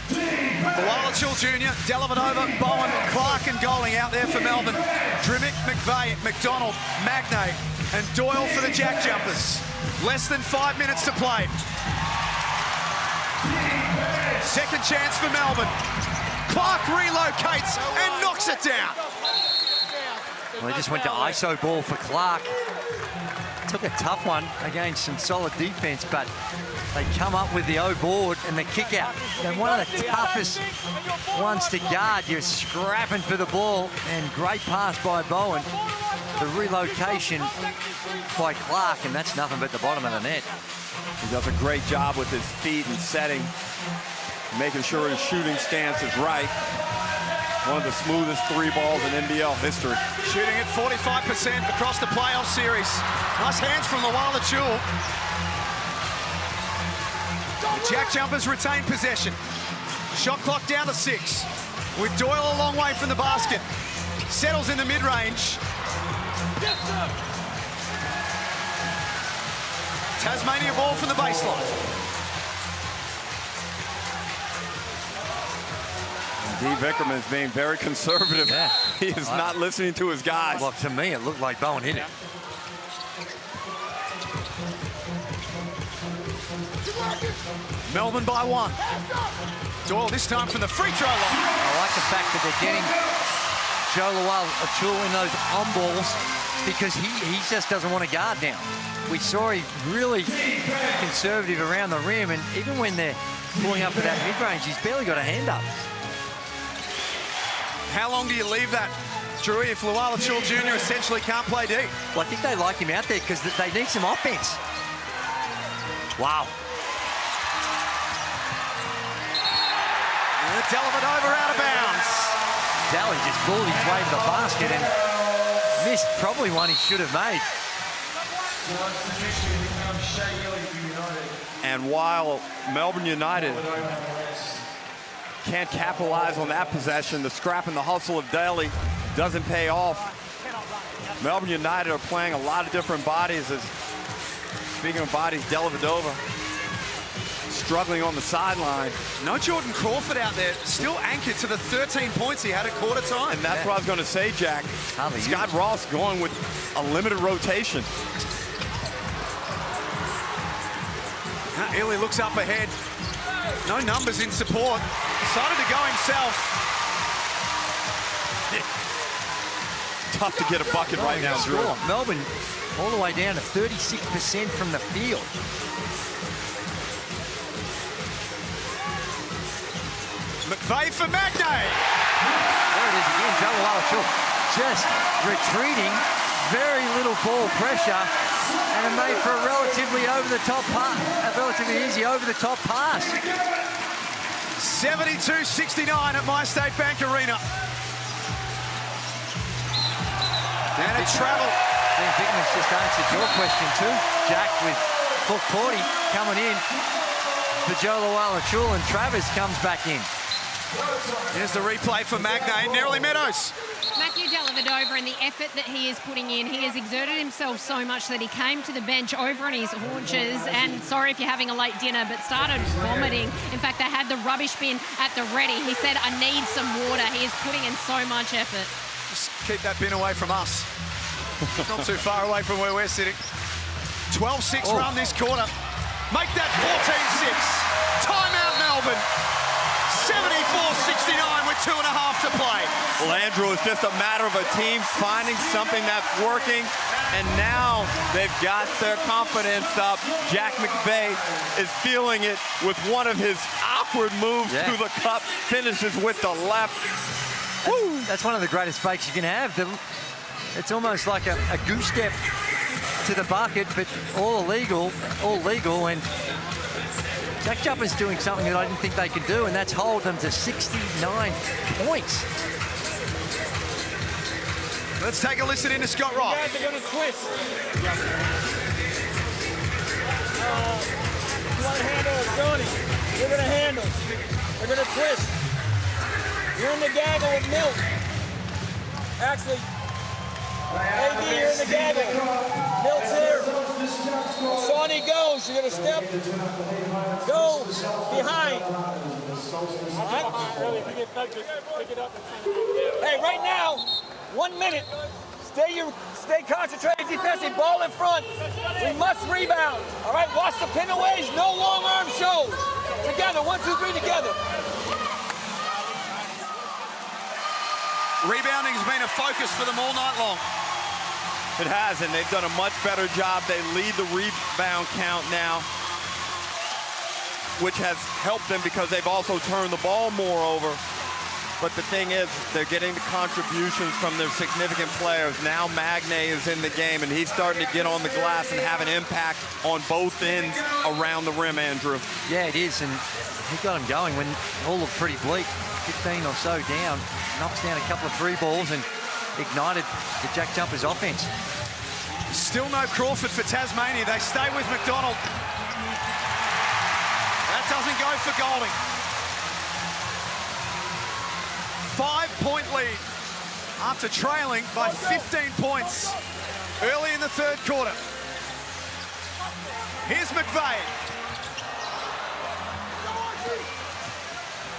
Lual-Acuil Jr, Dellavedova, Bowen, Clark and Goulding out there for Melbourne. Drimmick, McVeigh, McDonald, Magnay and Doyle for the JackJumpers. Less than 5 minutes to play. Second chance for Melbourne. Clark relocates and knocks it down. Well, they just went to ISO ball for Clark. Took a tough one against some solid defense, but they come up with the O board and the kick out. And one of the toughest ones to guard. You're scrapping for the ball, and great pass by Bowen. The relocation by Clark, and that's nothing but the bottom of the net. He does a great job with his feet and setting, making sure his shooting stance is right. One of the smoothest 3 balls in NBL history. Shooting at 45% across the playoff series. Nice hands from Lual-Acuil. The JackJumpers retain possession. Shot clock down to 6. With Doyle a long way from the basket. Settles in the mid-range. Tasmania ball from the baseline. D. Vickerman is being very conservative. Yeah. He is not listening to his guys. Well, to me, it looked like Bowen hit it. Melbourne by 1. Doyle this time from the free throw line. I like the fact that they're getting Joe Lual-Acuil in those on balls because he just doesn't want to guard now. We saw him really conservative around the rim, and even when they're pulling up for that mid-range, he's barely got a hand up. How long do you leave that, Drew, if Lual-Acuil Jr. essentially can't play D? Well, I think they like him out there because they need some offense. Wow. Dellavedova out of bounds. Dally just pulled his way to the basket and missed probably one he should have made. And while Melbourne United can't capitalize on that possession, the scrap and the hustle of Daly doesn't pay off. Melbourne United are playing a lot of different bodies. Speaking of bodies, Dellavedova struggling on the sideline. No Jordan Crawford out there, still anchored to the 13 points he had at quarter time. And that's what I was going to say, Jack. Scott Ross going with a limited rotation. Ely looks up ahead. No numbers in support. Decided to go himself. Tough to get a bucket right now, Drew. Melbourne all the way down to 36% from the field. McVeigh for Magnay. There it is again, Joe Lual-Acuil just retreating, very little ball pressure, and it made for a relatively over-the-top pass, a relatively easy over-the-top pass. 72-69 at MyState Bank Arena. And a travel. Ben Vickerman's just answered your question too. Jack with Book Porty coming in for Joe Lual-Acuil, and Travers comes back in. Here's the replay for Magnay. Nerily Meadows. Matthew Dellavedova and the effort that he is putting in, he has exerted himself so much that he came to the bench over on his haunches, and sorry if you're having a late dinner, but started vomiting. In fact, they had the rubbish bin at the ready. He said, I need some water. He is putting in so much effort. Just keep that bin away from us. Not too far away from where we're sitting. 12-6 run this quarter. Make that 14-6. Timeout, Melbourne. 74-69 with 2.5 to play. Well, Andrew, it's just a matter of a team finding something that's working, and now they've got their confidence up. Jack McVay is feeling it with one of his awkward moves to the cup, finishes with the left. That's one of the greatest fakes you can have. It's almost like a goose step to the bucket, but all legal, and JackJumpers doing something that I didn't think they could do, and that's hold them to 69 points. Let's take a listen into Scott Roth. You guys are going to twist. You want to handle Johnny. You're going to handle. They're going to twist. You're in the gaggle with Milt. Actually, AD, you're in the gaggle. Milt's here. Sawney goes. You're going to step. Go behind. All right? Hey, right now, 1 minute. Stay concentrated, defensive. Ball in front. We must rebound. All right, watch the pin aways. No long arm shows. Together, 1, 2, 3, together. Rebounding has been a focus for them all night long. It has, and they've done a much better job. They lead the rebound count now, which has helped them because they've also turned the ball more over. But the thing is, they're getting the contributions from their significant players. Now Magnay is in the game, and he's starting to get on the glass and have an impact on both ends around the rim, Andrew. Yeah, it is, and he got him going when all looked pretty bleak. 15 or so down, knocks down a couple of free balls and ignited the JackJumpers offense. Still no Crawford for Tasmania. They stay with McDonald. That doesn't go for Goulding. 5-point lead after trailing by 15 points early in the third quarter. Here's McVay.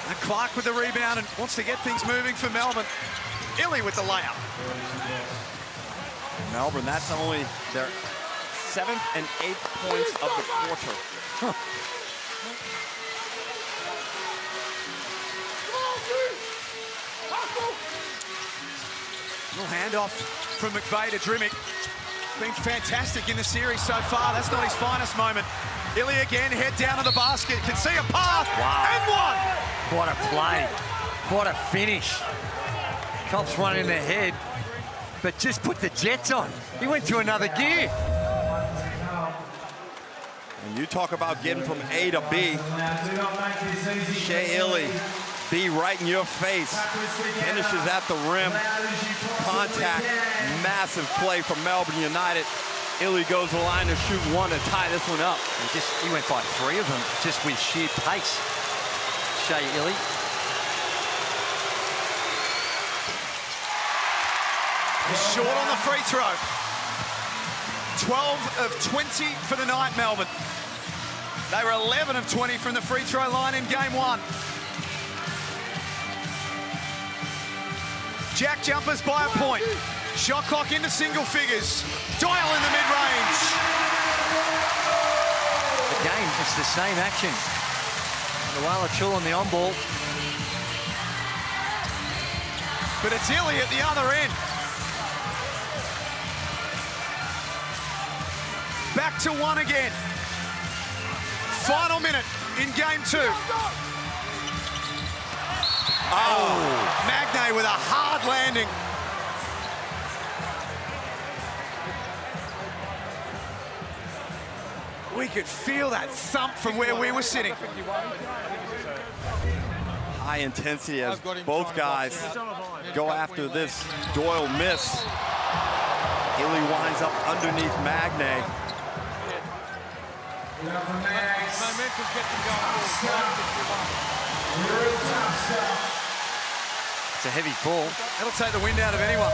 And Clark with the rebound and wants to get things moving for Melbourne. Illy with the layup. Melbourne, that's only their 7th and 8th points of the quarter. Little handoff from McVay to Drimmick. Been fantastic in the series so far. That's not his finest moment. Illy again, head down to the basket. Can see a path. And one. What a play. What a finish. Cops running in their head, but just put the Jets on. He went to another gear. And you talk about getting from A to B. Shea Illy, B right in your face. Finishes at the rim. Contact, massive play from Melbourne United. Illy goes to the line to shoot one to tie this one up. He went by 3 of them just with sheer pace. Shea Illy. He's short on the free throw. 12 of 20 for the night, Melbourne. They were 11 of 20 from the free throw line in game 1. JackJumpers by a point. Shot clock into single figures. Doyle in the mid-range. Again, it's the same action. Lual-Acuil on the on-ball. But it's Illy at the other end. Back to 1 again. Final minute in game 2. Oh, Magnay with a hard landing. We could feel that thump from where we were sitting. High intensity as both guys go after this Doyle miss. Illy winds up underneath Magne. It's a heavy fall. That'll take the wind out of anyone.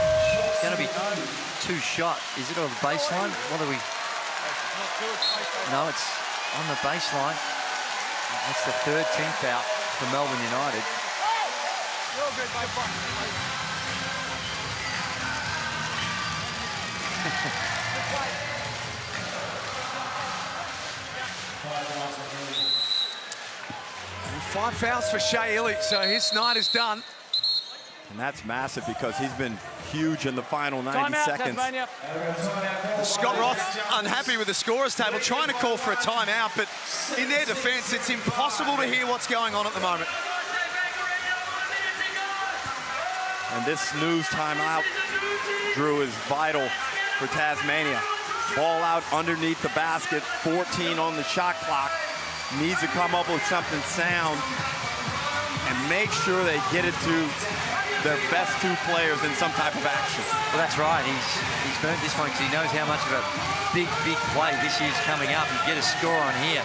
It's going to be 2 shot. Is it on the baseline? What are we? No, it's on the baseline. That's the 3rd team foul for Melbourne United. And 5 fouls for Shea Illy, so his night is done. And that's massive because he's been huge in the final 90 seconds. Scott Roth unhappy with the scorer's table, trying to call for a timeout, but in their defence, it's impossible to hear what's going on at the moment. And this snooze timeout, Drew, is vital for Tasmania. Ball out underneath the basket, 14 on the shot clock. Needs to come up with something sound and make sure they get it to their best 2 players in some type of action. Well, that's right. He's burnt this one because he knows how much of a big play this year's coming up. You get a score on here,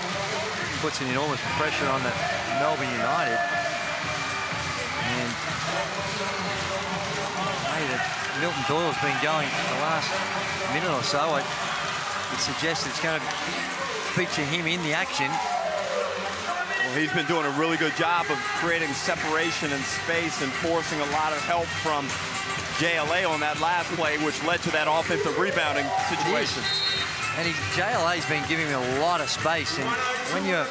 puts an enormous pressure on the Melbourne United. And Milton Doyle's been going the last minute or so. It suggests it's going to feature him in the action. Well, he's been doing a really good job of creating separation and space and forcing a lot of help from JLA on that last play, which led to that offensive rebounding situation. And JLA's been giving him a lot of space, and when you're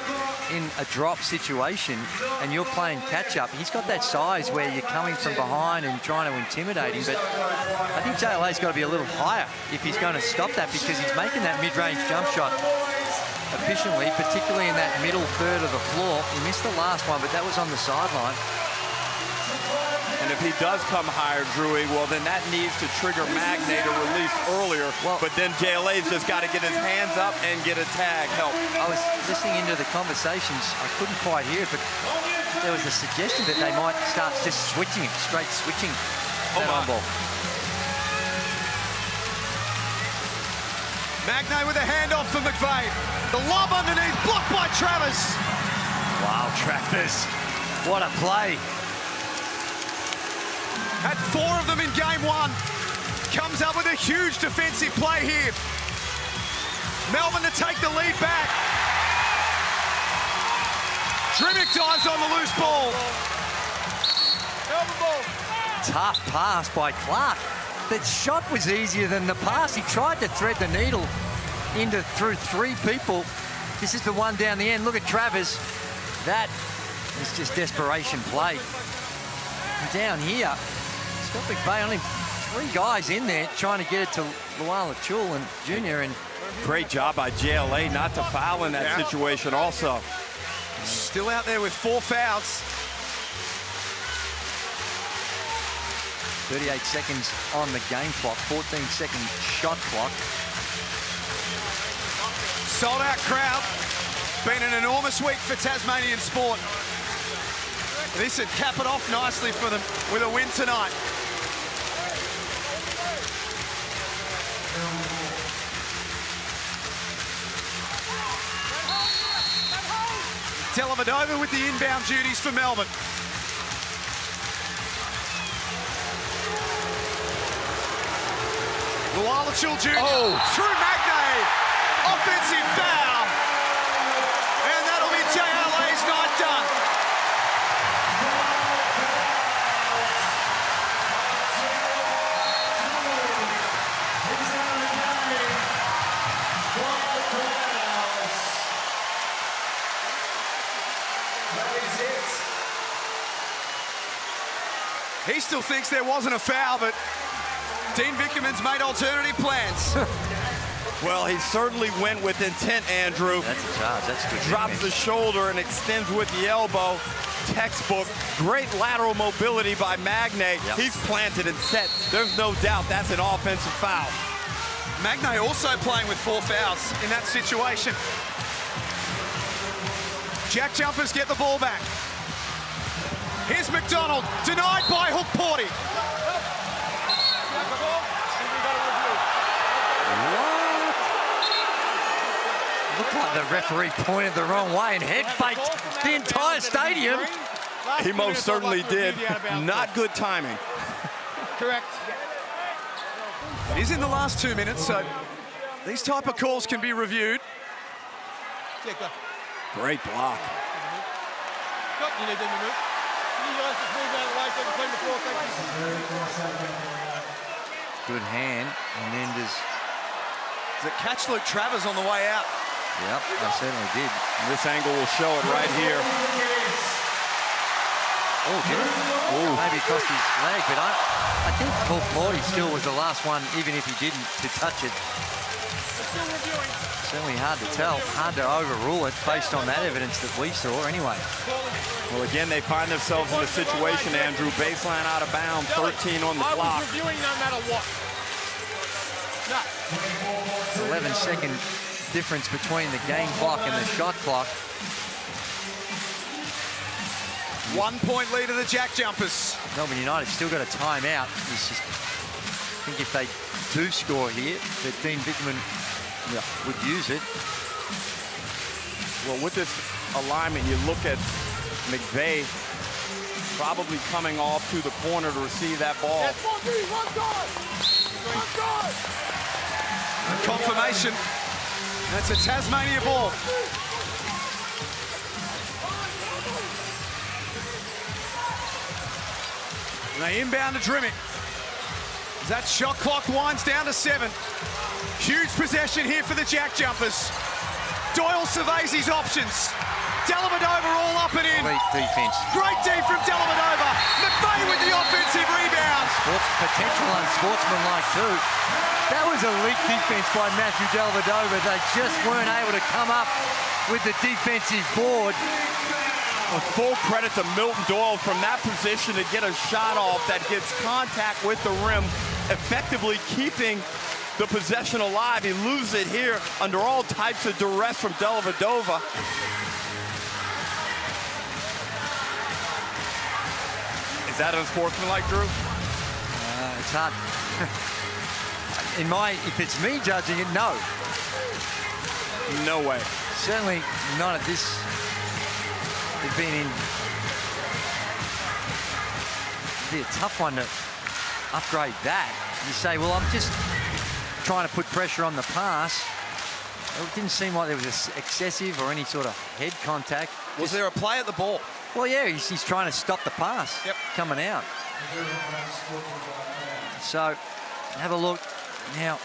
in a drop situation and you're playing catch-up, he's got that size where you're coming from behind and trying to intimidate him, but I think JLA's got to be a little higher if he's going to stop that, because he's making that mid-range jump shot efficiently, particularly in that middle third of the floor. He missed the last one, but that was on the sideline. And if he does come higher, Drewy, well, then that needs to trigger Magne to release earlier. But then JLA's just got to get his hands up and get a tag help. I was listening into the conversations. I couldn't quite hear it, but there was a suggestion that they might start just switching, straight switching that on ball. Magne with a handoff for McVeigh. The lob underneath, blocked by Travers. Wow, Travers. What a play. Had 4 of them in game 1. Comes up with a huge defensive play here. Melbourne to take the lead back. Drimmick dives on the loose ball. Tough pass by Clark. That shot was easier than the pass. He tried to thread the needle through 3 people. This is the one down the end. Look at Travers. That is just desperation play. And down here, Scott McVeigh, only 3 guys in there trying to get it to Lual-Acuil Jr. And great job by JLA not to foul in that situation also. Still out there with 4 fouls. 38 seconds on the game clock, 14-second shot clock. Sold out crowd. Been an enormous week for Tasmanian sport. This would cap it off nicely for them with a win tonight. Dellavedova with the inbound duties for Melbourne. Lual-Acuil Jr. Through Magne. Offensive foul. And that'll be JLA's night done. He still thinks there wasn't a foul, but Dean Vickerman's made alternative plans. Well, he certainly went with intent, Andrew. That's a charge. That's good. Drops the shoulder and extends with the elbow. Textbook. Great lateral mobility by Magne. Yep. He's planted and set. There's no doubt that's an offensive foul. Magne also playing with 4 fouls in that situation. JackJumpers get the ball back. Here's McDonald, denied by Hook Porty. looked like the referee pointed the wrong way and head faked the entire stadium. He most certainly did. Not good timing. Correct. It is in the last 2 minutes, so these type of calls can be reviewed. Great block. Good hand, and then does it catch Luke Travers on the way out? Yep, I certainly did. And this angle will show it right here. Oh, maybe it cost his leg, but I think Paul Claudy still was the last one, even if he didn't, to touch it. Certainly hard to tell, hard to overrule it based on that evidence that we saw anyway. Well, again, they find themselves in a situation, Andrew, baseline out of bounds, 13 on the clock. 11-second difference between the game clock and the shot clock. 1 point lead of the JackJumpers. Melbourne United still got a timeout. It's just, I think if they do score here, that Dean Vickerman would use it. Well, with this alignment, you look at McVeigh probably coming off to the corner to receive that ball. Confirmation. That's a Tasmania ball. And they inbound to Drimmick. As that shot clock winds down to 7. Huge possession here for the JackJumpers. Doyle surveys his options. Dellavedova all up and in. Great defense. Great D from Dellavedova. McVeigh with the offensive rebound. Potential unsportsmanlike too. That was elite defense by Matthew Dellavedova. They just weren't able to come up with the defensive board. Well, full credit to Milton Doyle from that position to get a shot off that gets contact with the rim, effectively keeping the possession alive. He loses it here under all types of duress from Dellavedova. Is that unsportsmanlike, Drew? It's hard. If it's me judging it, no. No way. Certainly not at this. They've been in. It'd be a tough one to upgrade that. You say, well, I'm just trying to put pressure on the pass. It didn't seem like there was excessive or any sort of head contact. Was there a play at the ball? Well, yeah, he's trying to stop the pass coming out. So, have a look. Now,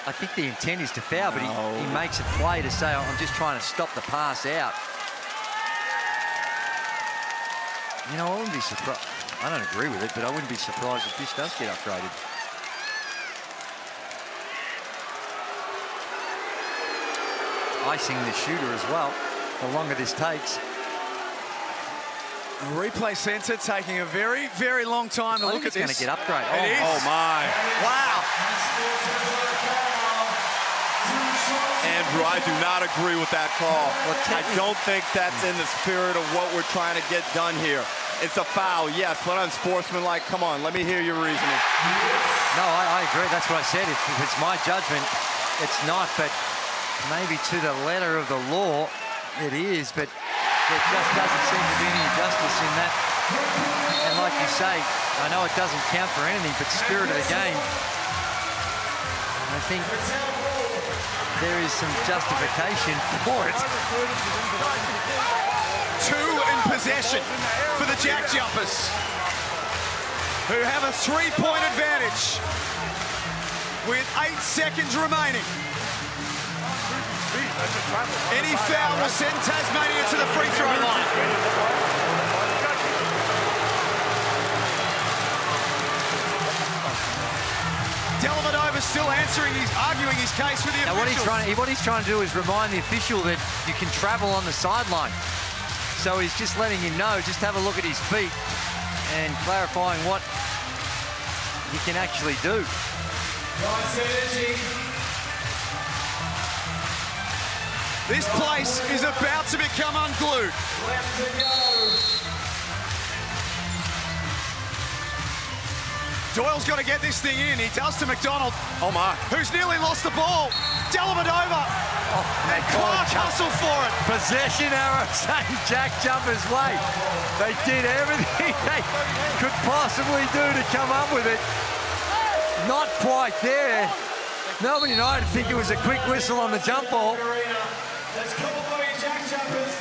I think the intent is to foul, but he makes a play to say, I'm just trying to stop the pass out. You know, I wouldn't be surprised. I don't agree with it, but I wouldn't be surprised if this does get upgraded. Icing the shooter as well, the longer this takes. A replay center taking a very, very long time to look at this. It's going to get upgraded. It is. Oh, my. Wow. Andrew, I do not agree with that call. I don't think that's in the spirit of what we're trying to get done here. It's a foul, yes, but unsportsmanlike. Come on, let me hear your reasoning. No, I agree. That's what I said. If it's my judgment, it's not, but maybe to the letter of the law, it is, but there just doesn't seem to be any justice in that. And like you say, I know it doesn't count for anything, but spirit of the game, I think there is some justification for it. 2 in possession for the JackJumpers, who have a 3-point advantage with 8 seconds remaining. Any foul will send Tasmania to the free throw line. Dellavedova still arguing his case with the officials. What he's trying to do is remind the official that you can travel on the sideline. So he's just letting him know, just have a look at his feet and clarifying what he can actually do. This place is about to become unglued. Doyle's got to get this thing in. He does to McDonald. Oh, my. Who's nearly lost the ball. Dellavedova. And Clark hustle for it. Possession arrow St. JackJumpers way. They did everything they could possibly do to come up with it. Not quite there. Melbourne United think it was a quick whistle on the jump ball. That's called by JackJumpers,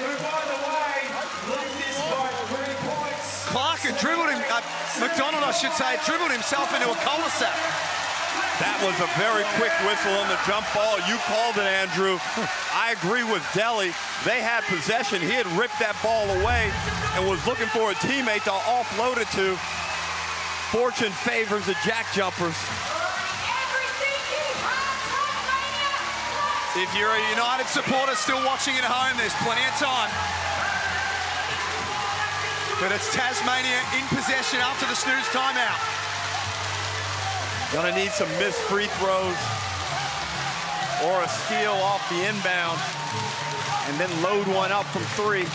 who, by the way, led this by 3 points. Clark had dribbled him, McDonald, I should say, dribbled himself into a cul-de-sac. That was a very quick whistle on the jump ball. You called it, Andrew. I agree with Delhi. They had possession. He had ripped that ball away and was looking for a teammate to offload it to. Fortune favors the JackJumpers. If you're a United supporter still watching at home, there's plenty of time. But it's Tasmania in possession after the snooze timeout. Gonna need some missed free throws or a steal off the inbound and then load one up from 3.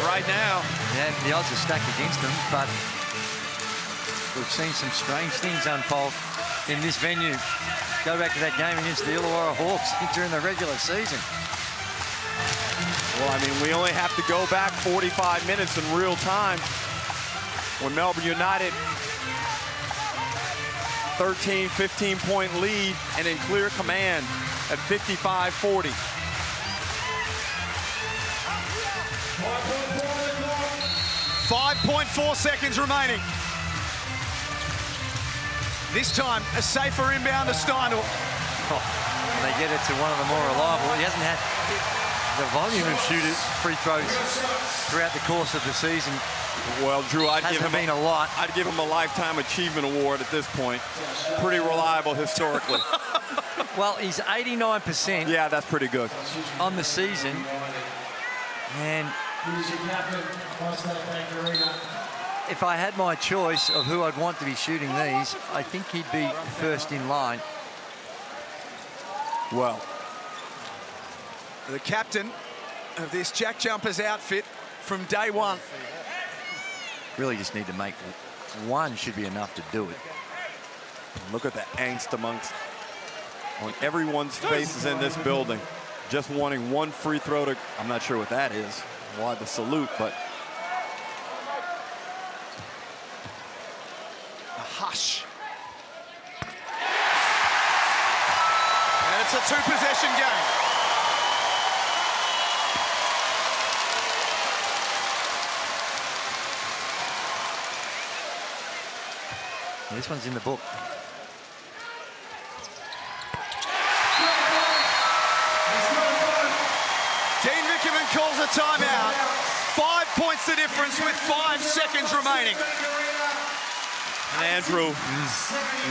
Right now. Yeah, the odds are stacked against them, but we've seen some strange things unfold in this venue. Go back to that game against the Illawarra Hawks during the regular season. Well, I mean, we only have to go back 45 minutes in real time when Melbourne United 13, 15-point lead and in clear command at 55-40. .4 seconds remaining. This time, a safer inbound to Steindl. Oh, they get it to one of the more reliable. He hasn't had the volume of free throws throughout the course of the season. Well, Drew, I'd give him a lot. I'd give him a Lifetime Achievement Award at this point. Pretty reliable historically. Well, he's 89%. Yeah, that's pretty good. On the season. And if I had my choice of who I'd want to be shooting these, I think he'd be first in line. Well, the captain of this JackJumpers outfit from day one. Really just need to make one, should be enough to do it. Look at the angst on everyone's faces in this building. Just wanting one free throw to, I'm not sure what that is, why the salute, but. A hush. And it's a 2-possession game. This one's in the book. Dean Vickerman calls a timeout. 5 points the difference with 5 seconds remaining. Andrew,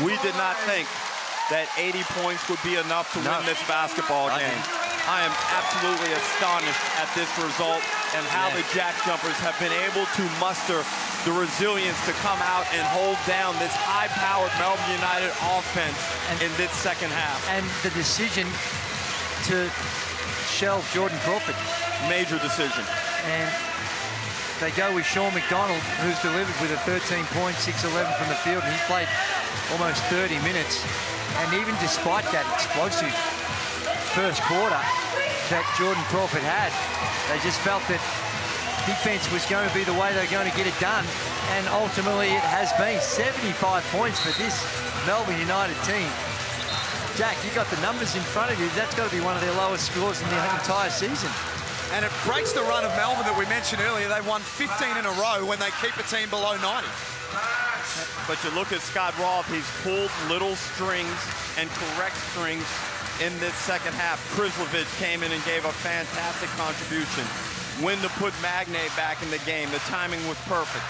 we did not think that 80 points would be enough to win this basketball game. I am absolutely astonished at this result and how the JackJumpers have been able to muster the resilience to come out and hold down this high-powered Melbourne United offense in this second half. And the decision to shelve Jordan Crawford. Major decision. And they go with Sean McDonald, who's delivered with a 13 point, 6-11 from the field, and he's played almost 30 minutes. And even despite that explosive first quarter that Jordan Crawford had, they just felt that defense was going to be the way they're going to get it done. And ultimately it has been 75 points for this Melbourne United team. Jack, you got the numbers in front of you. That's got to be one of their lowest scores in the entire season. And it breaks the run of Melbourne that we mentioned earlier. They won 15 in a row when they keep a team below 90. But you look at Scott Roth, he's pulled little strings and correct strings in this second half. Krislovic came in and gave a fantastic contribution. When to put Magne back in the game, the timing was perfect.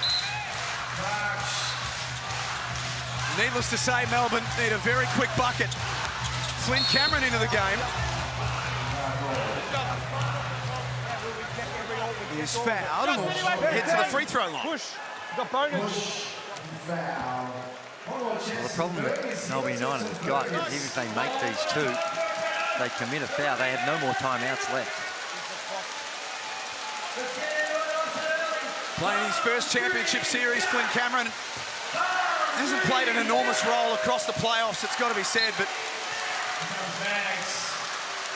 Needless to say, Melbourne need a very quick bucket. Flynn Cameron into the game. He's fouled and will head to the free throw line. Push. Got bonus. Well, the problem that Melbourne United have got is even if they make these two, they commit a foul. They have no more timeouts left. Playing his first championship series, Flynn Cameron Hasn't played an enormous role across the playoffs, it's got to be said, but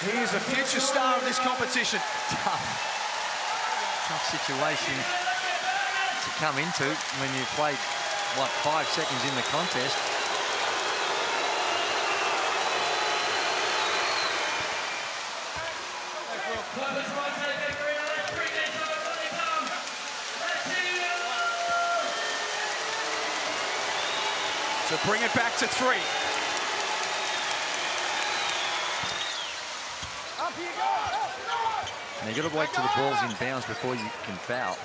he is a future star of this competition. Tough situation to come into when you've played, what, 5 seconds in the contest. To bring it back to 3. Now you've got to wait till the ball's in bounds before you can foul.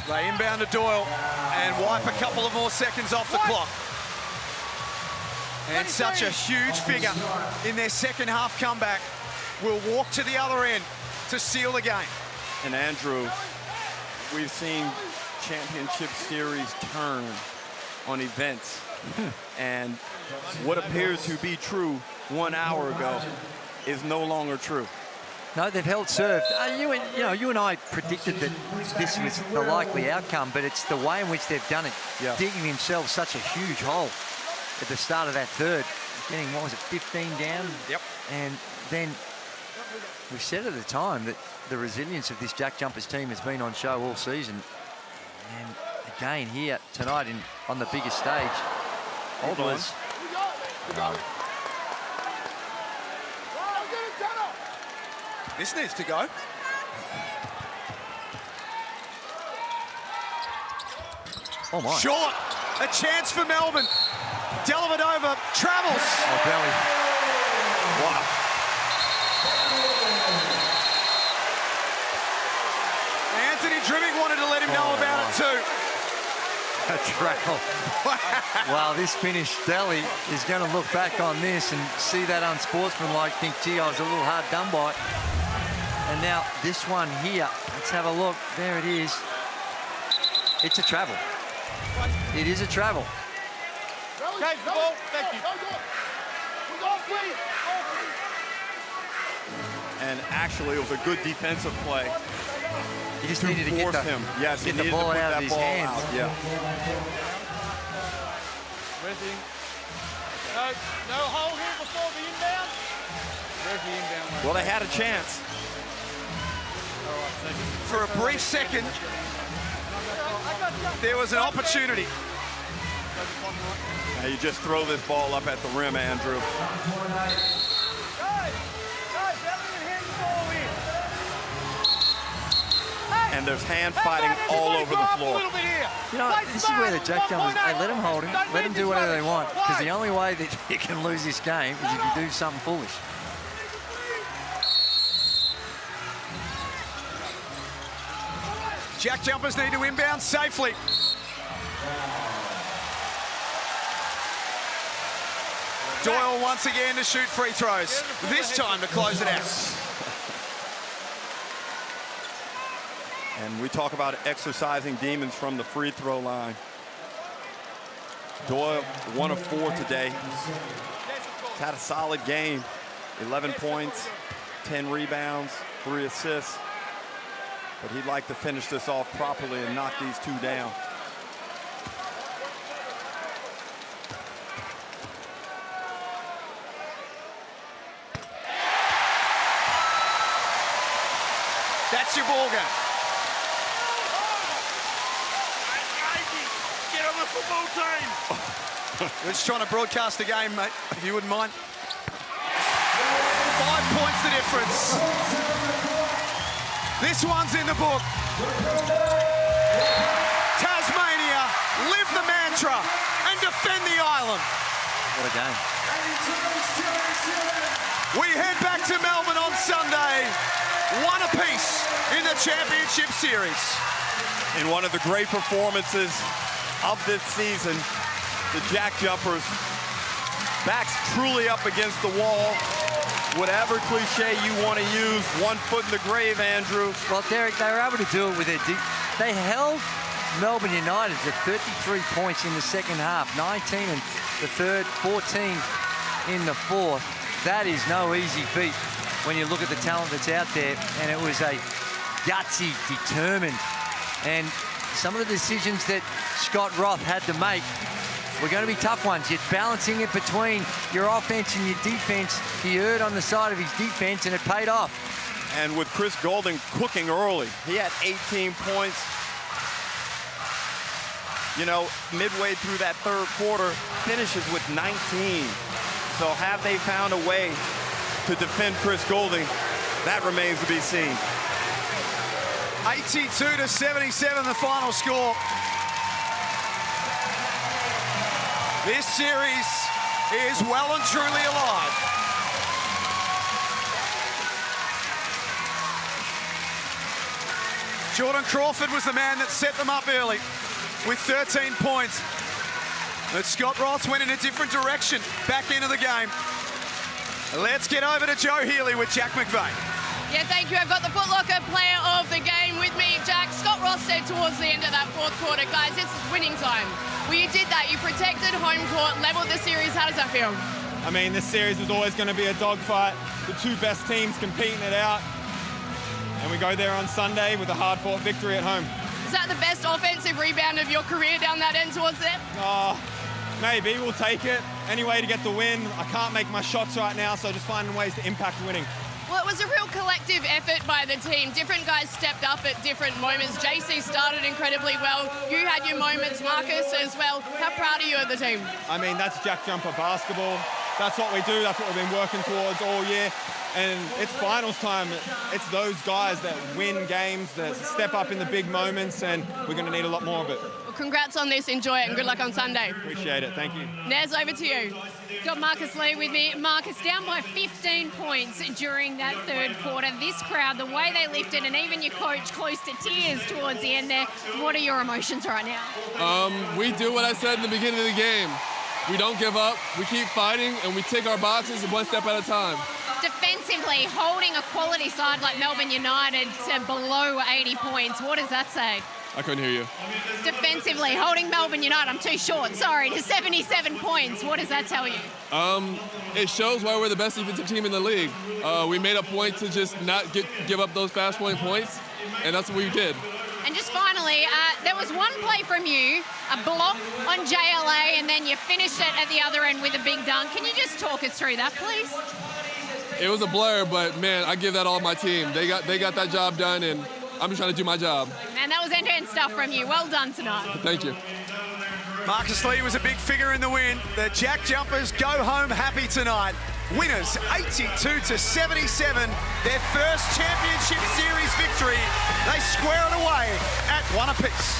They inbound to Doyle and wipe a couple of more seconds off the clock. And such a huge figure in their second half comeback will walk to the other end to seal the game. And Andrew, we've seen championship series turn on events. And what appears to be true 1 hour ago is no longer true. No, they've held serve. You and I predicted that this was the likely outcome, but it's the way in which they've done it. Yeah. Digging themselves such a huge hole at the start of that third. Getting, what was it, 15 down? Yep. And then we said at the time that the resilience of this Jack Jumpers team has been on show all season. And again here tonight on the biggest stage, Hold on. This needs to go. Oh my. Short. A chance for Melbourne. Dellavedova travels. Oh, belly. Wow. Anthony Drimmick wanted to let him know about it too. A travel. Well, this Finnish Delhi is going to look back on this and see that unsportsmanlike, think, gee, I was a little hard done by. And now this one here, let's have a look. There it is. It's a travel. It is a travel. Okay, ball. Thank you. And actually, it was a good defensive play. He just needed to get him. Yes, get he the needed ball to put out that of his ball hands. out. Yeah. No hole here before the inbound. Where's the inbound? Well, they had a chance. For a brief second, there was an opportunity. Now you just throw this ball up at the rim, Andrew. And there's hand fighting all over the floor. You know, this is where the Jack Jumpers, hey, let them hold him, let them do whatever they want, because the only way that you can lose this game is if you do something foolish. Jack Jumpers need to inbound safely. Doyle once again to shoot free throws, this time to close it out. And we talk about exercising demons from the free throw line. Doyle, 1 of 4 today. He's had a solid game. 11 points, 10 rebounds, 3 assists. But he'd like to finish this off properly and knock these two down. That's your ball game. Get on the football team. We're just trying to broadcast the game, mate, if you wouldn't mind. 5 points the difference. This one's in the book. Tasmania, live the mantra and defend the island. What a game. We head back to Melbourne on Sunday, 1 apiece in the championship series. In one of the great performances of this season, the Jack Jumpers, backs truly up against the wall. Whatever cliche you want to use, 1 foot in the grave, Andrew. Well, Derek, they were able to do it with their they held Melbourne United to 33 points in the second half, 19 in the third, 14 in the fourth. That is no easy feat when you look at the talent that's out there, and it was a gutsy, determined, and some of the decisions that Scott Roth had to make were going to be tough ones. You're balancing it between your offense and your defense. He erred on the side of his defense, and it paid off. And with Chris Goulding cooking early, he had 18 points. You know, midway through that third quarter, finishes with 19. So have they found a way to defend Chris Goulding? That remains to be seen. 82-77, the final score. This series is well and truly alive. Jordan Crawford was the man that set them up early with 13 points. But Scott Roth went in a different direction back into the game. Let's get over to Joe Healy with Jack McVeigh. Yeah, thank you. I've got the Foot Locker player of the game with me, Jack. Scott Roth said towards the end of that fourth quarter, guys, this is winning time. Well, you did that. You protected home court, leveled the series. How does that feel? I mean, this series was always going to be a dogfight. The two best teams competing it out. And we go there on Sunday with a hard-fought victory at home. Is that the best offensive rebound of your career down that end towards them? Maybe. We'll take it. Any way to get the win. I can't make my shots right now, so just finding ways to impact winning. Well, it was a real collective effort by the team. Different guys stepped up at different moments. JC started incredibly well. You had your moments, Marcus, as well. How proud are you of the team? I mean, that's Jack Jumper basketball. That's what we do. That's what we've been working towards all year. And it's finals time. It's those guys that win games, that step up in the big moments, and we're going to need a lot more of it. Well, congrats on this. Enjoy it, and good luck on Sunday. Appreciate it. Thank you. Nez, over to you. Got Marcus Lee with me. Marcus, down by 15 points during that third quarter. This crowd, the way they lifted, and even your coach close to tears towards the end there. What are your emotions right now? We do what I said in the beginning of the game. We don't give up. We keep fighting, and we take our boxes one step at a time. Defensively, holding a quality side like Melbourne United to below 80 points. What does that say? I couldn't hear you. Defensively, holding Melbourne United, I'm too short, sorry, to 77 points. What does that tell you? It shows why we're the best defensive team in the league. We made a point to just not give up those fast points, and that's what we did. And just finally, there was one play from you, a block on JLA, and then you finished it at the other end with a big dunk. Can you just talk us through that, please? It was a blur, but man, I give that all my team. They got that job done, and I'm just trying to do my job. Man, that was end-to-end stuff from you. Well done tonight. Thank you. Marcus Lee was a big figure in the win. The Jack Jumpers go home happy tonight. Winners 82-77. Their first championship series victory. They square it away at one apiece.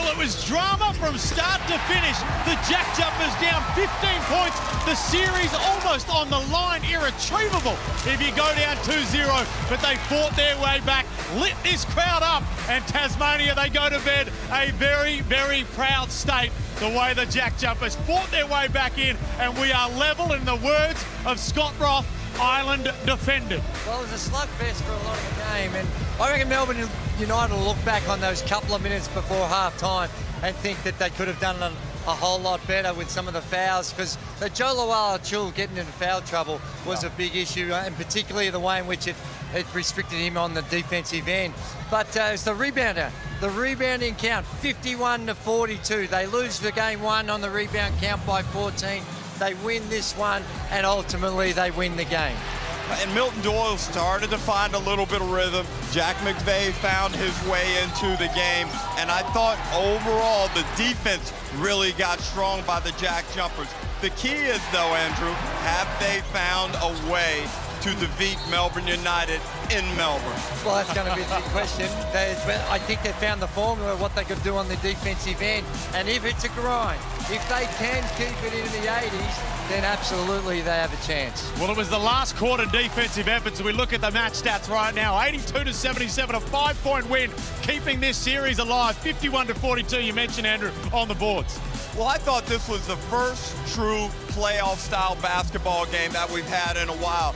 Well, it was drama from start to finish. The JackJumpers down 15 points. The series almost on the line, irretrievable if you go down 2-0. But they fought their way back, lit this crowd up, and Tasmania, they go to bed a very, very proud state. The way the JackJumpers fought their way back in, and we are level, in the words of Scott Roth, Island defended. Well, it was a slugfest for a lot of the game, and I reckon Melbourne United will look back on those couple of minutes before half-time and think that they could have done a whole lot better with some of the fouls, because the Joe Lual-Acuil getting into foul trouble was a big issue, and particularly the way in which it restricted him on the defensive end. But it's the rebounder. The rebounding count, 51-42. They lose the game one on the rebound count by 14. They win this one, and ultimately they win the game. And Milton Doyle started to find a little bit of rhythm. Jack McVeigh found his way into the game. And I thought overall the defense really got strong by the JackJumpers. The key is, though, Andrew, have they found a way to defeat Melbourne United in Melbourne? Well, that's going to be the big question. I think they found the formula of what they could do on the defensive end. And if it's a grind, if they can keep it into the 80s, then absolutely they have a chance. Well, it was the last quarter defensive efforts. We look at the match stats right now. 82-77, a 5-point win, keeping this series alive. 51-42, you mentioned, Andrew, on the boards. Well, I thought this was the first true playoff-style basketball game that we've had in a while.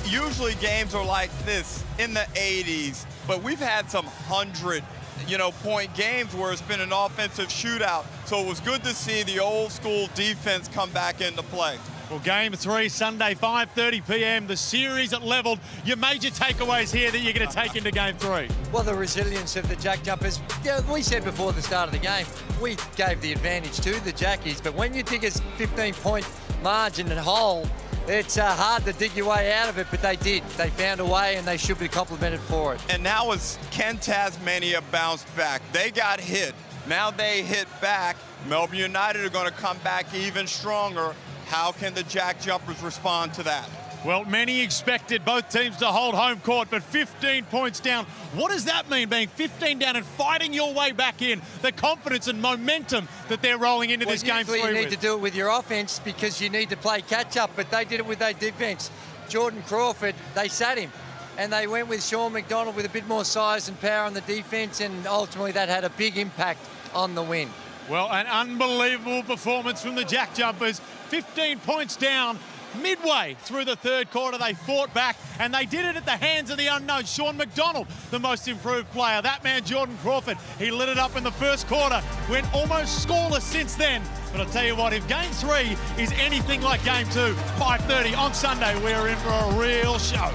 Usually games are like this in the 80s, but we've had some 100-point games where it's been an offensive shootout. So it was good to see the old school defense come back into play. Well, Game 3, Sunday, 5:30 p.m. The series at leveled. Your major takeaways here that you're going to take into Game 3? Well, the resilience of the JackJumpers. Yeah, we said before the start of the game, we gave the advantage to the Jackies, but when you dig a 15-point margin and hole, it's hard to dig your way out of it, but they did. They found a way, and they should be complimented for it. And now can Tasmania bounce back? They got hit. Now they hit back. Melbourne United are going to come back even stronger. How can the JackJumpers respond to that? Well, many expected both teams to hold home court, but 15 points down. What does that mean, being 15 down and fighting your way back in? The confidence and momentum that they're rolling into this Game 3 with. You need to do it with your offense because you need to play catch-up, but they did it with their defense. Jordan Crawford, they sat him, and they went with Sean McDonald with a bit more size and power on the defense, and ultimately that had a big impact on the win. Well, an unbelievable performance from the JackJumpers. 15 points down. Midway through the third quarter, they fought back, and they did it at the hands of the unknown. Sean McDonald, the most improved player. That man, Jordan Crawford, he lit it up in the first quarter, went almost scoreless since then. But I'll tell you what, if Game 3 is anything like Game 2, 5:30 on Sunday, we're in for a real show.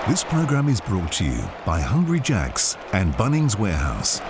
This program is brought to you by Hungry Jack's and Bunnings Warehouse.